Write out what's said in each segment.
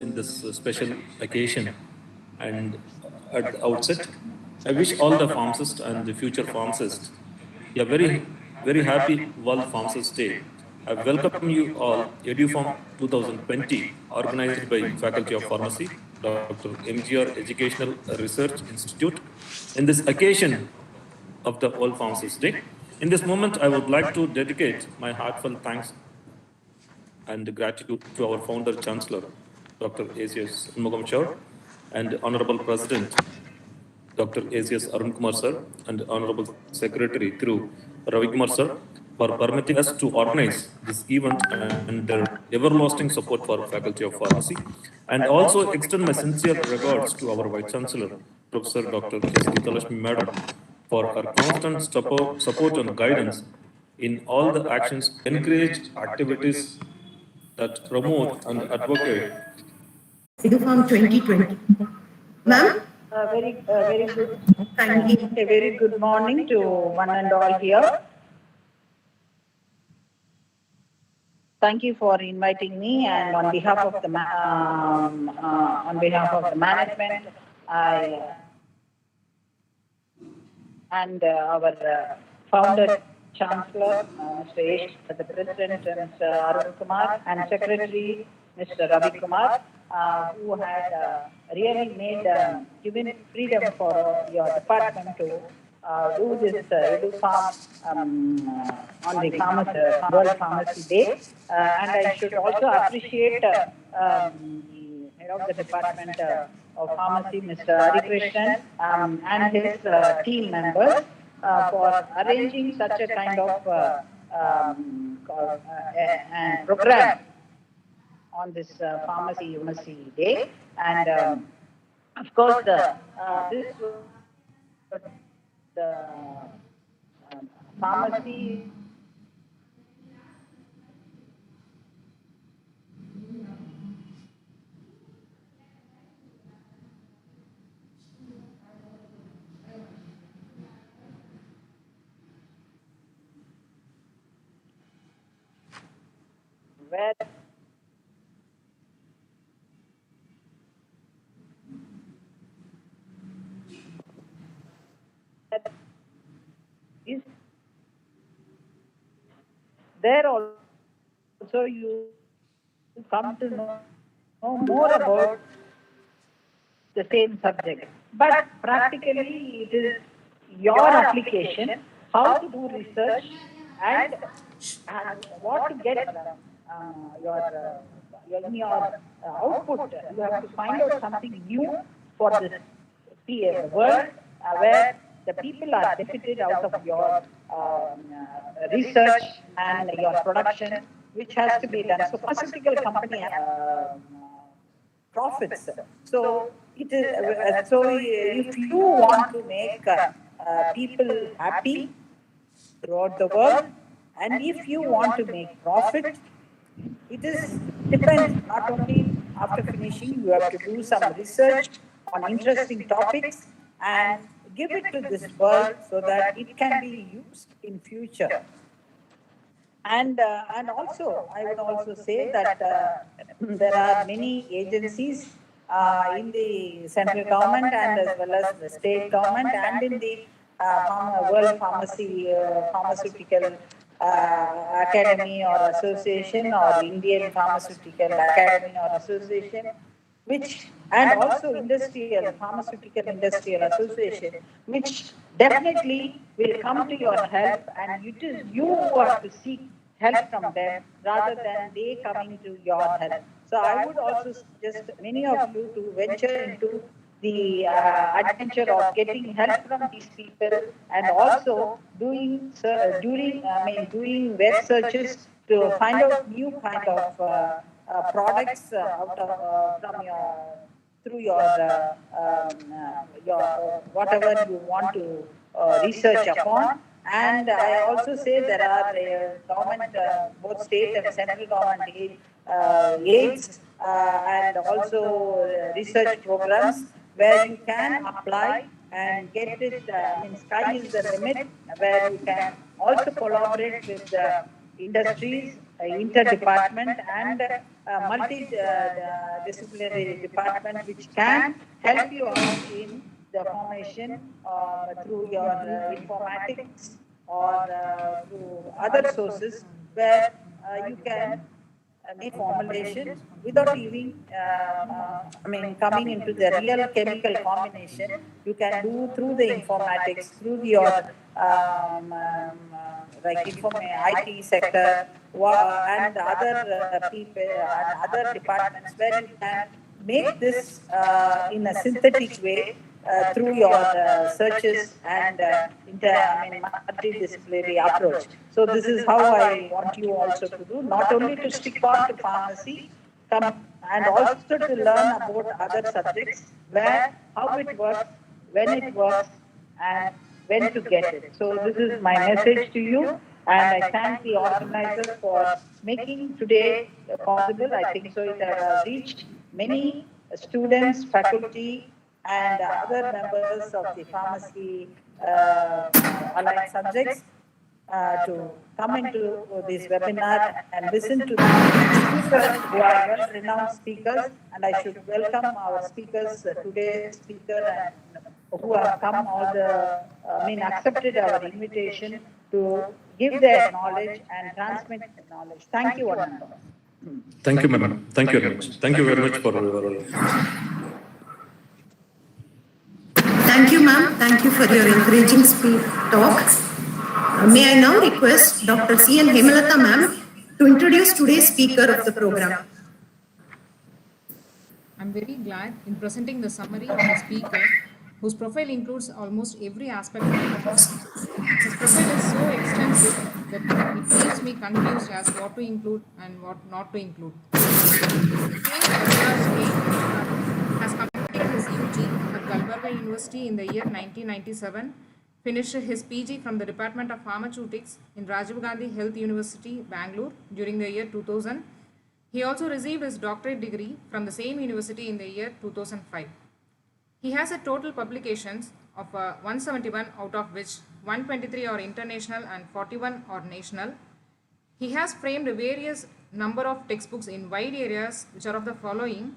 in this special occasion. And at the outset, I wish all the pharmacists and the future pharmacists a very happy World Pharmacist Day. I welcome you all EDUPHARM' 2020, organized by Faculty of Pharmacy, Dr.M.G.R. Educational Research Institute, in this occasion of the World Pharmacist Day. In this moment, I would like to dedicate my heartfelt thanks and gratitude to our founder chancellor, Dr. A.C.S. and Honorable President, Dr. A.C.S. Arun Kumar sir, and Honorable Secretary through Ravi Kumar sir, for permitting us to organize this event and their everlasting support for Faculty of Pharmacy. And also extend my sincere regards to our Vice Chancellor, Professor Dr. S. Gitalashmi Madam, for her constant support and guidance in all the actions, encourage activities that promote and advocate EDUPHARM' 2020. Ma'am? Very good. Thank you. A very good morning to one and all here. Thank you for inviting me, and on behalf of the management, and our founder chancellor, Mr. H, the president, Mr. Arun Kumar, and secretary, Mr. Ravi Kumar, who had really given freedom for your department to do this EDUPHARM on the World Pharmacy Day. And I should also appreciate the head of the Department of Pharmacy, Mr. Hari Krishnan, and his team members for arranging such a kind of program on this Pharmacy University Day. And of course, the pharmacy where is there also you come to know more about the same subject. But practically it is your application, how to do research and what to get your output. You have to find out something new for this world where the people are benefited out of your research and your production, which has to be done. So pharmaceutical company profits. So it is. So if you want to make people happy throughout the world, and if you want to make profit, it is depends. Not only after finishing, you have to do some research on interesting topics and give it to this world so that it can be used in future. And also, I would also say that there are many agencies in the central government and as well as the state government and in the World Pharmaceutical Academy or Association or Indian Pharmaceutical Academy or Association, which and also Pharmaceutical Industrial Association, which definitely will come to your help, and it is you who have to seek help from them rather than they coming to your help. So I would also suggest many of you to venture into the adventure of getting help from these people and also doing web searches to find out new kind of products out of from through your whatever you want to research upon. And I also say there are government, both state and central government aids and also research programs where you can apply and get it. Sky is the limit, where you can also collaborate with the industries, interdepartment, and multidisciplinary department which can help you out in the formation through your informatics or through other sources where you can make formulation without even, coming into the real chemical combination. You can do through the informatics, through your like IT sector and other people and other departments where you can make this in a synthetic way through your searches and multidisciplinary approach. So this is how I want you also to do, not only to stick on to pharmacy, and also to learn about other subjects where how it works, when it works, and when to get it. So this is my message to you, and I thank the organizers for making today possible. I think so it has reached many students, faculty, and other members of the pharmacy allied subjects to come into this webinar and listen to the speakers who are well-renowned speakers. And I should welcome our speakers, today's speaker, and who have come accepted our invitation to give their knowledge and transmit their knowledge. Thank you, one and all. Thank you, madam. Thank you very much. Thank you very much for your. Thank you, ma'am. Thank you for your encouraging talk. May I now request Dr. C.N. Hemalata, ma'am, to introduce today's speaker of the program. I'm very glad in presenting the summary of the speaker, whose profile includes almost every aspect of the course. His profile is so extensive that it leaves me confused as what to include and what not to include. Has completed his UG at Gulbarga University in the year 1997, finished his PG from the Department of Pharmaceutics in Rajiv Gandhi Health University, Bangalore during the year 2000. He also received his doctorate degree from the same university in the year 2005. He has a total publications of 171, out of which 123 are international and 41 are national. He has framed various number of textbooks in wide areas, which are of the following: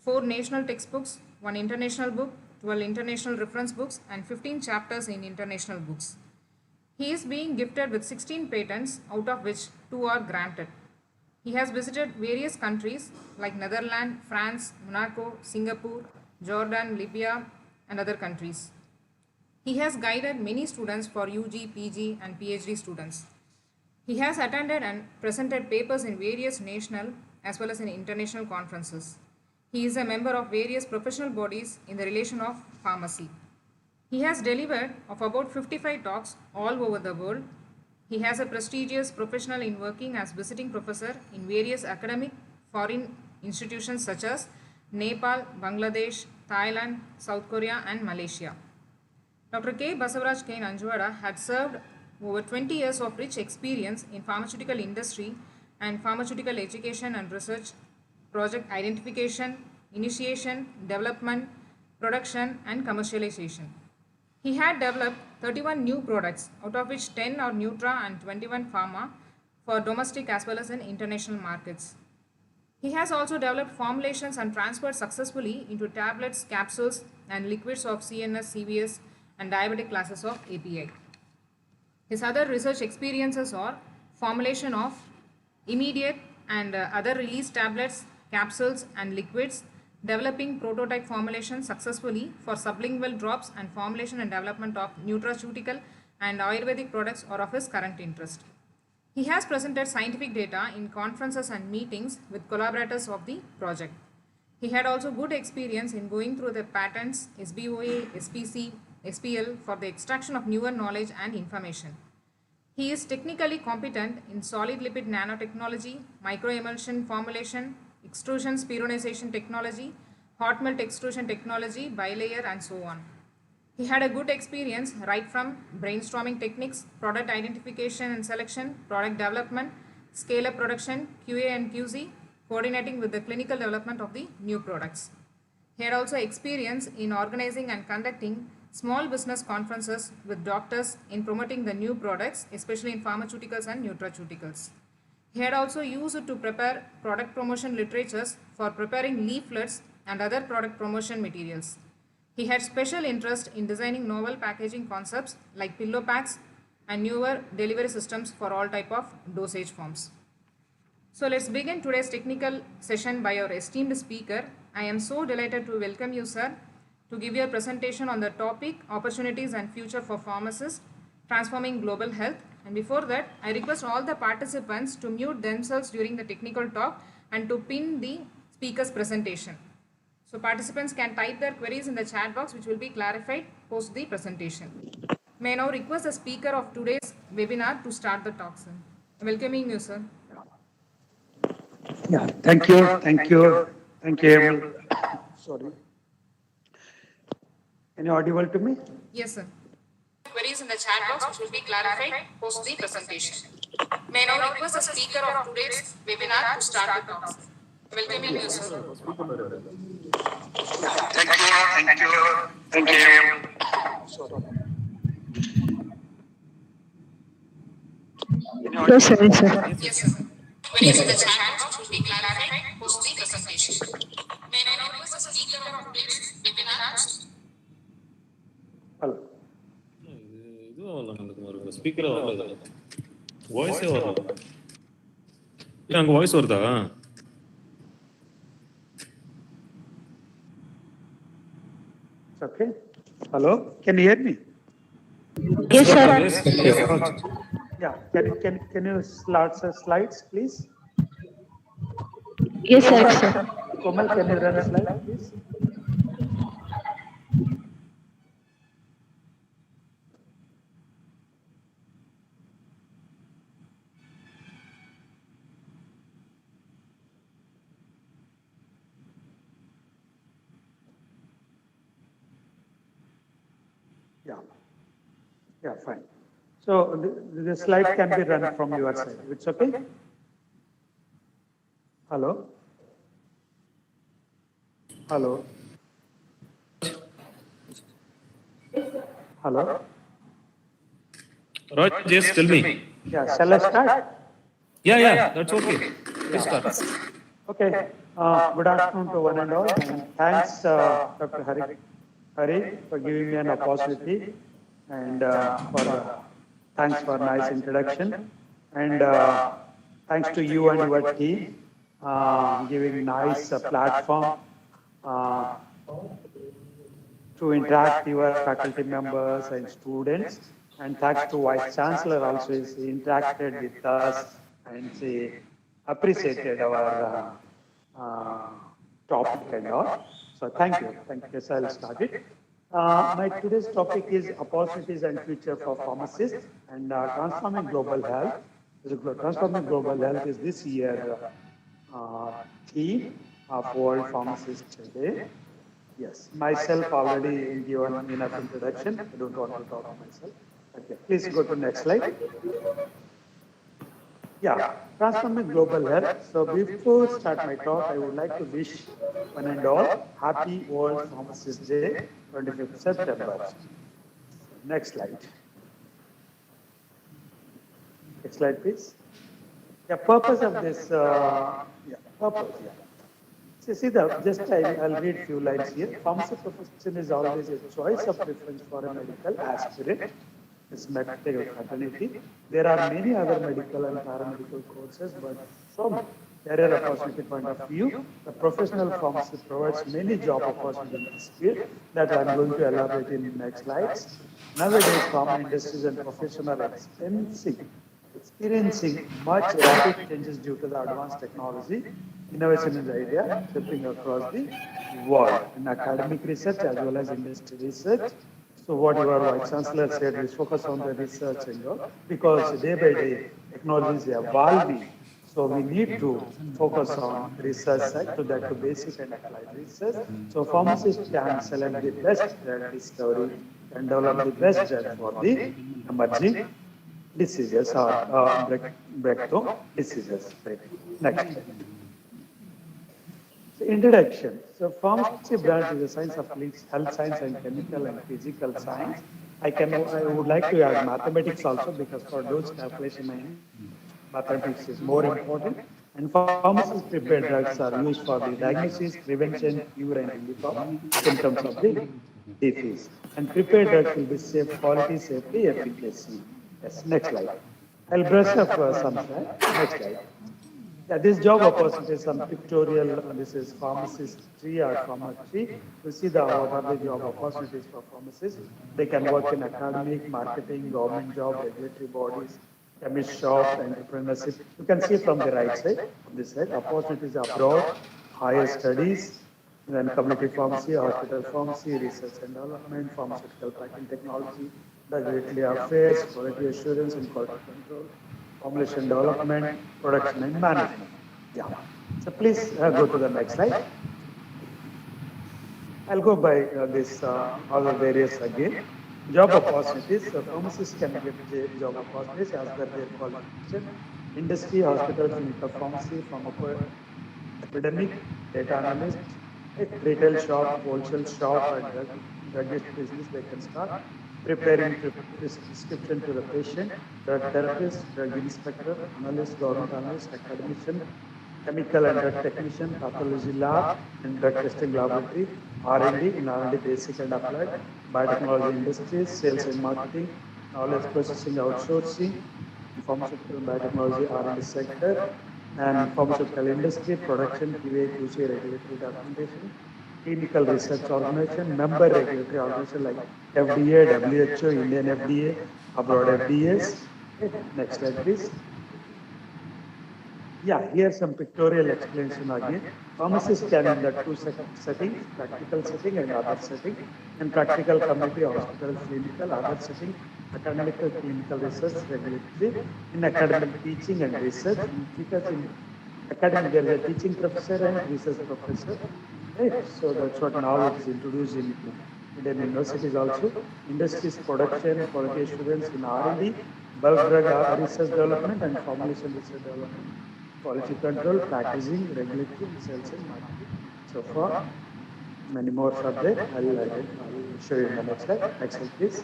4 national textbooks, 1 international book, 12 international reference books, and 15 chapters in international books. He is being gifted with 16 patents, out of which 2 are granted. He has visited various countries like Netherlands, France, Monaco, Singapore, Jordan, Libya, and other countries. He has guided many students for UG, PG, and PhD students. He has attended and presented papers in various national as well as in international conferences. He is a member of various professional bodies in the relation of pharmacy. He has delivered of about 55 talks all over the world. He has a prestigious professional in working as visiting professor in various academic foreign institutions such as Nepal, Bangladesh, Thailand, South Korea, and Malaysia. Dr. K. Basavaraj K. Nanjwada had served over 20 years of rich experience in pharmaceutical industry and pharmaceutical education and research, project identification, initiation, development, production, and commercialization. He had developed 31 new products, out of which 10 are Nutra and 21 Pharma, for domestic as well as in international markets. He has also developed formulations and transferred successfully into tablets, capsules, and liquids of CNS, CVS, and diabetic classes of API. His other research experiences are formulation of immediate and other release tablets, capsules, and liquids, developing prototype formulation successfully for sublingual drops, and formulation and development of nutraceutical and Ayurvedic products are of his current interest. He has presented scientific data in conferences and meetings with collaborators of the project. He had also good experience in going through the patents, SBOA, SPC, SPL for the extraction of newer knowledge and information. He is technically competent in solid lipid nanotechnology, microemulsion formulation, extrusion spironization technology, hot melt extrusion technology, bilayer, and so on. He had a good experience right from brainstorming techniques, product identification and selection, product development, scale-up production, QA and QC, coordinating with the clinical development of the new products. He had also experience in organizing and conducting small business conferences with doctors in promoting the new products, especially in pharmaceuticals and nutraceuticals. He had also used it to prepare product promotion literatures for preparing leaflets and other product promotion materials. He had special interest in designing novel packaging concepts like pillow packs and newer delivery systems for all type of dosage forms. So let's begin today's technical session by our esteemed speaker. I am so delighted to welcome you, sir, to give your presentation on the topic Opportunities and Future for Pharmacists, Transforming Global Health. And before that, I request all the participants to mute themselves during the technical talk and to pin the speaker's presentation. So participants can type their queries in the chat box, which will be clarified post the presentation. May I now request the speaker of today's webinar to start the talk, sir. Welcoming you, sir. Yeah, thank you. Sorry. Any audible to me? Yes, sir. Queries in the chat box, which will be clarified post the presentation. May I now request the speaker of today's webinar to start the talk. Welcoming you, sir. Thank you. Sorry. Yes, sir. Yes, sir. Yes, sir. Queries in the chat box, which will be clarified post the presentation. May I now request the speaker of today's webinar. Hello. இது வரல நமக்கு ஒரு speaker வரல வாய்ஸே வரல அங்க voice வருதா Okay. Hello. Can you hear me? Yes, sir. Yeah. Can you start the slides, please? Yes, sir. Komal, can you run a slide, please? Yeah, fine. So the slide can be run from your side. It's okay? Hello? Hello? Hello? Raj, just tell me. Yeah, shall I start? Yeah, that's okay. Please start. Okay. Good afternoon to one and all. And thanks, Dr. Hari, for giving me an opportunity, and thanks for nice introduction. And thanks to you and your team, giving nice platform to interact your faculty members and students. And thanks to Vice Chancellor also, is interacted with us and she appreciated our topic and all. So thank you. So I'll start it. My today's topic is opportunities and future for pharmacists and transforming global health. Transforming global health is this year theme of World Pharmacist Day. Yes, myself already given enough introduction. I don't want to talk myself. Okay, please go to next slide. Yeah, transforming global health. So before start my talk, I would like to wish one and all happy World Pharmacist Day, 25th September. Next slide. Next slide, please. The purpose of this, See, I'll read few lines here. Pharmacy profession is always a choice of preference for a medical aspirant. It's medical fraternity. There are many other medical and paramedical courses, but from career opportunity point of view, the professional pharmacy provides many job opportunities in this field that I'm going to elaborate in the next slides. Nowadays, pharma industries and professionals are experiencing much rapid changes due to the advanced technology. Innovation is the idea, spreading across the world in academic research as well as industry research. So what your Vice Chancellor said is focus on the research and all, because day by day technology is evolving. So we need to focus on research side, so that to basic and applied research. So pharmacists can select the best drug discovery and develop the best drug for the emerging diseases or breakthrough diseases. Next. So introduction. So pharmacy branch is a science of health science and chemical and physical science. I would like to add mathematics also, because for those calculation mathematics is more important. And pharmacists prepare drugs are used for the diagnosis, prevention, cure, and relief of symptoms of the disease. And prepared drugs will be safe, quality, safety, efficacy. Yes, next slide. I'll brush up some slide. Next slide. Yeah, this job opportunity is some pictorial. This is pharmacist tree or pharma tree. You see what are the job opportunities for pharmacists. They can work in academic, marketing, government job, regulatory bodies, chemist shop, entrepreneurship. You can see from the right side, this side, opportunities abroad, higher studies, then community pharmacy, hospital pharmacy, research and development, pharmaceutical packing technology, regulatory affairs, quality assurance and quality control, formulation development, production and management. Yeah. So please go to the next slide. I'll go by this other various again. Job opportunities. Pharmacists can get job opportunities as per their qualification. Industry, hospital, clinical pharmacy, epidemic, data analyst, retail shop, wholesale shop, and drugist business they can start. Preparing prescription to the patient, drug therapist, drug inspector, analyst, government analyst, academician, chemical and drug technician, pathology lab, and drug testing laboratory, R&D, in R&D basic and applied, biotechnology industries, sales and marketing, knowledge processing outsourcing, pharmaceutical and biotechnology R&D sector, and pharmaceutical industry, production, QA, QC, regulatory documentation, clinical research organization, member regulatory organization like FDA, WHO, Indian FDA, abroad FDAs. Okay. Next slide, please. Yeah, here's some pictorial explanation again. Pharmacists can in the two settings, practical setting and other setting, and practical community, hospital, clinical, other setting, academic, clinical research, regulatory, in academic teaching and research, because in academic there is a teaching professor and research professor. Right? So that's what now it is introduced in Indian universities also. Industries, production, quality assurance in R&D, bulk drug research development and formulation research development, quality control, packaging, regulatory, sales and marketing. So far, many more are there. I'll show you in the next slide. Next slide, please.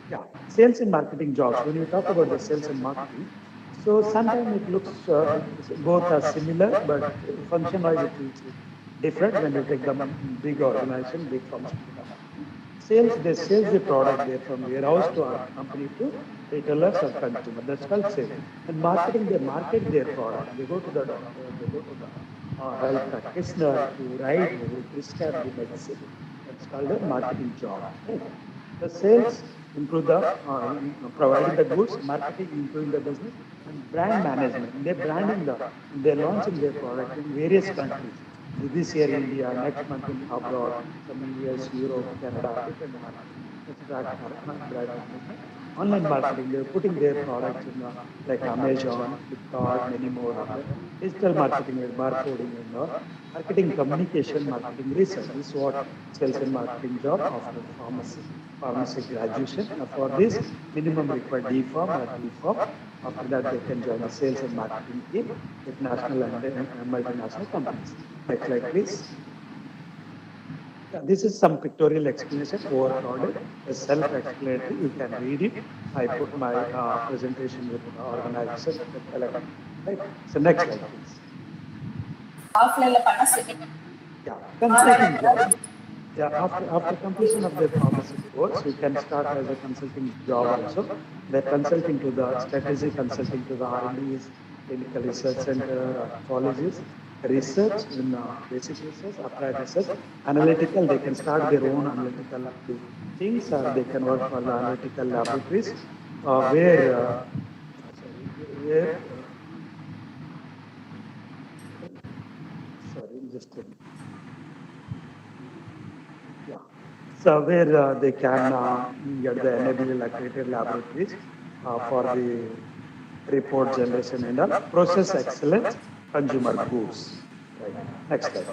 Yeah, sales and marketing jobs. When you talk about the sales and marketing, so sometimes it looks both are similar, but function-wise it is different when you take them big organization, big pharmaceutical company. Sales, they sell the product there from warehouse to our company to retailers or consumer. That's called sales. And marketing, they market their product. They go to the doctor, they go to the health practitioner to write, they will prescribe the medicine. That's called a marketing job. Right? The sales improve the providing the goods, marketing improving the business, and brand management. They're branding they're launching their product in various countries. This year India, next month in abroad, some in US, Europe, Canada, different markets. That's brand management. Online marketing, they're putting their products in like Amazon, Flipkart, many more of them. Digital marketing with barcoding and all. Marketing communication, marketing research. This is what sales and marketing job after pharmacy graduation. For this, minimum required D.Pharm or B.Pharm. After that, they can join the sales and marketing team with national and multinational companies. Next slide, please. Yeah, this is some pictorial explanation overcrowded, a self-explanatory. You can read it. I put my presentation with the organization. Right. So next slide, please. Yeah, consulting job. Yeah, after completion of their pharmacy course, you can start as a consulting job also. They're consulting to the strategy, consulting to the R&Ds, clinical research center, colleges, research in basic research, applied research, analytical. They can start their own analytical things, or they can work for the analytical laboratories, where sorry, just a minute. Yeah. So where they can get the NABL accredited laboratories for the report generation and all, process excellence, consumer goods. Right. Next slide.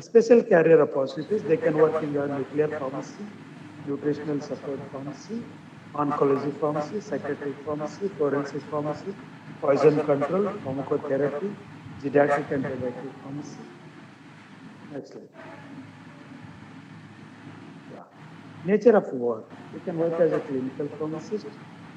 Special career opportunities, they can work in the nuclear pharmacy, nutritional support pharmacy, oncology pharmacy, psychiatric pharmacy, forensic pharmacy, poison control, pharmacotherapy, geriatric and pediatric pharmacy. Next slide. Yeah. Nature of work. You can work as a clinical pharmacist,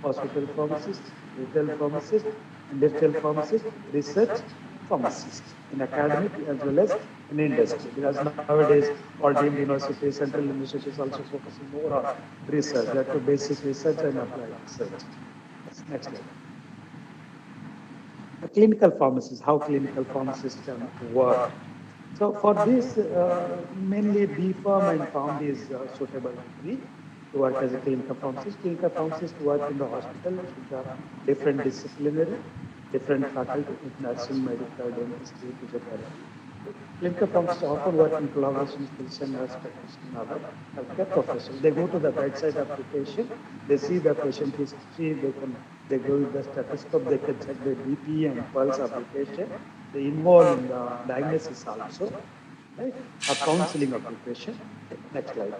hospital pharmacist, retail pharmacist, industrial pharmacist, research pharmacist in academic as well as in industry. Because nowadays all deemed universities, central universities also focusing more on research, that to basic research and applied research. Yes, next slide. A clinical pharmacist, how clinical pharmacists can work. So for this, mainly B-Pharm and Pharm is suitable degree to work as a clinical pharmacist. Clinical pharmacist work in the hospital with the different disciplinary, different faculty, with nursing, medical, dentistry, physiotherapy. Clinical pharmacists often work in collaboration with physician, nurse practitioner, and other healthcare professionals. They go to the bedside of the patient, they see the patient history, they go with the stethoscope, they can check the BP and pulse of the patient. They involve in the diagnosis also, right? Or counseling of the patient. Next slide.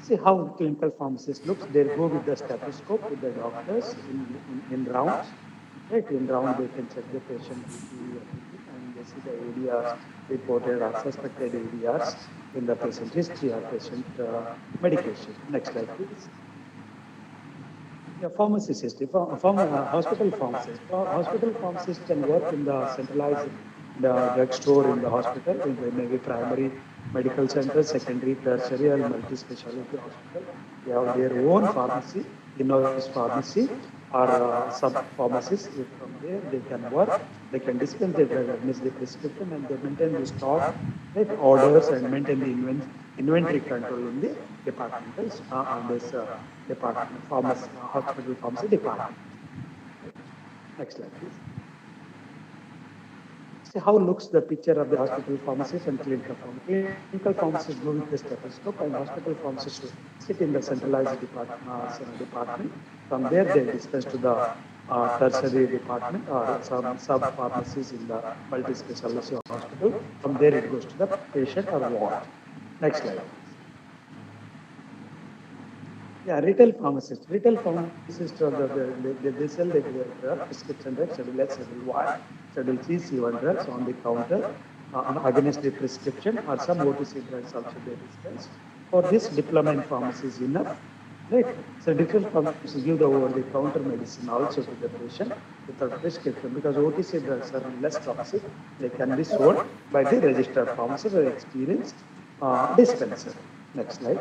See how clinical pharmacist looks. They go with the stethoscope with the doctors in rounds. Right, in round they can check the patient BP, everything, and they see the ADRs reported or suspected ADRs in the patient history or patient medication. Next slide, please. Yeah, pharmacist history. Hospital pharmacist. Hospital pharmacist can work in the centralized drugstore in the hospital, in the maybe primary medical center, secondary, tertiary, or multi-specialty hospital. They have their own pharmacy, in-house pharmacy, or sub-pharmacies. From there, they can work, they can dispense the drug, administer the prescription, and they maintain the stock, right, orders, and maintain the inventory control in the departmental, on this department, pharmacy, hospital pharmacy department. Next slide, please. See how looks the picture of the hospital pharmacist and clinical pharmacist. Clinical pharmacist go with the stethoscope, and hospital pharmacist sit in the centralized department. From there, they dispense to the tertiary department or some sub-pharmacies in the multi-specialty hospital. From there, it goes to the patient or ward. Next slide, please. Yeah, retail pharmacists. Retail pharmacists are they sell the prescription drugs, Schedule S, Schedule Y, Schedule C, C1 drugs on the counter against the prescription, or some OTC drugs also they dispense. For this, diploma in pharmacy is enough. Right. So retail pharmacists give the over-the-counter medicine also to the patient without prescription, because OTC drugs are less toxic. They can be sold by the registered pharmacist or experienced dispenser. Next slide.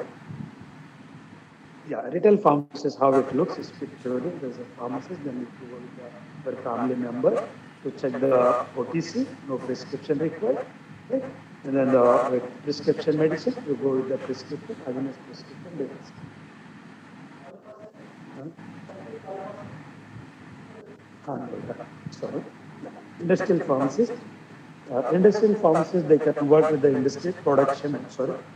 Yeah, retail pharmacist, how it looks is pictorial. There's a pharmacist, then you go with your family member to check the OTC, no prescription required, right? And then with prescription medicine, you go with the prescription, against prescription medicine. Sorry. Industrial pharmacist. Industrial pharmacists, they can work with the industry production,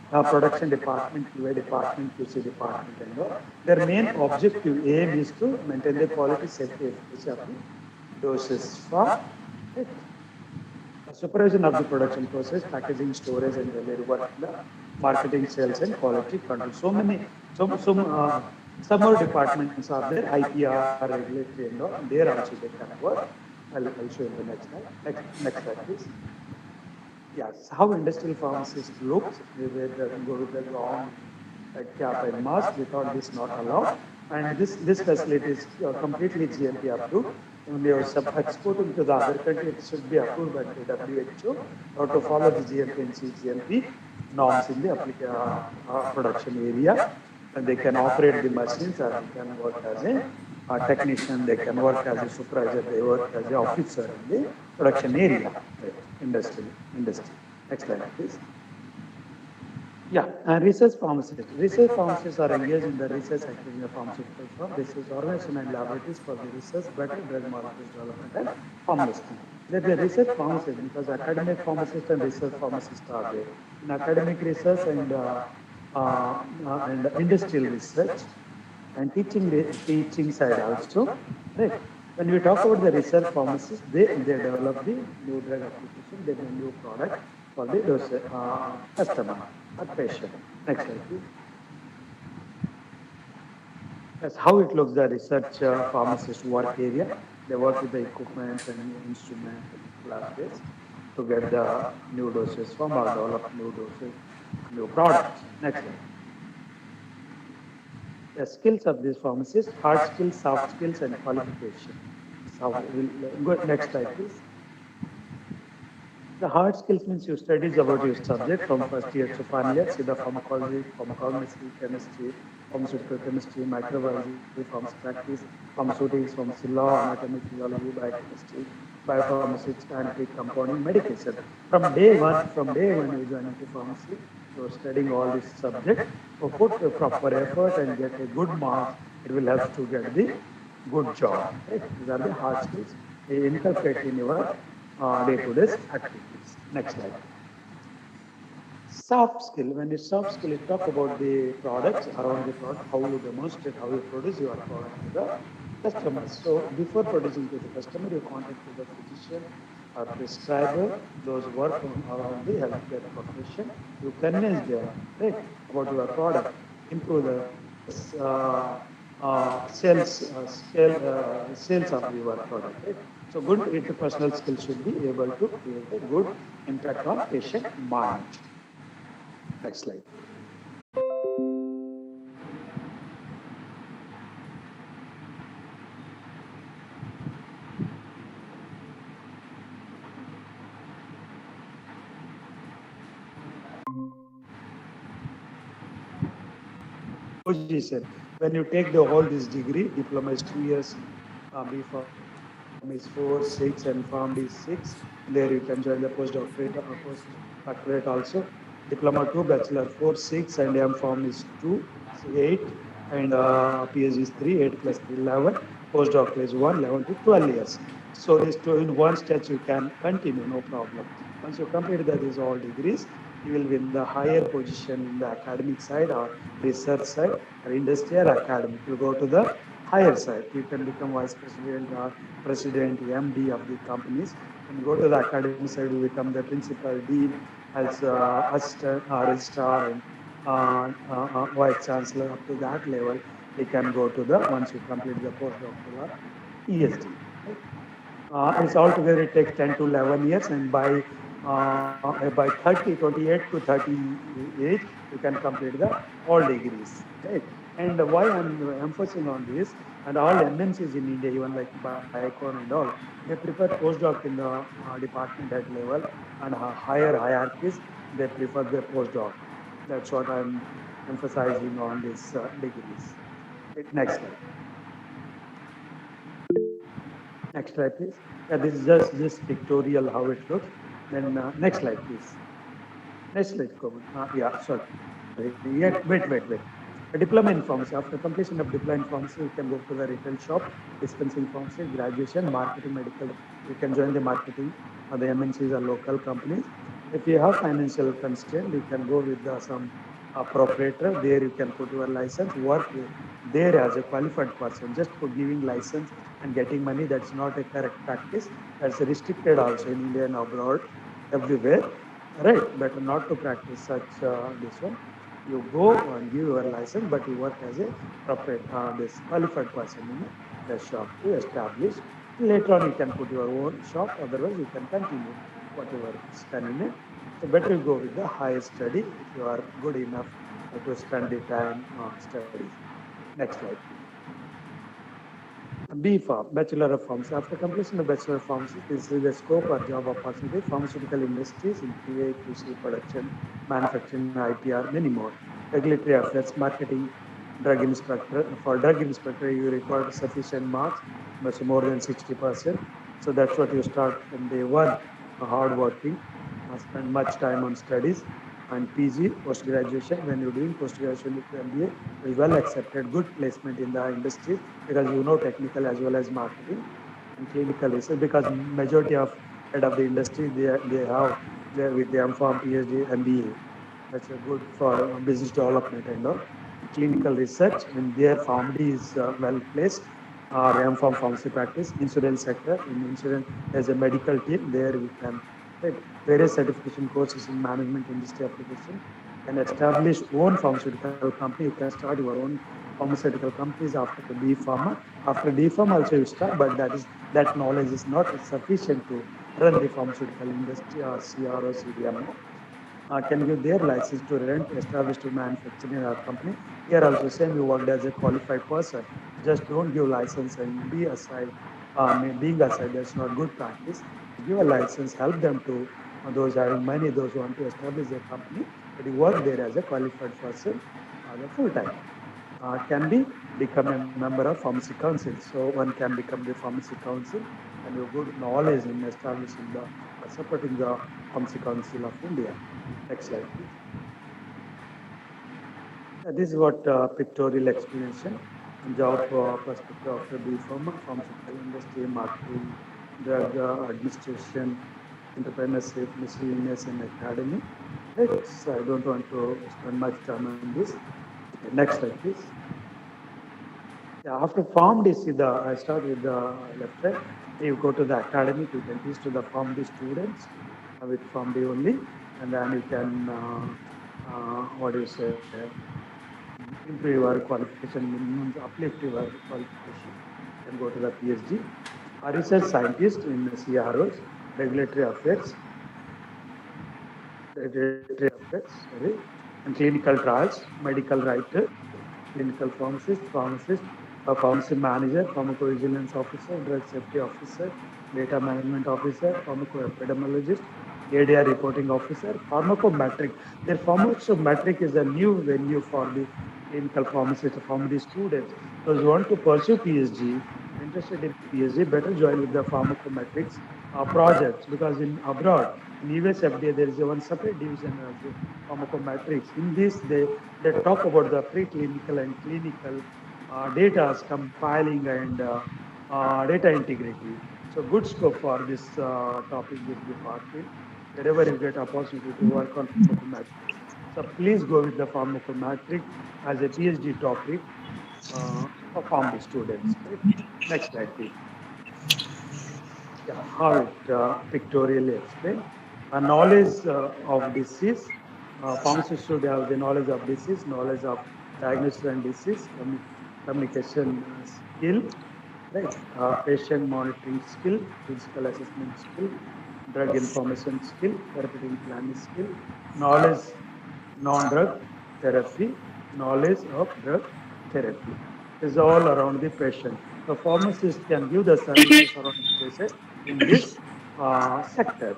production department, QA department, QC department, and all. Their main objective aim is to maintain the quality, safety, efficacy of the doses for supervision of the production process, packaging, storage, and related work, the marketing, sales, and quality control. Some more departments are there, IPR, regulatory, and all. There also they can work. I'll show you in the next slide. Next slide, please. Yes, how industrial pharmacists look. They go with the gown, cap, and mask. Without this, not allowed. And this facility is completely GMP approved. When you are exporting to the other country, it should be approved by the WHO or to follow the GMP and CGMP norms in the production area. And they can operate the machines, or they can work as a technician, they can work as a supervisor, they work as an officer in the production area, industry. Next slide, please. Yeah, and research pharmacists. Research pharmacists are engaged in the research activity of pharmaceutical firms, research organization and laboratories for the research, better drug molecules development and formulation. They're the research pharmacists, because academic pharmacists and research pharmacists are there. In academic research and industrial research and teaching side also, right? When we talk about the research pharmacists, they develop the new drug application, they make new product for the customer or patient. Next slide, please. That's how it looks, the research pharmacist work area. They work with the equipment and instruments and classes to get the new doses from or develop new doses, new products. Next slide. The skills of this pharmacist, hard skills, soft skills, and qualification. So we'll go next slide, please. The hard skills means you studies about your subject from first year to final year, see the pharmacology, pharmacognosy, chemistry, pharmaceutical chemistry, microbiology, pharmacy practice, pharmaceutics, pharmacy law, anatomy, physiology, biochemistry, biopharmaceutics, scientific compounding, medication. From day one you join into pharmacy, you're studying all this subject. So put a proper effort and get a good marks. It will help to get the good job. Right? These are the hard skills. They inculcate in your day-to-day activities. Next slide. Soft skill. When you soft skill, you talk about the products around the product, how you demonstrate, how you produce your product to the customers. So before producing to the customer, you contact to the physician or prescriber, those work around the healthcare profession. You convince them, right, about your product, improve the sales of your product, right? So good interpersonal skills should be able to create a good impact on patient mind. Next slide. Position. When you take the whole this degree, diploma is 2 years, B Pharm is 4, 6, and Pharm is 6. There you can join the postdoctorate also. Diploma 2, Bachelor 4, 6, and M Pharm is 2, 8, and PhD is 3, 8 plus 3, 11. Postdoctorate is 1, 11 to 12 years. So this two in one stretch you can continue, no problem. Once you complete these all degrees, you will be in the higher position in the academic side or research side or industry or academic. You go to the higher side. You can become vice president or president, MD of the companies. When you go to the academic side, you become the principal, dean, as assistant, registrar, and vice chancellor. Up to that level, you can go to the once you complete the postdoctoral or PhD. Right? It's altogether it takes 10 to 11 years, and by 30, 28 to 30 age, you can complete the all degrees. Right? And why I'm emphasizing on this, and all MNCs in India, even like Biocon and all, they prefer postdoc in the department head level and higher hierarchies. They prefer the postdoc. That's what I'm emphasizing on these degrees. Next slide. Next slide, please. Yeah, this is just this pictorial how it looks. Then next slide, please. Next slide, Common. Yeah, sorry. Wait. A diploma in pharmacy. After completion of diploma in pharmacy, you can go to the retail shop, dispensing pharmacy, graduation, marketing, medical. You can join the marketing or the MNCs or local companies. If you have financial constraint, you can go with some proprietor. There you can put your license, work there as a qualified person. Just for giving license and getting money, that's not a correct practice. That's restricted also in India and abroad, everywhere. Right, better not to practice such this one. You go and give your license, but you work as a proper this qualified person in the shop to establish. Later on, you can put your own shop. Otherwise, you can continue whatever is done in it. So better you go with the higher study if you are good enough to spend the time on studies. Next slide, please. B Pharm, Bachelor of Pharmacy. After completion of Bachelor of Pharmacy, this is the scope or job opportunity, pharmaceutical industries in QA, QC, production, manufacturing, IPR, many more. Regulatory affairs, marketing, drug inspector. For drug inspector, you require sufficient marks, much more than 60%. So that's what you start from day one, hard working, spend much time on studies. And PG, post-graduation, when you're doing post-graduation MBA, is well accepted, good placement in the industry because you know technical as well as marketing and clinical research because majority of head of the industry, they have with the M.Pharm, PhD, MBA. That's a good for business development and all. Clinical research, and their PharmD is well placed. M.Pharm pharmacy practice, insurance sector. In insurance, there's a medical team. There we can right, various certification courses in management industry application. Can establish own pharmaceutical company. You can start your own pharmaceutical companies after D Pharma. After D Pharma also you start, but that knowledge is not sufficient to run the pharmaceutical industry or CRO, CDMO. can give their license to rent established manufacturing in our company. Here also same, you worked as a qualified person. Just don't give license and be aside. Being aside, that's not good practice. Give a license, help them to those having money, those who want to establish a company, but you work there as a qualified person, the full time. Can be become a member of pharmacy council. So one can become the pharmacy council and you have good knowledge in establishing the supporting the pharmacy council of India. Next slide, please. This is what pictorial explanation and job perspective after B Pharma, pharmaceutical industry, marketing, drug administration, entrepreneurship, miscellaneous and academy. Right. So I don't want to spend much time on this. Next slide, please. Yeah, after formed is the I start with the left side. You go to the academic, you can teach to the form D students with form D only, and then you can what do you say, improve your qualification, uplift your qualification. You can go to the PhD. A research scientist in CROs, regulatory affairs, sorry, and clinical trials, medical writer, clinical pharmacist, a pharmacy manager, pharmacovigilance officer, drug safety officer, data management officer, pharmacoepidemiologist, ADR reporting officer, pharmacometric. Their pharmacometric is a new venue for the clinical pharmacist, pharmacy students. Those who want to pursue PhD, interested in PhD, better join with the pharmacometrics projects because in abroad, in US FDA, there is a one separate division as pharmacometrics. In this, they talk about the preclinical and clinical data compiling and data integrity. So good scope for this topic, this department. Wherever you get opportunity to work on pharmacometrics. So please go with the pharmacometric as a PhD topic for pharmacy students. Right? Next slide, please. Yeah, how it pictorially explained. A knowledge of disease. Pharmacists should have the knowledge of disease, knowledge of diagnosis and disease, communication skill, right? Patient monitoring skill, physical assessment skill, drug information skill, therapeutic planning skill, knowledge non-drug therapy, knowledge of drug therapy. Is all around the patient. The pharmacist can give the services around the patient in this sector.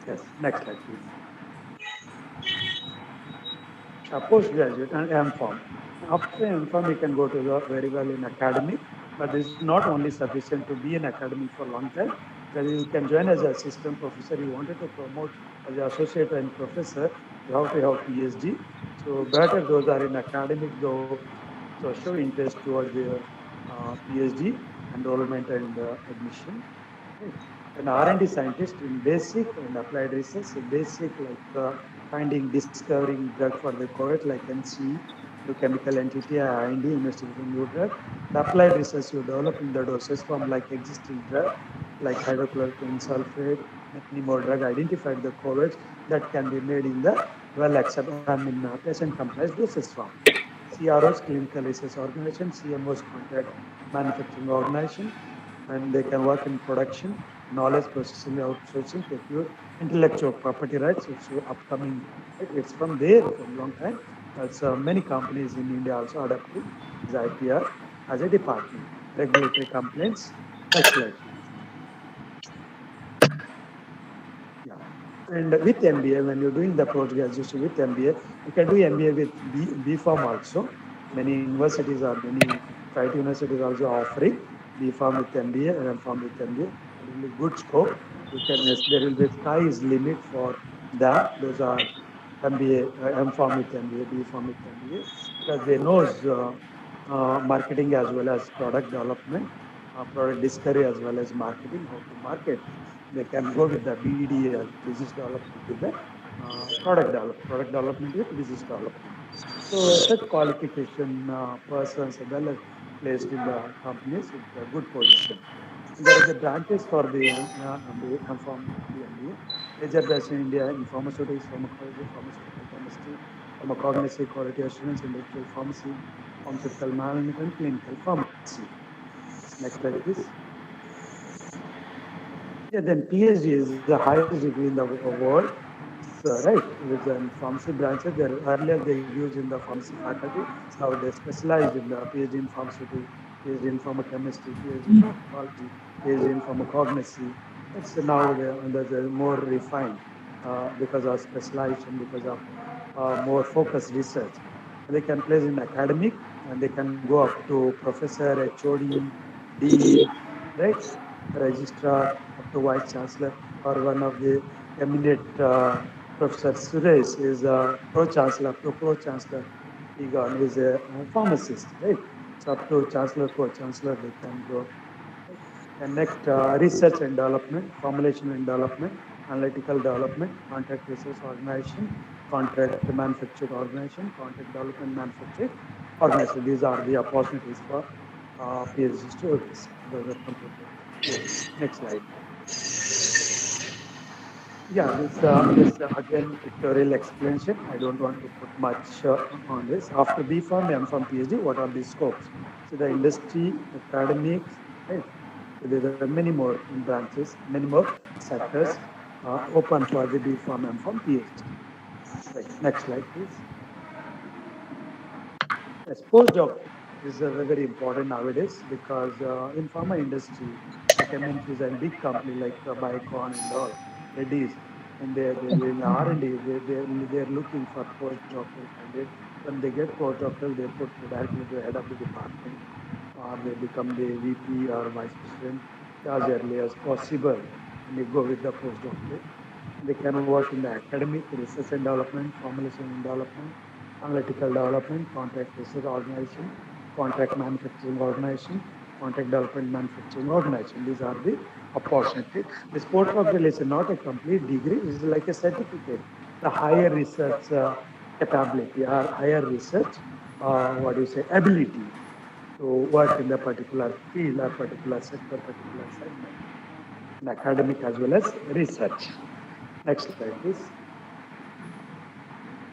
Yes, next slide, please. Postgraduate and M.Pharm. After M.Pharm, you can go to the very well in academic, but this is not only sufficient to be in academic for a long time. Because you can join as an assistant professor. You wanted to promote as an associate and professor, you have to have PhD. So better those are in academic, though, so show interest towards the PhD enrollment and admission. Right. An R&D scientist in basic and applied research, so basic like finding, discovering drug for the COVID like NCE, new chemical entity, IND, investigating new drug. The applied research, you're developing the doses from like existing drug, like hydrochloroquine sulfate, many more drug identified the COVID that can be made in the well accepted, patient compliance doses form. CROs, clinical research organization, CMOs, contract manufacturing organization, and they can work in production, knowledge processing, outsourcing, secure intellectual property rights. It's upcoming. Right? It's from there from long time. That's many companies in India also adopting this IPR as a department. Regulatory complaints. Next slide, please. Yeah. And with MBA, when you're doing the post-graduation with MBA, you can do MBA with B.Pharm also. Many universities or many private universities also offering B.Pharm with MBA and M.Pharm with MBA. It will be good scope. You can, yes, there will be sky is limit for them. Those are MBA, M.Pharm with MBA, B.Pharm with MBA, because they knows marketing as well as product development, product discovery as well as marketing, how to market. They can go with the BD, business development with the product development with business development. So such qualification persons are well placed in the companies with a good position. And there is a branches for the MBA, M.Pharm, the MBA. Major branch in India in pharmaceutics, pharmacology, pharmaceutical chemistry, pharmacognosy, quality assurance, industrial pharmacy, pharmaceutical management, and clinical pharmacy. Next slide, please. Yeah, then PhD is the highest degree in the world. It's right. with the pharmacy branches. Earlier they used in the pharmacy faculty. Now they specialized in the PhD in pharmaceutics, PhD in pharmacochemistry, PhD in pharmacology, PhD in pharmacognosy. It's now they're more refined because of specialization, because of more focused research. They can place in academic and they can go up to professor, HOD, dean, right? Registrar, up to vice chancellor, or one of the eminent Professor Suresh is a pro-chancellor, up to pro-chancellor. Egon is a pharmacist, right? So up to chancellor, co-chancellor, they can go. Right? And next, research and development, formulation and development, analytical development, contract research organization, contract manufacturing organization, contract development manufacturing organization. These are the opportunities for PhD students. Those are completed PhD. Next slide. Yeah, this again pictorial explanation. I don't want to put much on this. After B Pharm, M Pharm, PhD, what are the scopes? So the industry, academics, right? So there are many more branches, many more sectors open for the B Pharm, M Pharm, PhD. Right. Next slide, please. Yes, postdoc is very important nowadays because in pharma industry, like MNCs and big company like Biocon and all, Reddy's, and they're doing R&D, they're looking for postdoctoral candidates. When they get postdoctoral, they put directly to the head of the department, or they become the VP or vice president as early as possible, and they go with the postdoctorate. They can work in the academic, research and development, formulation and development, analytical development, contract research organization, contract manufacturing organization, contract development manufacturing organization. These are the opportunities. This postdoctoral is not a complete degree, it's like a certificate. The higher research capability or higher research, what do you say, ability to work in the particular field or particular sector, particular segment, in academic as well as research. Next slide, please.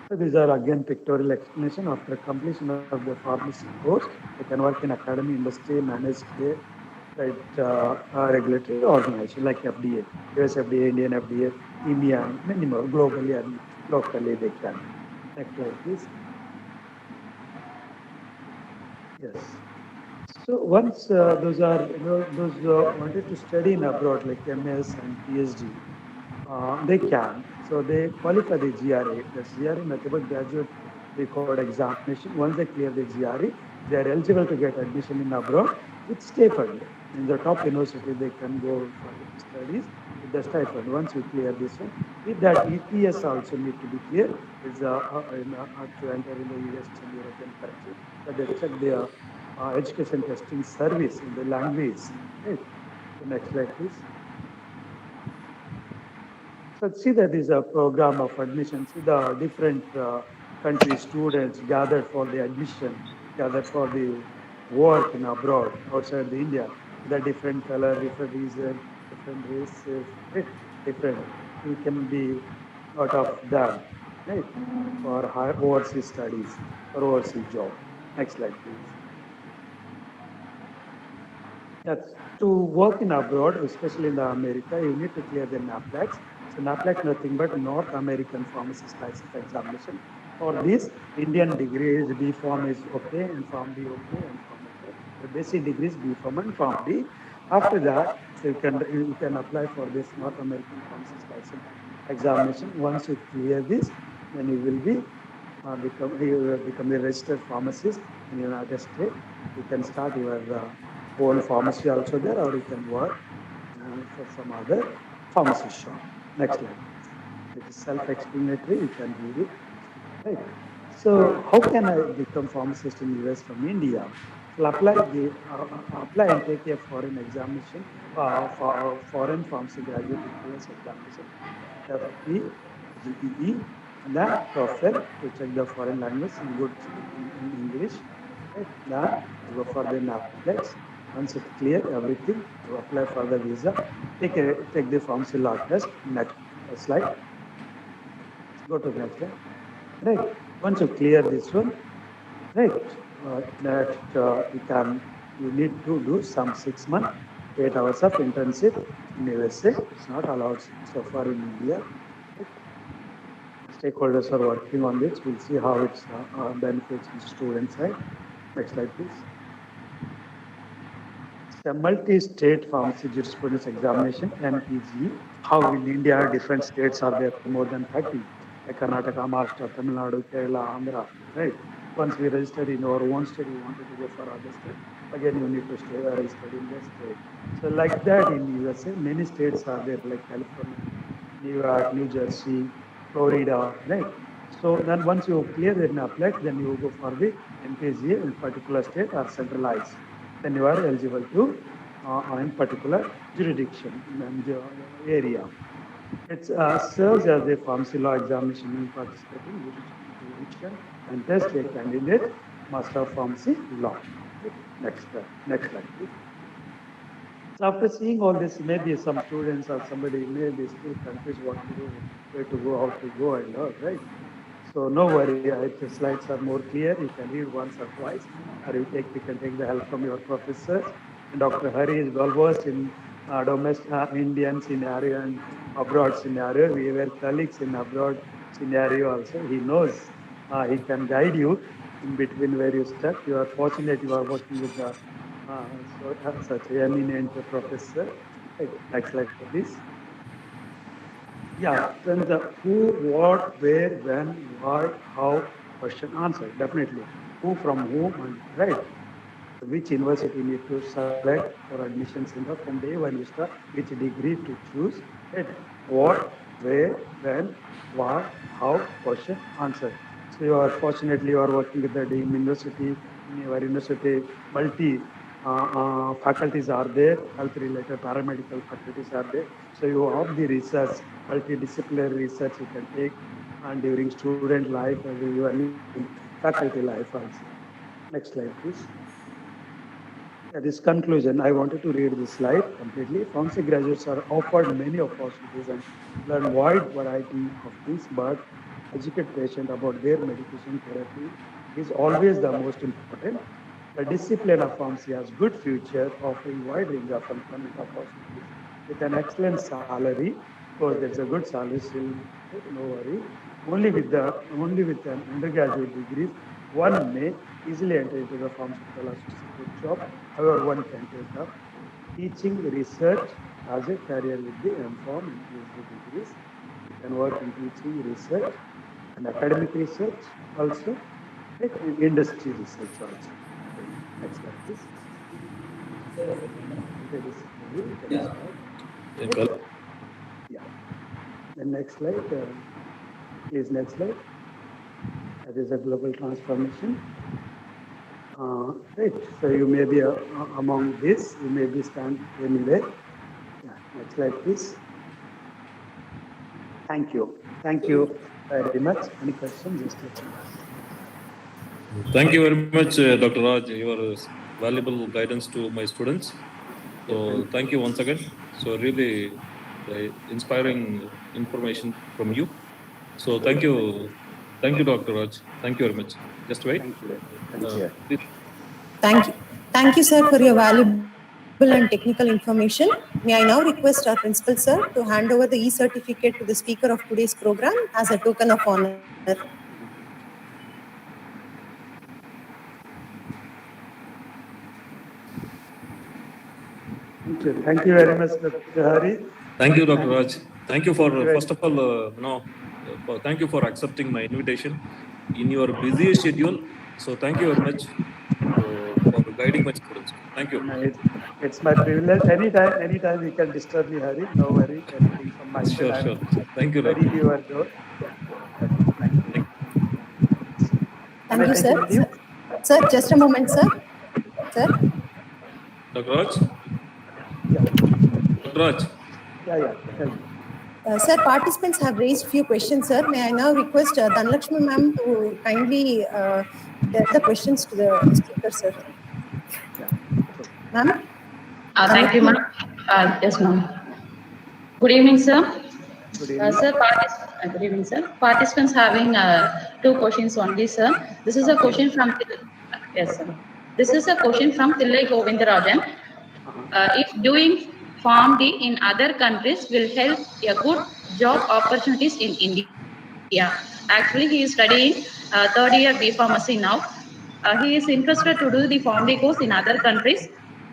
So these are again pictorial explanation. After completion of the pharmacy course, they can work in academy, industry, managed care, right, regulatory organization like FDA, US FDA, Indian FDA, EMEA, and many more globally and locally they can. Next slide, please. Yes. So once those are, those wanted to study in abroad like MS and PhD, they can. So they qualify the GRA. The GRA, nothing but graduate record examination. Once they clear the GRE, they are eligible to get admission in abroad with stipend. In the top university, they can go for studies with the stipend. Once you clear this one, with that ETS also need to be clear. Is to enter in the US and European country. So they check their education testing service in the language. Right. So next slide, please. So see that is a program of admission. See the different country students gathered for the admission, gathered for the work in abroad, outside the India. The different color, different reason, different races, right? Different. You can be out of them, right? For high overseas studies, for overseas job. Next slide, please. Yes, to work in abroad, especially in the America, you need to clear the NAPLAX. So NAPLAX nothing but North American Pharmacist License Examination. For this, Indian degree is B Pharm is okay, and Pharm B okay, and Pharm okay. The basic degree is B Pharm and Pharm D. After that, so you can apply for this North American Pharmacist License Examination. Once you clear this, then you will be become a registered pharmacist in the United States. You can start your own pharmacy also there, or you can work for some other pharmacy shop. Next slide. It is self-explanatory. You can read it. Right. So how can I become pharmacist in US from India? So apply and take a foreign examination, for foreign pharmacy graduate equivalence examination, FPGEE, and then TOEFL to check the foreign language in good in English. Right. Then you go for the NAPLEX. Once it clear everything, you apply for the visa. Take the pharmacy law test. Next slide. Go to the next slide. Right. Once you clear this one, right, next you need to do some 6 months, 8 hours of internship in USA. It's not allowed so far in India. Right. stakeholders are working on this. We'll see how it benefits the student side. Next slide, please. The multi-state pharmacy jurisprudence examination, MPG. How in India, different states are there, more than 30, like Karnataka, Maharashtra, Tamil Nadu, Kerala, Andhra, right? Once we registered in our own state, we wanted to go for other state. Again, you need to stay registered in the state. So like that in USA, many states are there, like California, New York, New Jersey, Florida, right? So then once you clear and apply, then you go for the MPGA in particular state or centralized. Then you are eligible to in particular jurisdiction and area. It serves as a pharmacy law examination in participating jurisdiction and test a candidate master of pharmacy law. Next slide, please. So after seeing all this, maybe some students or somebody may be still confused what to do, where to go, how to go, and all, right? So no worry, the slides are more clear. You can read once or twice, or you can take the help from your professors. And Dr. Hari is well versed in domestic Indian scenario and abroad scenario. We were colleagues in abroad scenario also. He knows, he can guide you in between where you stuck. You are fortunate you are working with the such eminent professor. Next slide, please. Yeah, then the who, what, where, when, why, how, question, answer, definitely. Who, from whom, and right. Which university you need to select for admissions from day one you start, which degree to choose, right? What, where, when, why, how, question, answer. So you are fortunately you are working with the deemed university. In your university, multi faculties are there, health related paramedical faculties are there. So you have the research, multidisciplinary research you can take and during student life and even faculty life also. Next slide, please. This conclusion, I wanted to read this slide completely. Pharmacy graduates are offered many opportunities and learn wide variety of things, but educate patient about their medication therapy is always the most important. The discipline of pharmacy has good future, offering wide range of employment opportunities with an excellent salary. Of course, there's a good salary still, no worry. Only with an undergraduate degree, one may easily enter into the pharmaceutical associate job. However, one can take up teaching research as a career with the M.Pharm and PhD degrees. You can work in teaching research and academic research also, and industry research also. Next slide, please. Yeah. The next slide, please. Next slide. That is a global transformation. Right. So you may be among this. You may be stand anywhere. Yeah. Next slide, please. Thank you. Thank you very much. Any questions? Just let me know. Thank you very much, Dr. Raj. Your valuable guidance to my students. So thank you once again. So really inspiring information from you. So thank you, Dr. Raj. Thank you very much. Just wait. Thank you. Thank you. Thank you. Thank you, sir, for your valuable and technical information. May I now request our principal, sir, to hand over the e-certificate to the speaker of today's program as a token of honor. Thank you very much, Dr. Hari. Thank you, Dr. Raj. Thank you for, first of all, thank you for accepting my invitation in your busy schedule. So thank you very much for guiding my students. Thank you. It's my privilege. Anytime you can disturb me, Hari. No worry. Anything from my side. Sure. Thank you, Ready Doctor. your door. Yeah. Thank you. Thank you, sir. Sir, just a moment, sir. Sir. Dr. Raj? Yeah. Dr. Raj? Yeah. Tell me. Sir, participants have raised few questions, sir. May I now request Dhanlakshmi ma'am to kindly direct the questions to the speaker, sir. Yeah. Ma'am? Thank you, ma'am. Yes, ma'am. Good evening, sir. Good evening. Good evening, sir. Participants having two questions only, sir. This is a question from yes, sir. This is a question from Tillai Govindarajan. If doing Pharm D in other countries will help a good job opportunities in India. Actually, he is studying third year B Pharmacy now. He is interested to do the PharmD course in other countries.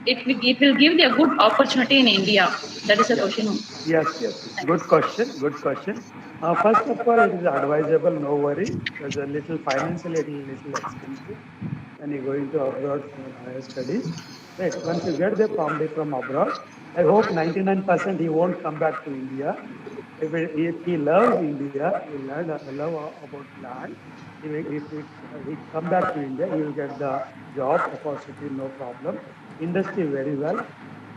It will give the good opportunity in India. That is the Yes, question. yes, yes. Good question. Good question. First of all, it is advisable. No worry, because a little financially, it is little expensive when you go into abroad for higher studies. Right. Once you get the PharmD from abroad, I hope 99% he won't come back to India. If he loves India, he learn love about land. If he come back to India, he will get the job opportunity, no problem. Industry very well,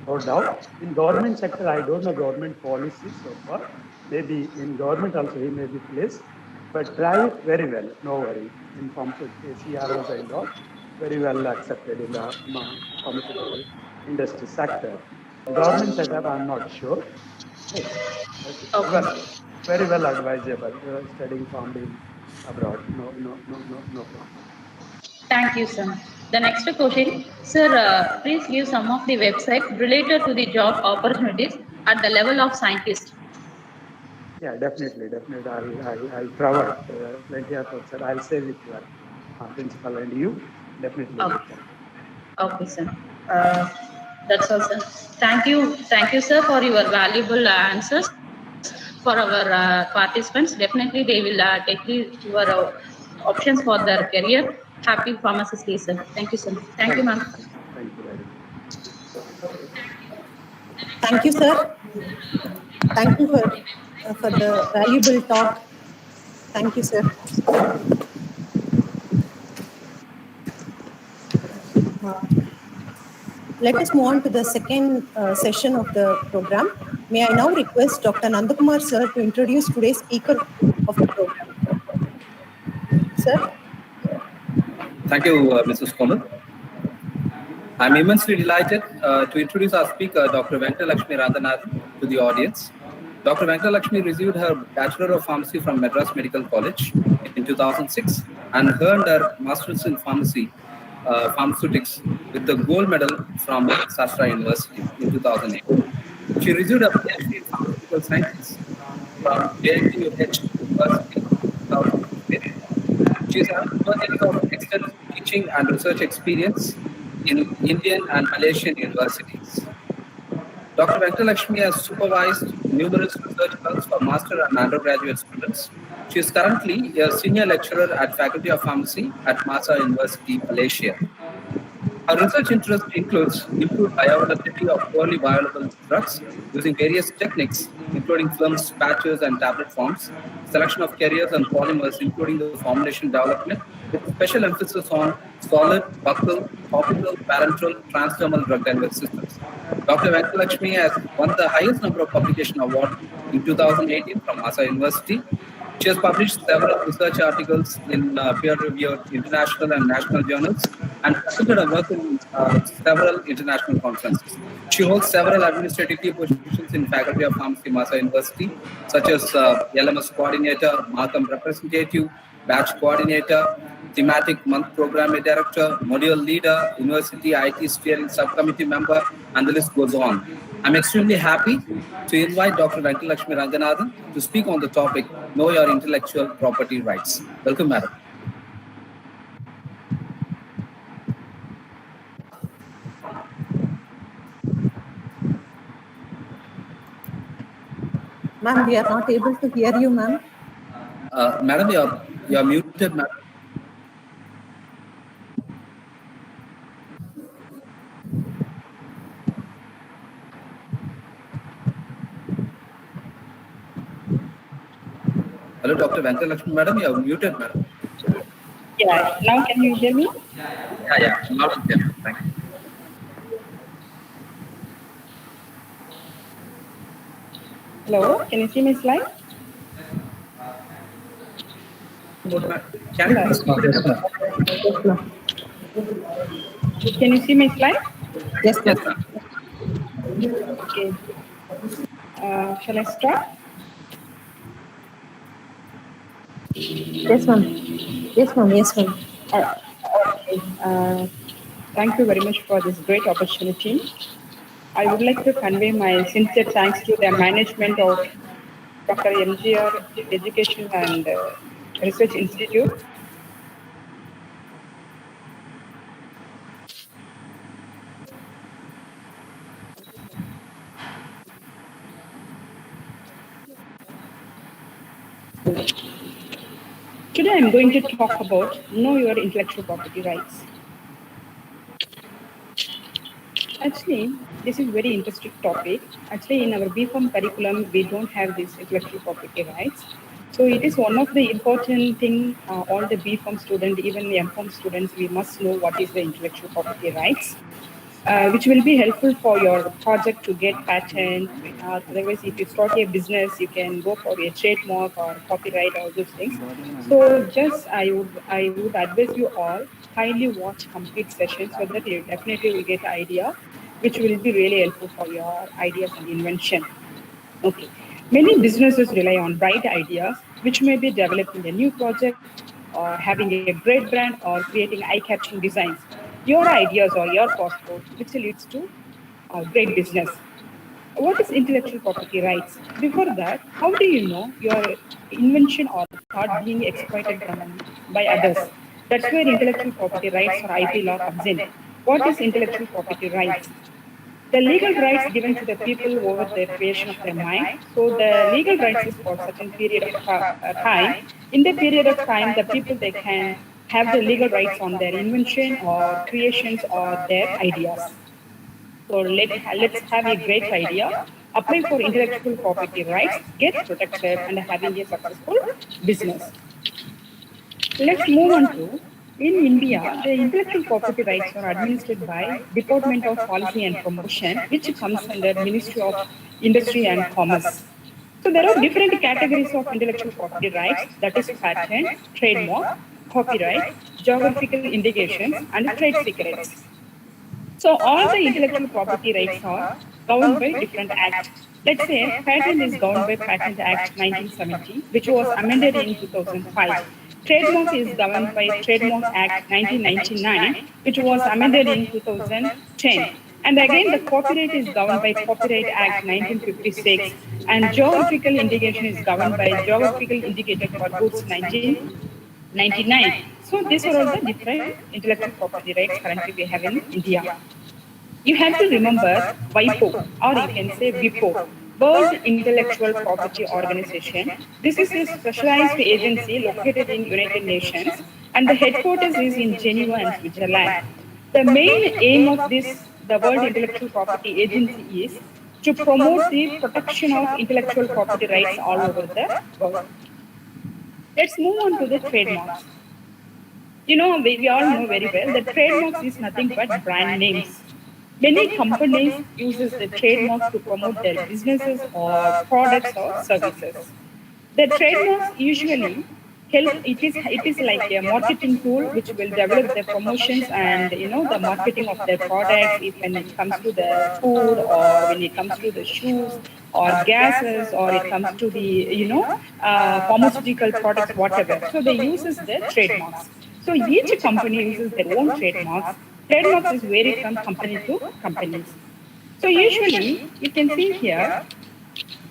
no doubt. In government sector, I don't know government policy so far. Maybe in government also he may be placed, but private very well, no worry. In pharmaceutical, CROs and all, very well accepted in the pharmaceutical industry sector. Government setup, I'm not sure. Right. But Okay. well, very well advisable. Studying pharm in abroad, no problem. Thank you, sir. The next question, sir, please give some of the website related to the job opportunities at the level of scientist. Yeah, definitely, definitely. I'll provide plenty of website. I'll share with your principal and you. Definitely, we Okay, can. okay, sir. Uh, that's all, sir. Thank you, sir, for your valuable answers for our participants. Definitely, they will take your options for their career. Happy Pharmacist Day, sir. Thank you, sir. Thank you, Thank ma'am. you, thank you very much. Thank you, sir. Thank you for the valuable talk. Thank you, sir. Let us move on to the second session of the program. May I now request Dr. Nandakumar sir to introduce today's speaker of the program. Sir. Thank you, Mrs. Komal. I'm immensely delighted to introduce our speaker, Dr. Venkatalakshmi Ranganathan, to the audience. Dr. Venkatalakshmi received her Bachelor of Pharmacy from Madras Medical College in 2006 and earned her Master's in Pharmaceutics with the gold medal from Sastra University in 2008. She received a PhD in Pharmaceutical Sciences from JNTUH University in 2008. She has 12 years of extensive teaching and research experience in Indian and Malaysian universities. Dr. Venkatalakshmi has supervised numerous research works for master and undergraduate students. She is currently a senior lecturer at Faculty of Pharmacy at Masa University, Malaysia. Our research interest includes improved bioavailability of poorly bioavailable drugs using various techniques, including films, patches, and tablet forms, selection of carriers and polymers, including the formulation development, with special emphasis on solid, buccal, topical, parenteral, transdermal drug delivery systems. Dr. Venkatalakshmi has won the highest number of publication awards in 2018 from Masa University. She has published several research articles in peer-reviewed international and national journals and presented her work in several international conferences. She holds several administrative key positions in Faculty of Pharmacy, Masa University, such as LMS coordinator, Markham representative, batch coordinator, thematic month program director, module leader, university IT steering subcommittee member, and the list goes on. I'm extremely happy to invite Dr. Venkatalakshmi Ranganathan to speak on the topic, Know Your Intellectual Property Rights. Welcome, madam. Ma'am, we are not able to hear you, ma'am. Madam, you're muted, madam. Hello, Dr. Venkatalakshmi, madam, you're muted, madam. Yeah, now can you hear me? Yeah, loud and clear. Thank you. Hello, can you see my slide? Can you please speak? Can you see my slide? Yes, ma'am. Yes, ma'am. Okay. Shall I start? Yes, ma'am. Yes, ma'am. Yes, ma'am. Okay. Thank you very much for this great opportunity. I would like to convey my sincere thanks to the management of Dr. M.G.R. Education and Research Institute. Today I'm going to talk about know your intellectual property rights. Actually, this is very interesting topic. Actually, in our BPharm curriculum, we don't have these intellectual property rights. So it is one of the important thing, all the BPharm students, even the MPharm students, we must know what is the intellectual property rights. Which will be helpful for your project to get patent. Otherwise, if you start a business, you can go for a trademark or copyright, all those things. So, just I would advise you all kindly watch complete session so that you definitely will get idea, which will be really helpful for your ideas and invention. Okay. Many businesses rely on bright ideas, which may be developing a new project or having a great brand or creating eye-catching designs. Your ideas or your passport, which leads to a great business. What is intellectual property rights? Before that, how do you know your invention or thought being exploited by others? That's where intellectual property rights or IP law comes in. What is intellectual property rights? The legal rights given to the people over the creation of their mind. So the legal rights is for certain period of time. In the period of time, the people they can have the legal rights on their invention or creations or their ideas. So let's have a great idea, apply for intellectual property rights, get protected, and having a successful business. Let's move on to, in India, the intellectual property rights are administered by Department of Policy and Promotion, which comes under Ministry of Industry and Commerce. So there are different categories of intellectual property rights, that is patent, trademark, copyright, geographical indications, and trade secrets. So all the intellectual property rights are governed by different acts. Let's say patent is governed by Patent Act 1970, which was amended in 2005. Trademark is governed by Trademark Act 1999, which was amended in 2010. And again, the copyright is governed by Copyright Act 1956, and geographical indication is governed by Geographical Indicator for Goods 1999. So these are all the different intellectual property rights currently we have in India. You have to remember WIPO, or you can say WIPO, World Intellectual Property Organization. This is a specialized agency located in United Nations, and the headquarters is in Geneva and Switzerland. The main aim of the World Intellectual Property Agency is to promote the protection of intellectual property rights all over the world. Let's move on to the trademarks. You know, we all know very well that trademarks is nothing but brand names. Many companies uses the trademarks to promote their businesses or products or services. The trademarks usually help. It is like a marketing tool which will develop the promotions and the marketing of their products. If when it comes to the food or when it comes to the shoes or gases or it comes to the pharmaceutical products, whatever. So they uses the trademarks. So each company uses their own trademarks. Trademarks is varied from company to companies. So usually you can see here,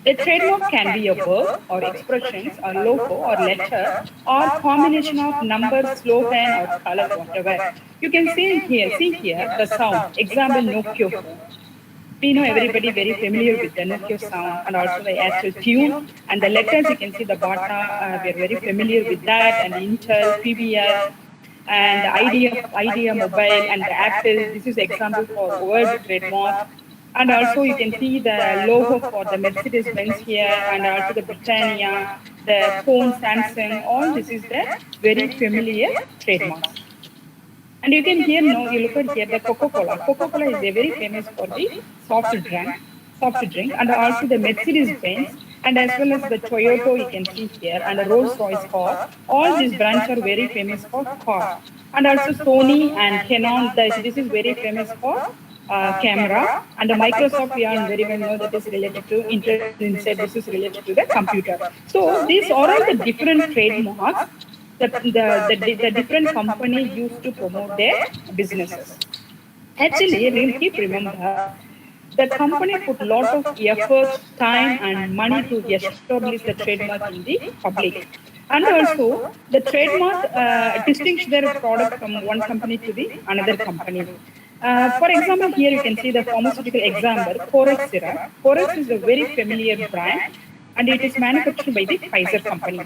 a trademark can be a word or expressions or logo or letter or combination of numbers, slogan or color, whatever. You can see here the sound. Example, Nokia phone. We know everybody very familiar with the Nokia sound and also the actual tune and the letters. You can see the Bata. We are very familiar with that, and Intel, PBS, and Idea Mobile and the Apple. This is example for word trademark. And also you can see the logo for the Mercedes-Benz here, and also the Britannia, the phone Samsung. All this is the very familiar trademarks. And you can hear now, you look at here the Coca-Cola. Coca-Cola is a very famous for the soft drink, and also the Mercedes-Benz, and as well as the Toyota you can see here, and the Rolls-Royce car. All these brands are very famous for car. And also Sony and Canon, this is very famous for camera. And the Microsoft, we all very well know that is related to Internet inside, this is related to the computer. So these are all the different trademarks the different company used to promote their businesses. Actually, we'll keep remember, the company put a lot of effort, time, and money to establish the trademark in the public. And also, the trademark distinguish their product from one company to the another company. For example, here you can see the pharmaceutical example, Corex syrup. Corex is a very familiar brand and it is manufactured by the Pfizer company.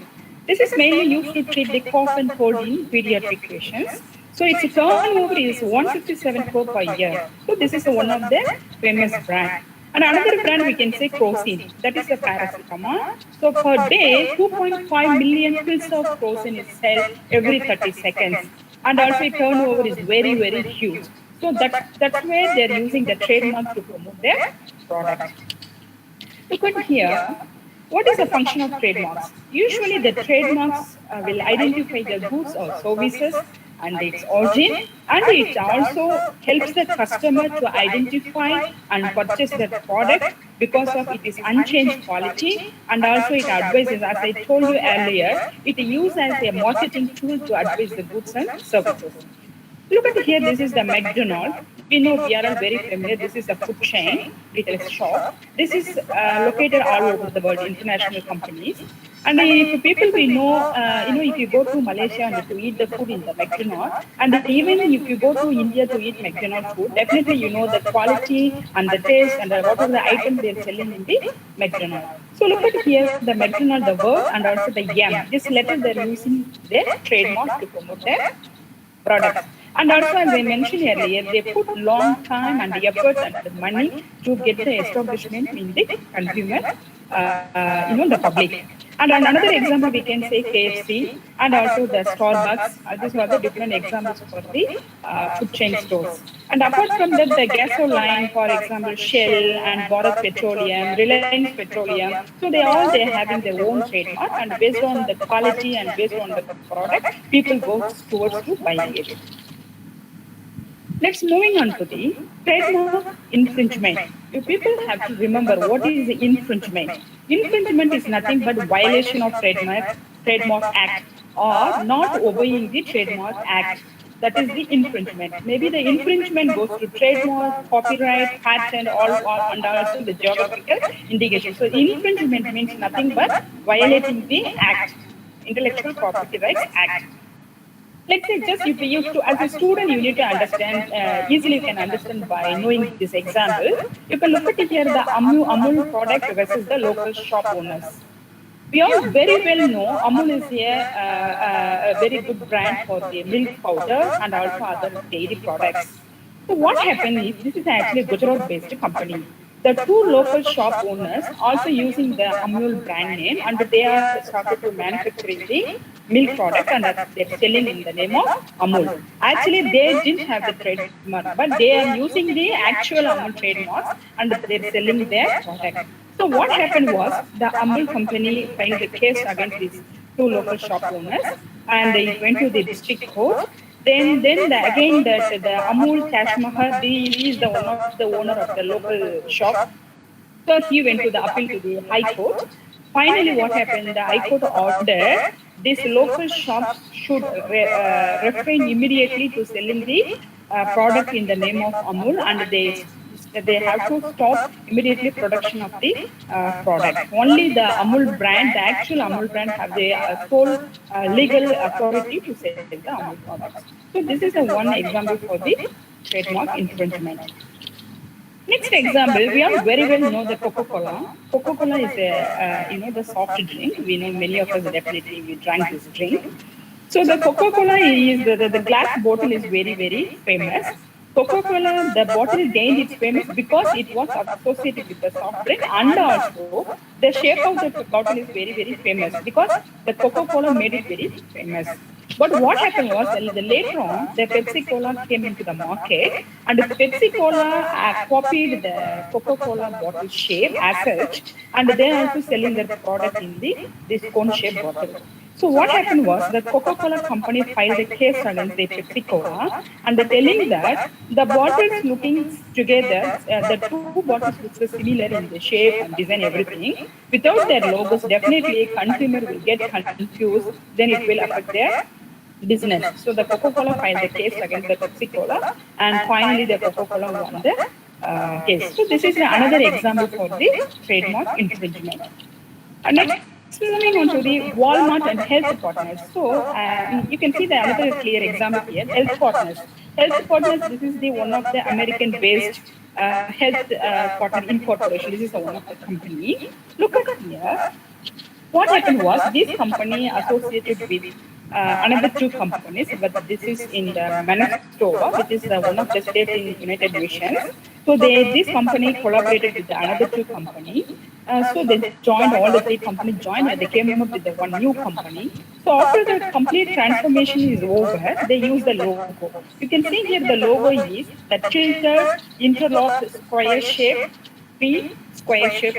This is mainly used to treat the cough and cold in pediatric patients. So its turnover is 167 crore per year. So this is one of the famous brand. And another brand we can say Crocin, that is the paracetamol. So per day, 2.5 million pills of Crocin is sold every 30 seconds. And also its turnover is very, very huge. So that's where they're using the trademark to promote their product. Look at here. What is the function of trademarks? Usually the trademarks will identify the goods or services and its origin, and it also helps the customer to identify and purchase the product because of its unchanged quality, and also it advises, as I told you earlier, it is used as a marketing tool to advise the goods and services. Look at here, this is the McDonald's. We know we are all very familiar. This is a food chain, retail shop. This is located all over the world, international companies. And if people we know, if you go to Malaysia and to eat the food in the McDonald's, and even if you go to India to eat McDonald's food, definitely you know the quality and the taste and what are the items they're selling in the McDonald's. So look at here, the McDonald's, the word and also the M. This letter they're using their trademark to promote their products. And also, as I mentioned earlier, they put long time and effort and money to get the establishment in the consumer, the public. And another example, we can say KFC and also the Starbucks. These are the different examples for the food chain stores. And apart from that, the gasoline, for example, Shell and Bharat Petroleum, Reliance Petroleum. So they're having their own trademark, and based on the quality and based on the product, people go towards to buying it. Let's moving on to the trademark infringement. You people have to remember what is the infringement. Infringement is nothing but violation of trademark act or not obeying the trademark act. That is the infringement. Maybe the infringement goes to trademark, copyright, patent, and also the geographical indication. So infringement means nothing but violating the act, Intellectual Property Rights Act. Let's say just if you used to, as a student, you need to understand, easily you can understand by knowing this example. You can look at here the Amul product versus the local shop owners. We all very well know Amul is a very good brand for the milk powder and also other dairy products. So what happened is, this is actually a Gujarat-based company. The two local shop owners also using the Amul brand name, and they are started to manufacturing the milk product and they're selling in the name of Amul. Actually, they didn't have the trademark, but they are using the actual Amul trademark and they're selling their product. So what happened was the Amul company filed the case against these two local shop owners, and they went to the district court. Then the Amul Kashmahar, he is the one of the owner of the local shop. So he went to the appeal to the High Court. Finally, what happened? The High Court ordered these local shops should refrain immediately to selling the product in the name of Amul, and they have to stop immediately production of the product. Only the Amul brand, the actual Amul brand, have the sole legal authority to sell the Amul products. So this is one example for the trademark infringement. Next example, we all very well know the Coca-Cola. Coca-Cola is the soft drink. We know many of us definitely we drank this drink. So the Coca-Cola is the glass bottle is very, very famous. Coca-Cola, the bottle gained its famous because it was associated with the soft drink, and also the shape of the bottle is very, very famous because the Coca-Cola made it very famous. But what happened was later on, the Pepsi-Cola came into the market, and the Pepsi-Cola copied the Coca-Cola bottle shape as such, and they are also selling their product in this cone-shaped bottle. So what happened was the Coca-Cola company filed a case against the Pepsi-Cola, and they're telling that the bottles looking together, the two bottles look similar in the shape and design, everything. Without their logos, definitely consumer will get confused, then it will affect their business. So the Coca-Cola filed the case against the Pepsi-Cola, and finally the Coca-Cola won the case. So this is another example for the trademark infringement. Next Moving on to the Walmart and health partners. So you can see the another clear example here, health partners. Health partners, this is the one of the American-based health partner incorporation. This is the one of the company. Look at here. What happened was this company associated with another two companies, but this is in the Manitoba, which is one of the states in United Nations. So this company collaborated with the another two company. So they joined, all the three companies joined, and they came up with the one new company. So after the complete transformation is over, they use the logo. You can see here the logo is the tilted interlocked square shape, three square shape,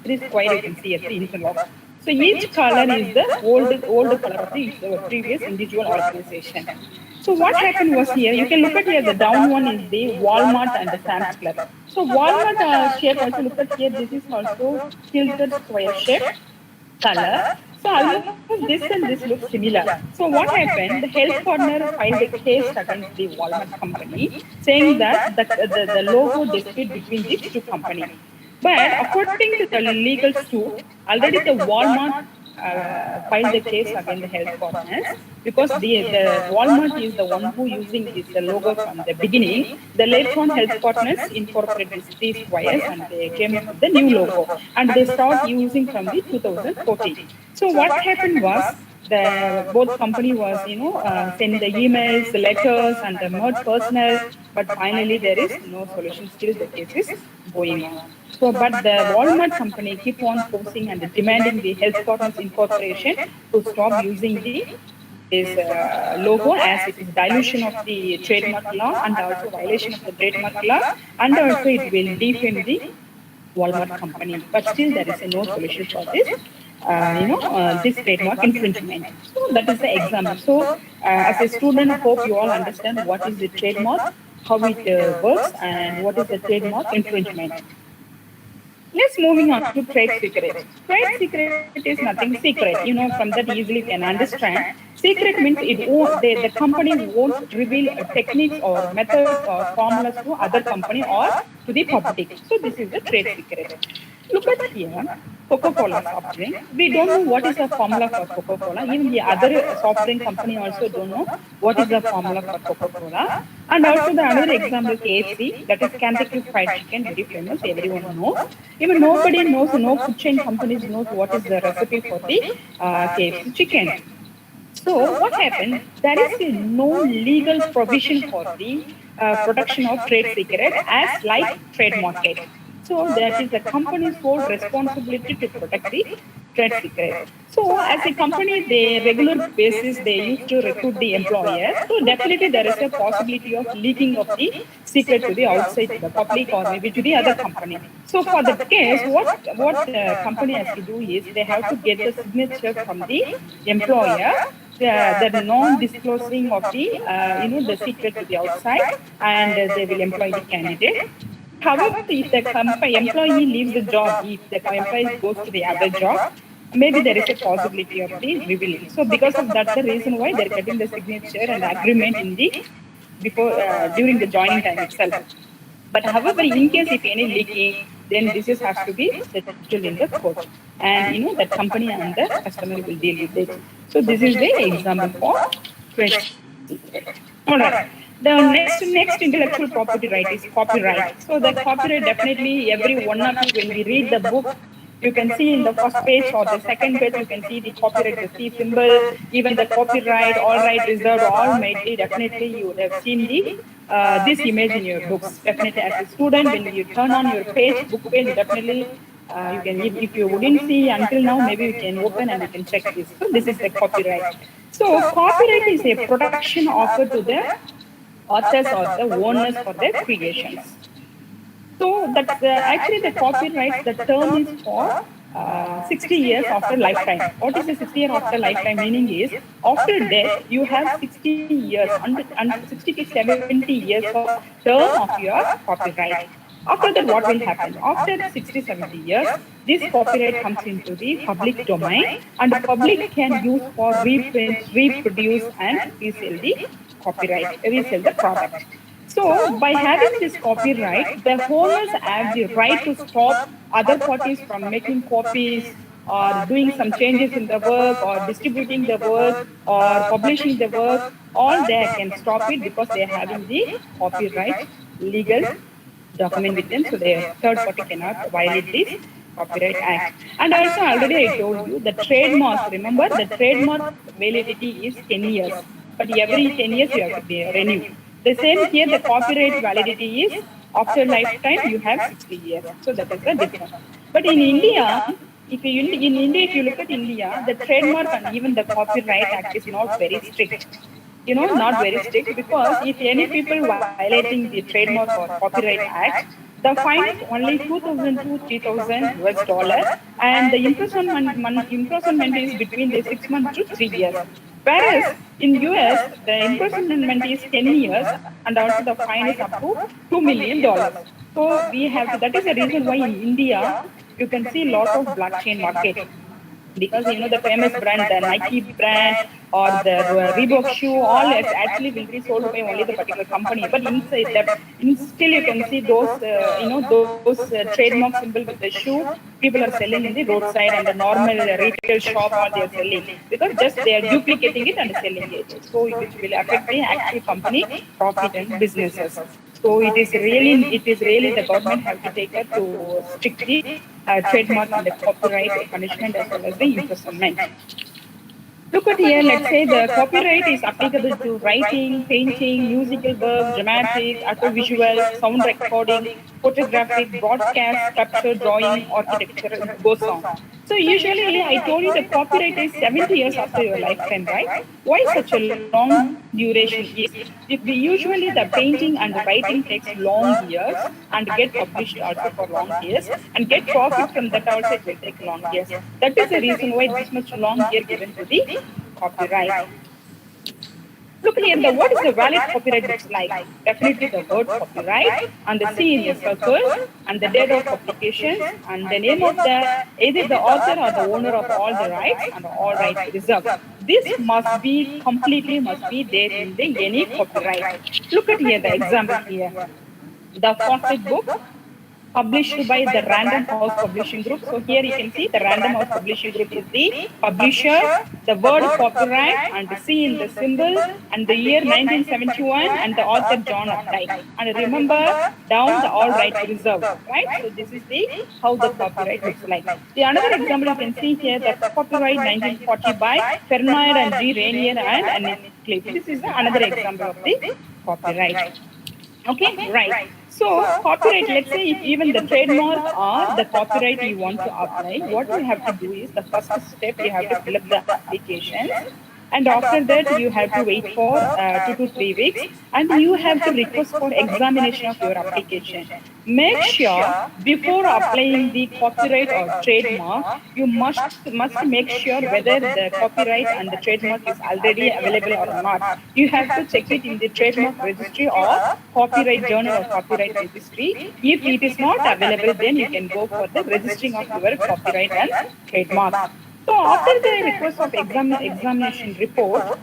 three square you can see at the interlock. So each color is the old color of the previous individual organization. So what happened was here, you can look at here, the down one is the Walmart and the Sam's Club. So Walmart shape also, look at here, this is also tilted square shape color. So almost this and this look similar. So what happened? The health partner filed a case against the Walmart company, saying that the logo dispute between these two companies. But according to the legal suit, already the Walmart filed the case against the health partners, because the Walmart is the one who using this logo from the beginning. The later on health partners incorporated these wires and they came up with the new logo, and they start using from the 2014. So what happened was, the both company was send the emails, the letters, and the merged personnel, but finally there is no solution. Still the case is going on. So, but the Walmart company keep on forcing and demanding the health partners incorporation to stop using this logo, as it is dilution of the trademark law and also violation of the trademark law, and also it will defame the Walmart company. But still there is no solution for this. This trademark infringement. So that is the example. So as a student, I hope you all understand what is the trademark, how it works, and what is the trademark infringement. Let's moving on to trade secret. Trade secret is nothing secret. From that easily can understand. Secret means the company won't reveal techniques or methods or formulas to other company or to the public. So this is the trade secret. Look at here, Coca-Cola soft drink. We don't know what is the formula for Coca-Cola. Even the other soft drink company also don't know what is the formula for Coca-Cola. And also the another example, KFC, that is Kentucky Fried Chicken, very famous, everyone knows. Even nobody knows, no food chain companies knows what is the recipe for the KFC chicken. So what happened? There is no legal provision for the production of trade secret as like trade market. So that is the company's sole responsibility to protect the trade secret. So as a company, the regular basis they used to recruit the employers. So definitely there is a possibility of leaking of the secret to the outside, to the public, or maybe to the other company. So for that case, what the company has to do is they have to get the signature from the employer, the non-disclosing of the secret to the outside, and they will employ the candidate. However, if the employee leaves the job, if the employee goes to the other job, maybe there is a possibility of the revealing. So because of that, the reason why they're getting the signature and agreement in the during the joining time itself. But however, in case if any leaking, then this has to be settled in the court, and that company and the customer will deal with it. So this is the example for trade secret. All right. The next intellectual property right is copyright. So the copyright, definitely every one of you, when we read the book, you can see in the first page or the second page, you can see the copyright, the C symbol, even the copyright, all right reserved, all made. Definitely you would have seen this image in your books. Definitely as a student, when you turn on your book page, definitely you can, if you wouldn't see until now, maybe you can open and you can check this. So this is the copyright. So copyright is a protection offered to the authors or the owners for their creations. So that's actually the copyright, the term is for 60 years after lifetime. What is the 60 years after lifetime meaning is, after death, you have 60 years, under 60 to 70 years of term of your copyright. After that, what will happen? After 60, 70 years, this copyright comes into the public domain, and the public can use for reprint, reproduce, and resell the copyright, resell the product. So by having this copyright, the owners have the right to stop other parties from making copies or doing some changes in the work or distributing the work or publishing the work, all they can stop it because they are having the copyright legal document with them, so the third party cannot violate this Copyright Act. And also already I told you the trademark, remember the trademark validity is 10 years, but every 10 years you have to be renew. The same here, the copyright validity is after lifetime you have 60 years. So that is the difference. But in India, if you in India, if you look at India, the trademark and even the Copyright Act is not very strict. Not very strict, because if any people violating the trademark or copyright act, the fine is only 2,000 to 3,000 US dollar, and the imprisonment is between the 6 months to 3 years. Whereas in US, the imprisonment is 10 years, and also the fine is up to $2 million. So we have to, that is the reason why in India you can see a lot of blockchain market, because the famous brand, the Nike brand or the Reebok shoe, all actually will be sold by only the particular company. But inside that, still you can see those those trademark symbol with the shoe people are selling in the roadside and the normal retail shop, all they are selling, because just they are duplicating it and selling it. So which will affect the actual company profit and businesses. So it is really the government have to take care to strictly trademark and the copyright punishment as well as the imprisonment. Look at here, let's say the copyright is applicable to writing, painting, musical work, dramatic, audiovisual, sound recording, photographic, broadcast, sculpture, drawing, architecture, it goes on. So usually I told you the copyright is 70 years after your lifetime, right? Why such a long duration is, if we usually the painting and writing takes long years and get published also for long years and get profit from that also, it will take long years. That is the reason why this much long year given to the copyright. Look here, what is the valid copyright looks like? Definitely the word copyright and the C in a circle and the date of publication and the name of either the author or the owner of all the rights and all rights reserved. This must be there in the any copyright. Look at here the example here. The faucet book published by the Random House Publishing Group. So here you can see the Random House Publishing Group is the publisher, the word copyright and C in the symbol and the year 1971 and the author John Updike. And remember down the all rights reserved, right? So this is the how the copyright looks like. The another example you can see here, the copyright 1940 by Fernand and G. Rainier and Annette Cliff. This is another example of the copyright. Okay, right. So copyright, let's say if even the trademark or the copyright you want to apply, what you have to do is the first step you have to fill up the applications. And after that, you have to wait for 2 to 3 weeks and you have to request for examination of your application. Make sure before applying the copyright or trademark, you must make sure whether the copyright and the trademark is already available or not. You have to check it in the trademark registry or copyright journal or copyright registry. If it is not available, then you can go for the registering of your copyright and trademark. So after the request of examination report,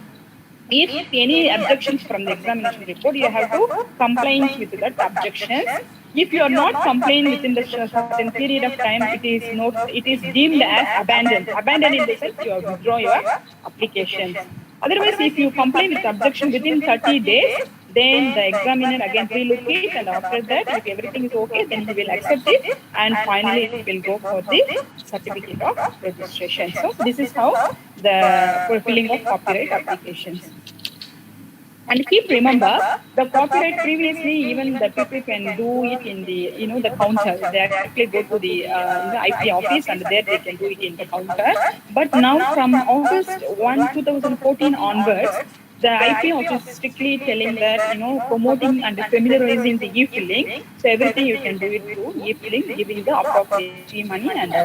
if any objections from the examination report, you have to comply with that objections. If you are not complying within the certain period of time, it is deemed as abandoned. Abandoned in the sense you have withdraw your applications. Otherwise, if you comply with objection within 30 days, then the examiner again relook it, and after that, if everything is okay, then he will accept it, and finally it will go for the certificate of registration. So this is how the fulfilling of copyright applications. And keep remember, the copyright previously, even the people can do it in the, the counter. They actually go to the IP office and there they can do it in the counter. But now from August 1, 2014 onwards, the IP office is strictly telling that, promoting and familiarizing the e-filling. So everything you can do it through e-filling, giving the appropriate fee money and,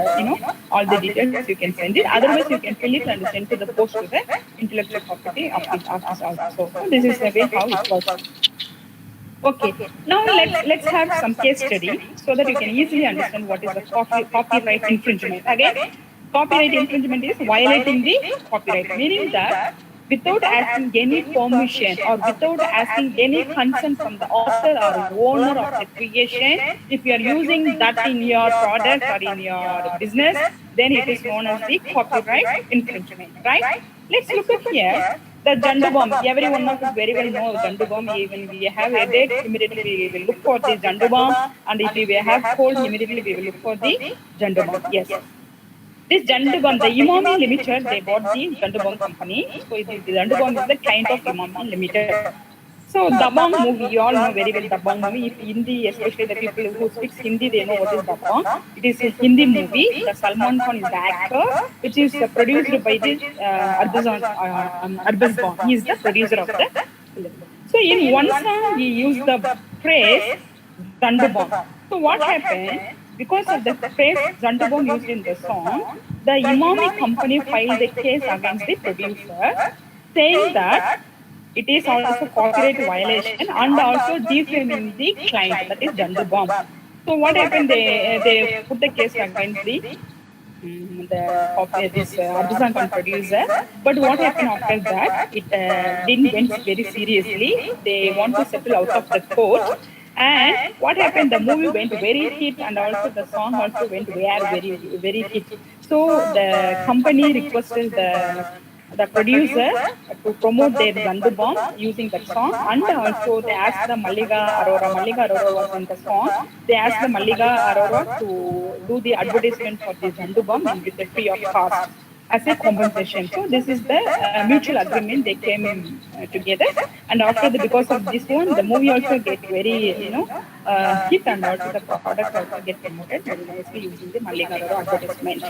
all the details you can send it. Otherwise, you can fill it and send to the post to the intellectual property office also. So this is the way how it works. Okay, now let's have some case study so that you can easily understand what is the copyright infringement. Again, copyright infringement is violating the copyright, meaning that without asking any permission or without asking any consent from the author or owner of the creation, if you are using that in your product or in your business, then it is known as the copyright infringement, right? Let's look at here. The Jandu bomb, every one of us very well know Jandu bomb. Even we have headache, immediately we will look for the Jandu bomb, and if we have cold, immediately we will look for the Jandu bomb. Yes. This Jandubam, the Imami Limited, they bought the Jandubam company. So the Jandubam is the client of Imami Limited. So Dabang movie, you all know very well Dabang movie. If Hindi, especially the people who speak Hindi, they know what is Dabang. It is a Hindi movie. The Salman Khan is the actor, which is produced by the Arbaz Khan. He is the producer of the film. So in one song, he used the phrase Zandubam. So what happened? Because of the phrase Zandubam used in the song, the Imami company filed a case against the producer, saying that it is also copyright violation and also defaming the client, that is Jandubam. So what happened? They put the case against this Artisan Khan producer. But what happened after that? It didn't went very seriously. They want to settle out of the court. And what happened? The movie went very hit, and also the song also went very hit. So the company requested the producer to promote their Zandu bomb using that song, and also they asked the Malliga Arora was in the song. They asked the Malliga Arora to do the advertisement for the Zandu bomb with the free of cost as a compensation. So this is the mutual agreement they came in together, and after because of this one, the movie also get very hit, and also the product also get promoted very nicely using the Malliga Arora advertisement.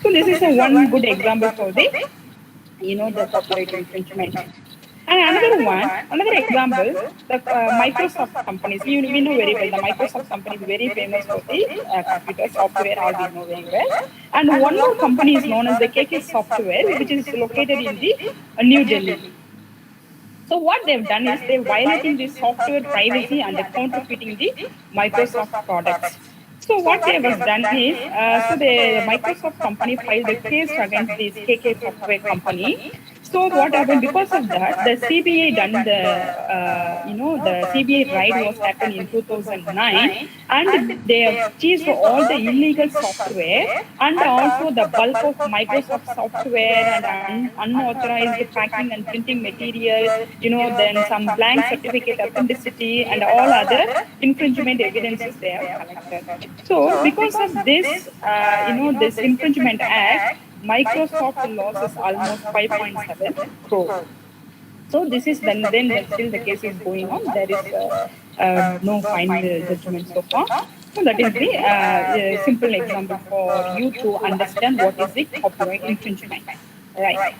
So this is a one good example for the the copyright infringement. And another example, the Microsoft companies. We know very well the Microsoft company is very famous for the computer software, all we know very well. And one more company is known as the KK Software, which is located in the New Delhi. So what they've done is they're violating the software privacy and counterfeiting the Microsoft products. So what they was done is, so the Microsoft company filed a case against this KK Software company. So what happened? Because of that, the CBI done the CBI raid was happened in 2009, and they have seized all the illegal software and also the bulk of Microsoft software and unauthorized packing and printing material, then some blank certificate authenticity and all other infringement evidences they have collected. So because of this, this infringement act, Microsoft losses almost 5.7 crore. So this is then still the case is going on. There is no final judgment so far. So that is the simple example for you to understand what is the copyright infringement. Right.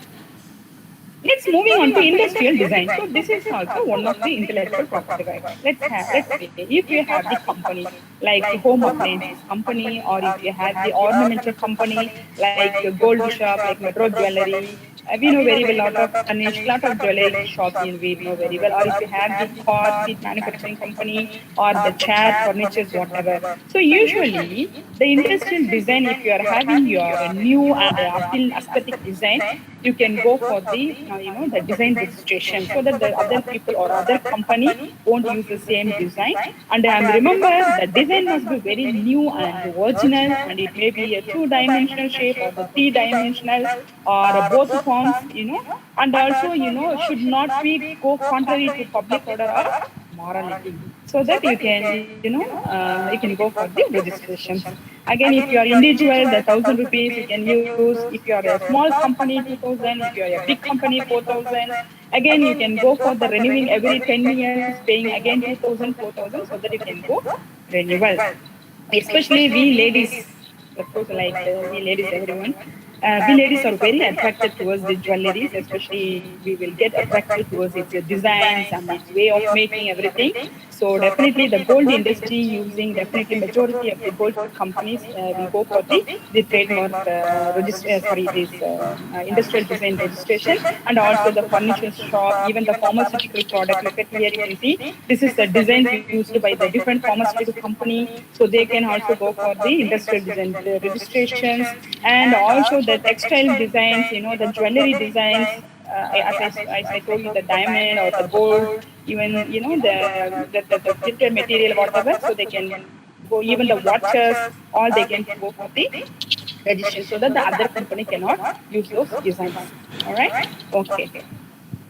Let's moving on to industrial design. So this is also one of the intellectual property rights. Let's say if you have the company like the home appliances company, or if you have the ornamental company like the gold shop, like Metro Jewelry, we know very well lot of jewelry shops we know very well. Or if you have the car seat manufacturing company or the chair furniture, whatever. So usually the industrial design, if you are having your new and appeal aesthetic design, you can go for the the design registration, so that the other people or other company won't use the same design. And remember, the design must be very new and original, and it may be a 2-dimensional shape or the 3-dimensional or both forms, and also should not be go contrary to public order or morality, so that you can you can go for the registration. Again, if you are individual, the 1,000 rupees you can use. If you are a small company, 2,000. If you are a big company, 4,000. Again, you can go for the renewing every 10 years, paying again 2,000, 4,000, so that you can go renewal. Especially we ladies, of course, like we ladies, everyone. We ladies are very attracted towards the jewelries, especially we will get attracted towards its designs and its way of making everything. So definitely the gold industry using definitely majority of the gold companies will go for the trademark industrial design registration, and also the furniture shop, even the pharmaceutical product. Look at here, you can see this is the designs used by the different pharmaceutical company, so they can also go for the industrial design registrations, and also the textile designs, the jewelry designs, as I told you, the diamond or the gold, even the filter material, whatever. So they can go, even the watches, all they can go for the registration so that the other company cannot use those designs. All right. Okay.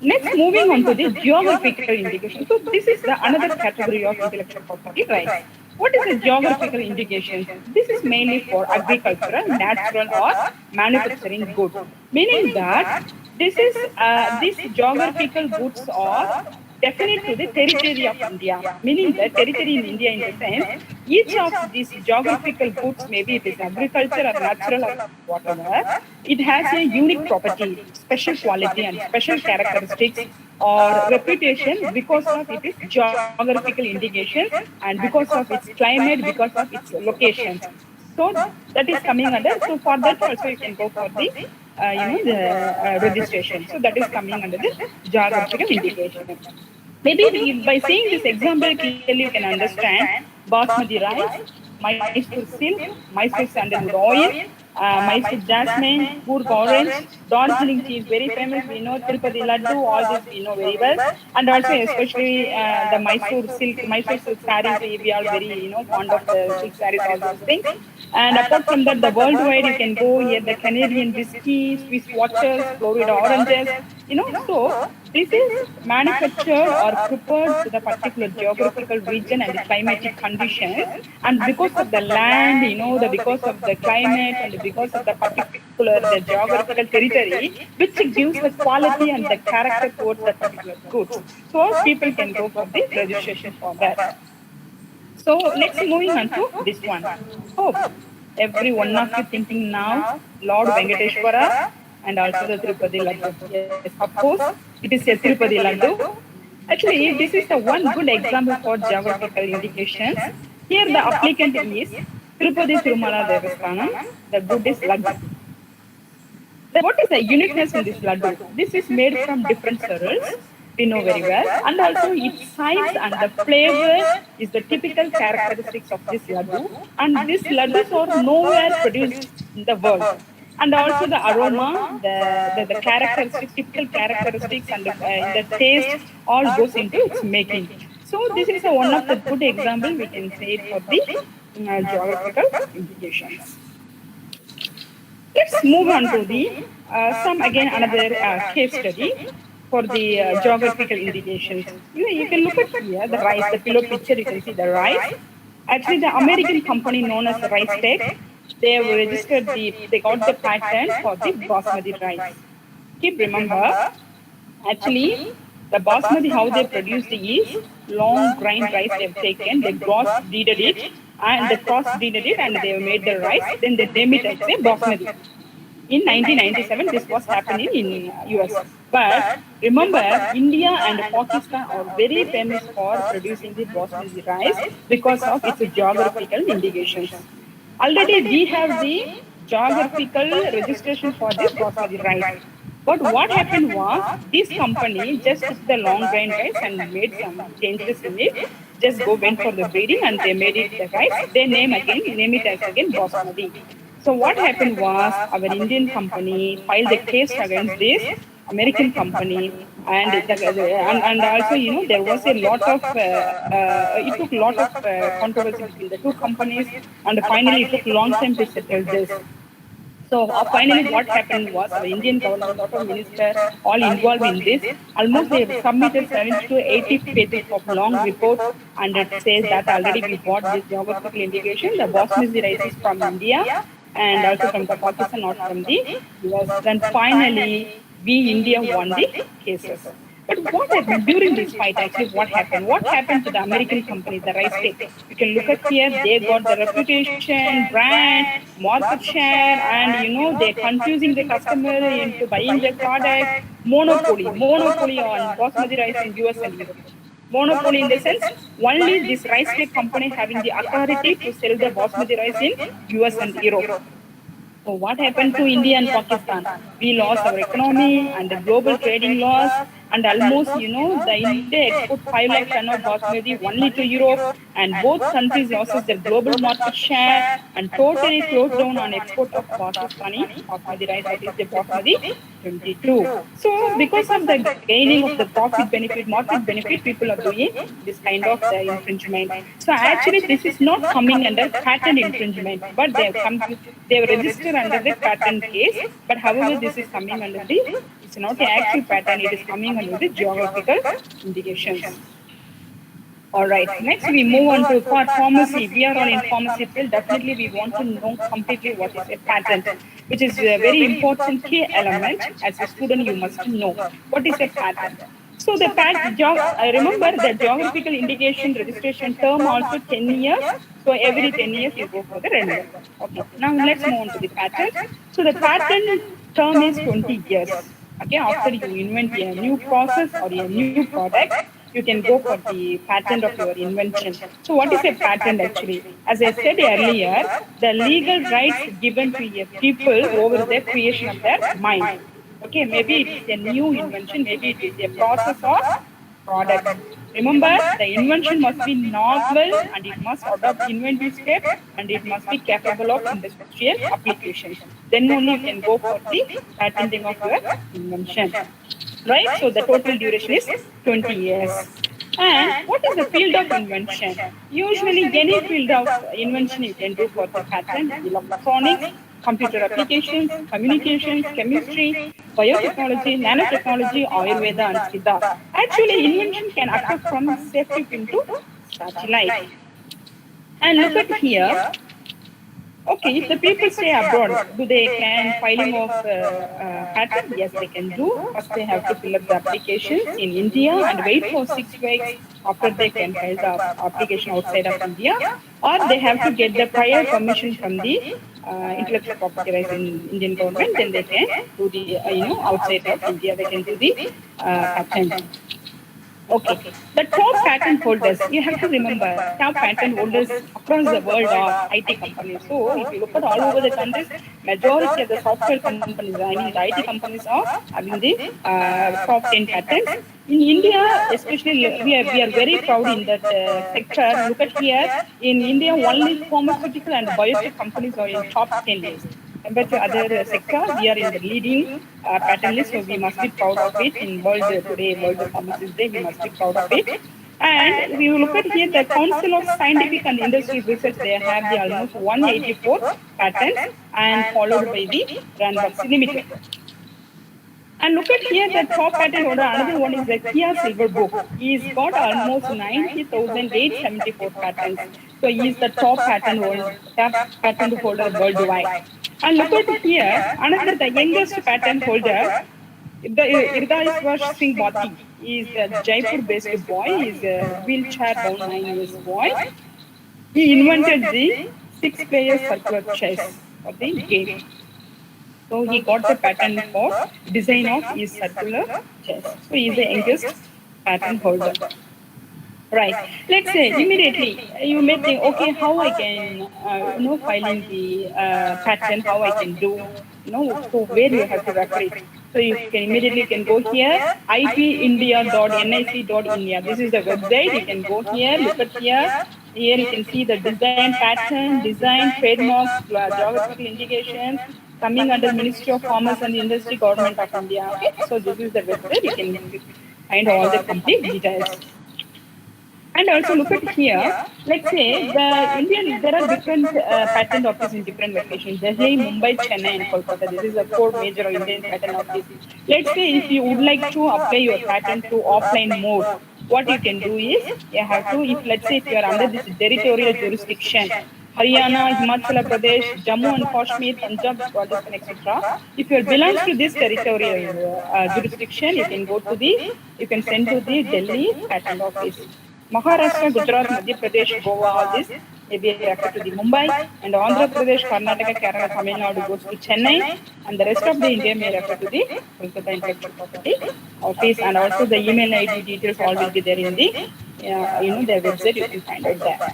Next, moving on to the geographical indication. So this is the another category of intellectual property rights. What is the geographical indication? This is mainly for agricultural, natural, or manufacturing goods, meaning that these geographical goods are definite to the territory of India, meaning the territory in India in the sense each of these geographical goods, maybe it is agriculture or natural or whatever, it has a unique property, special quality and special characteristics or reputation because of its geographical indications and because of its climate, because of its locations. So that is coming under. So for that also you can go for the registration. So that is coming under the geographical indication. Maybe by seeing this example clearly you can understand basmati rice, Mysore silk, Mysore sandalwood oil, Mysore jasmine, Coorg orange, Darjeeling tea is very famous. We know Tirupati laddu, all this we know very well, and also especially the Mysore silk sarees. We are very fond of the silk sarees, all those things. And apart from that, the worldwide you can go here the Canadian whiskey, Swiss watches, Florida oranges. So this is manufactured or prepared to the particular geographical region and the climatic conditions. And because of the land, because of the climate and because of the particular, the geographical territory, which gives the quality and the character towards that particular goods. So people can go for the registration for that. So let's moving on to this one. Hope every one of you thinking now, Lord Venkateshwara and also the Tirupati Laddu. Yes, of course, it is a Tirupati Laddu. Actually, this is the one good example for geographical indications. Here the applicant is Tirupati Tirumala Devasthanam. The good is Laddu. What is the uniqueness in this laddu? This is made from different cereals, we know very well, and also its size and the flavor is the typical characteristics of this laddu. And these laddus are nowhere produced in the world. And also the aroma, the characteristics, typical characteristics, and the taste all goes into its making. So this is one of the good example we can say for the geographical indications. Let's move on to the some again another case study for the geographical indications. You can look at here the rice, the below picture you can see the rice. Actually, the American company known as Rice Tech, they have registered they got the patent for the basmati rice. Keep remember, actually the basmati how they produced is long grain rice they've taken, they cross breeded it and they cross breeded it and they have made the rice, then they name it as a basmati. In 1997, this was happening in US. But remember, India and Pakistan are very famous for producing the basmati rice because of its geographical indications. Already we have the geographical registration for this basmati rice. But what happened was, this company just took the long grain rice and made some changes in it. Just went for the breeding and they made it the rice. They name it as again basmati. So what happened was our Indian company filed a case against this American company, and also there was a lot of it took a lot of controversy between the two companies, and finally it took a long time to settle this. So finally, what happened was our Indian government, lot of minister, all involved in this. Almost they have submitted 70 to 80 pages of long report, and it says that already we bought this geographical indication. The basmati rice is from India and also from the Pakistan, not from the US. Then finally, we India won the cases. But what happened during this fight? Actually, what happened? What happened to the American company, the Rice Tech? You can look at here. They got the reputation, brand, market share, and they're confusing the customer into buying their product. Monopoly on basmati rice in US and Europe. Monopoly in the sense only this Rice Tech company having the authority to sell the basmati rice in US and Europe. So what happened to India and Pakistan? We lost our economy and the global trading loss, and almost, the India export 5 lakh ton of basmati only to Europe, and both countries loses their global market share and totally closed down on export of basmati rice, that is the basmati 22. So because of the gaining of the profit benefit, market benefit, people are doing this kind of the infringement. So actually this is not coming under patent infringement, but they have registered under the patent case, but however this is coming under the, it's not the actual patent, it is coming under the geographical indications. All right, next we move on to pharmacy. We are all in pharmacy field. Definitely we want to know completely what is a patent, which is a very important key element. As a student, you must know what is a patent. So the I remember the geographical indication registration term also 10 years. So every 10 years you go for the renewal. Okay, now let's move on to the patent. So the patent term is 20 years. Okay, after you invent a new process or a new product, you can go for the patent of your invention. So what is a patent actually? As I said earlier, the legal rights given to a people over the creation of their mind. Okay, maybe it is a new invention, maybe it is a process or product. Remember, the invention must be novel and it must adopt inventive steps and it must be capable of industrial applications. Then only you can go for the patenting of your invention. Right? So the total duration is 20 years. And what is the field of invention? Usually any field of invention you can do for the patent: electronics, computer applications, communications, chemistry, biotechnology, nanotechnology, Ayurveda, and Siddha. Actually, invention can occur from safety pin to satellite. And look at here. Okay, if the people stay abroad, do they can filing of patent? Yes, they can do. First, they have to fill up the applications in India and wait for 6 weeks after they can file the application outside of India, or they have to get the prior permission from the intellectual property rights in Indian government. Then they can do the outside of India. They can do the patent. Okay, the top patent holders, you have to remember, top patent holders across the world are IT companies. So if you look at all over the countries, majority of the software companies, I mean the IT companies are having the top 10 patents. In India, especially, we are very proud in that sector. Look at here, in India, only pharmaceutical and biotech companies are in top 10 list. Compared to other sectors, we are in the leading patent list, so we must be proud of it. In World Pharmacist Day, we must be proud of it. And we will look at here the Council of Scientific and Industrial Research. They have the almost 184 patents, and followed by the Ranbaxy Limited. And look at here, the top patent holder, another one is the Kia Silver Book. He's got almost 90,874 patents. So he's the top patent holder worldwide. And look at here, another, the youngest patent holder, the Irdeshwar Singh Bhati. He is a Jaipur-based boy. He is a wheelchair-bound 9 years boy. He invented the 6-player circular chess of the game. So he got the patent for design of his circular chess. So he is the youngest patent holder. Right. Let's say immediately you may think, okay, how I can, filing the patent, how I can do, so where you have to refer it. So you can immediately go here, ipindia.nic.in. This is the website. You can go here, look at here. Here you can see the design pattern, design, trademarks, geographical indications, coming under Ministry of Commerce and Industry, Government of India. Okay, so this is the website. You can find all the complete details. And also look at here, let's say there are different patent offices in different locations. Delhi, Mumbai, Chennai, and Kolkata. This is the 4 major Indian patent offices. Let's say if you would like to apply your patent to offline mode, what you can do is, you have to, let's say if you are under this territorial jurisdiction, Haryana, Himachal Pradesh, Jammu and Kashmir, Punjab, Rajasthan, etc. If you belong to this territorial jurisdiction, you can send to the Delhi patent office. Maharashtra, Gujarat, Madhya Pradesh, Goa, all this may be referred to the Mumbai, and Andhra Pradesh, Karnataka, Kerala, Tamil Nadu goes to Chennai, and the rest of the India may refer to the Kolkata Intellectual Property Office, and also the email ID details all will be there in the their website. You can find out there.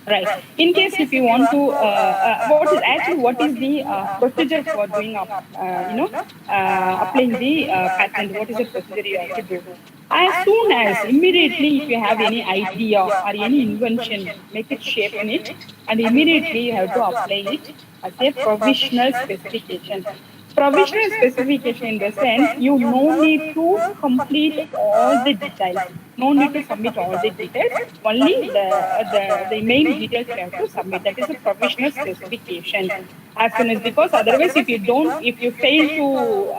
Right. In case if you want to, what is the procedure for doing applying the patent? What is the procedure you have to do? As soon as immediately, if you have any idea or any invention, make it shape in it, and immediately you have to apply it as a provisional specification. Provisional specification in the sense you no need to complete all the details. No need to submit all the details. Only the main details you have to submit. That is a provisional specification. As soon as, because otherwise if you fail to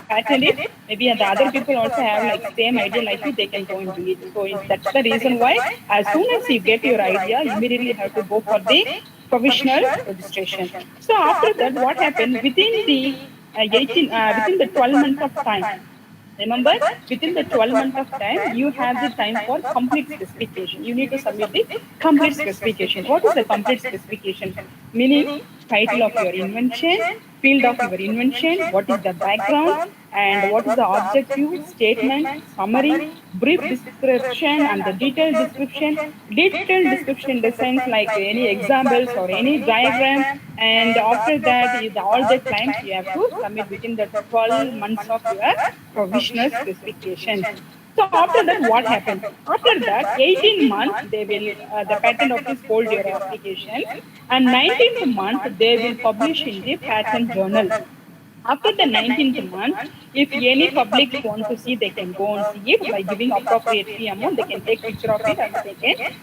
patent it, maybe the other people also have like same idea like you, they can go and do it. So that's the reason why as soon as you get your idea, immediately you have to go for the provisional registration. So after that, what happened within the within the 12 months of time? Remember, within the 12 months of time, you have the time for complete specification. You need to submit the complete specification. What is the complete specification? Meaning, title of your invention, field of your invention, what is the background, and what is the objective, statement, summary, brief description, and the detailed description. Detailed description in the sense like any examples or any diagram, and after that is all the claims you have to submit within the 12 months of your provisional specification. So after that, what happened? After that, 18 months, they will the patent office hold your application, and 19th month they will publish in the patent journal. After the 19th month, if any public want to see, they can go and see it by giving appropriate fee amount. They can take picture of it and they can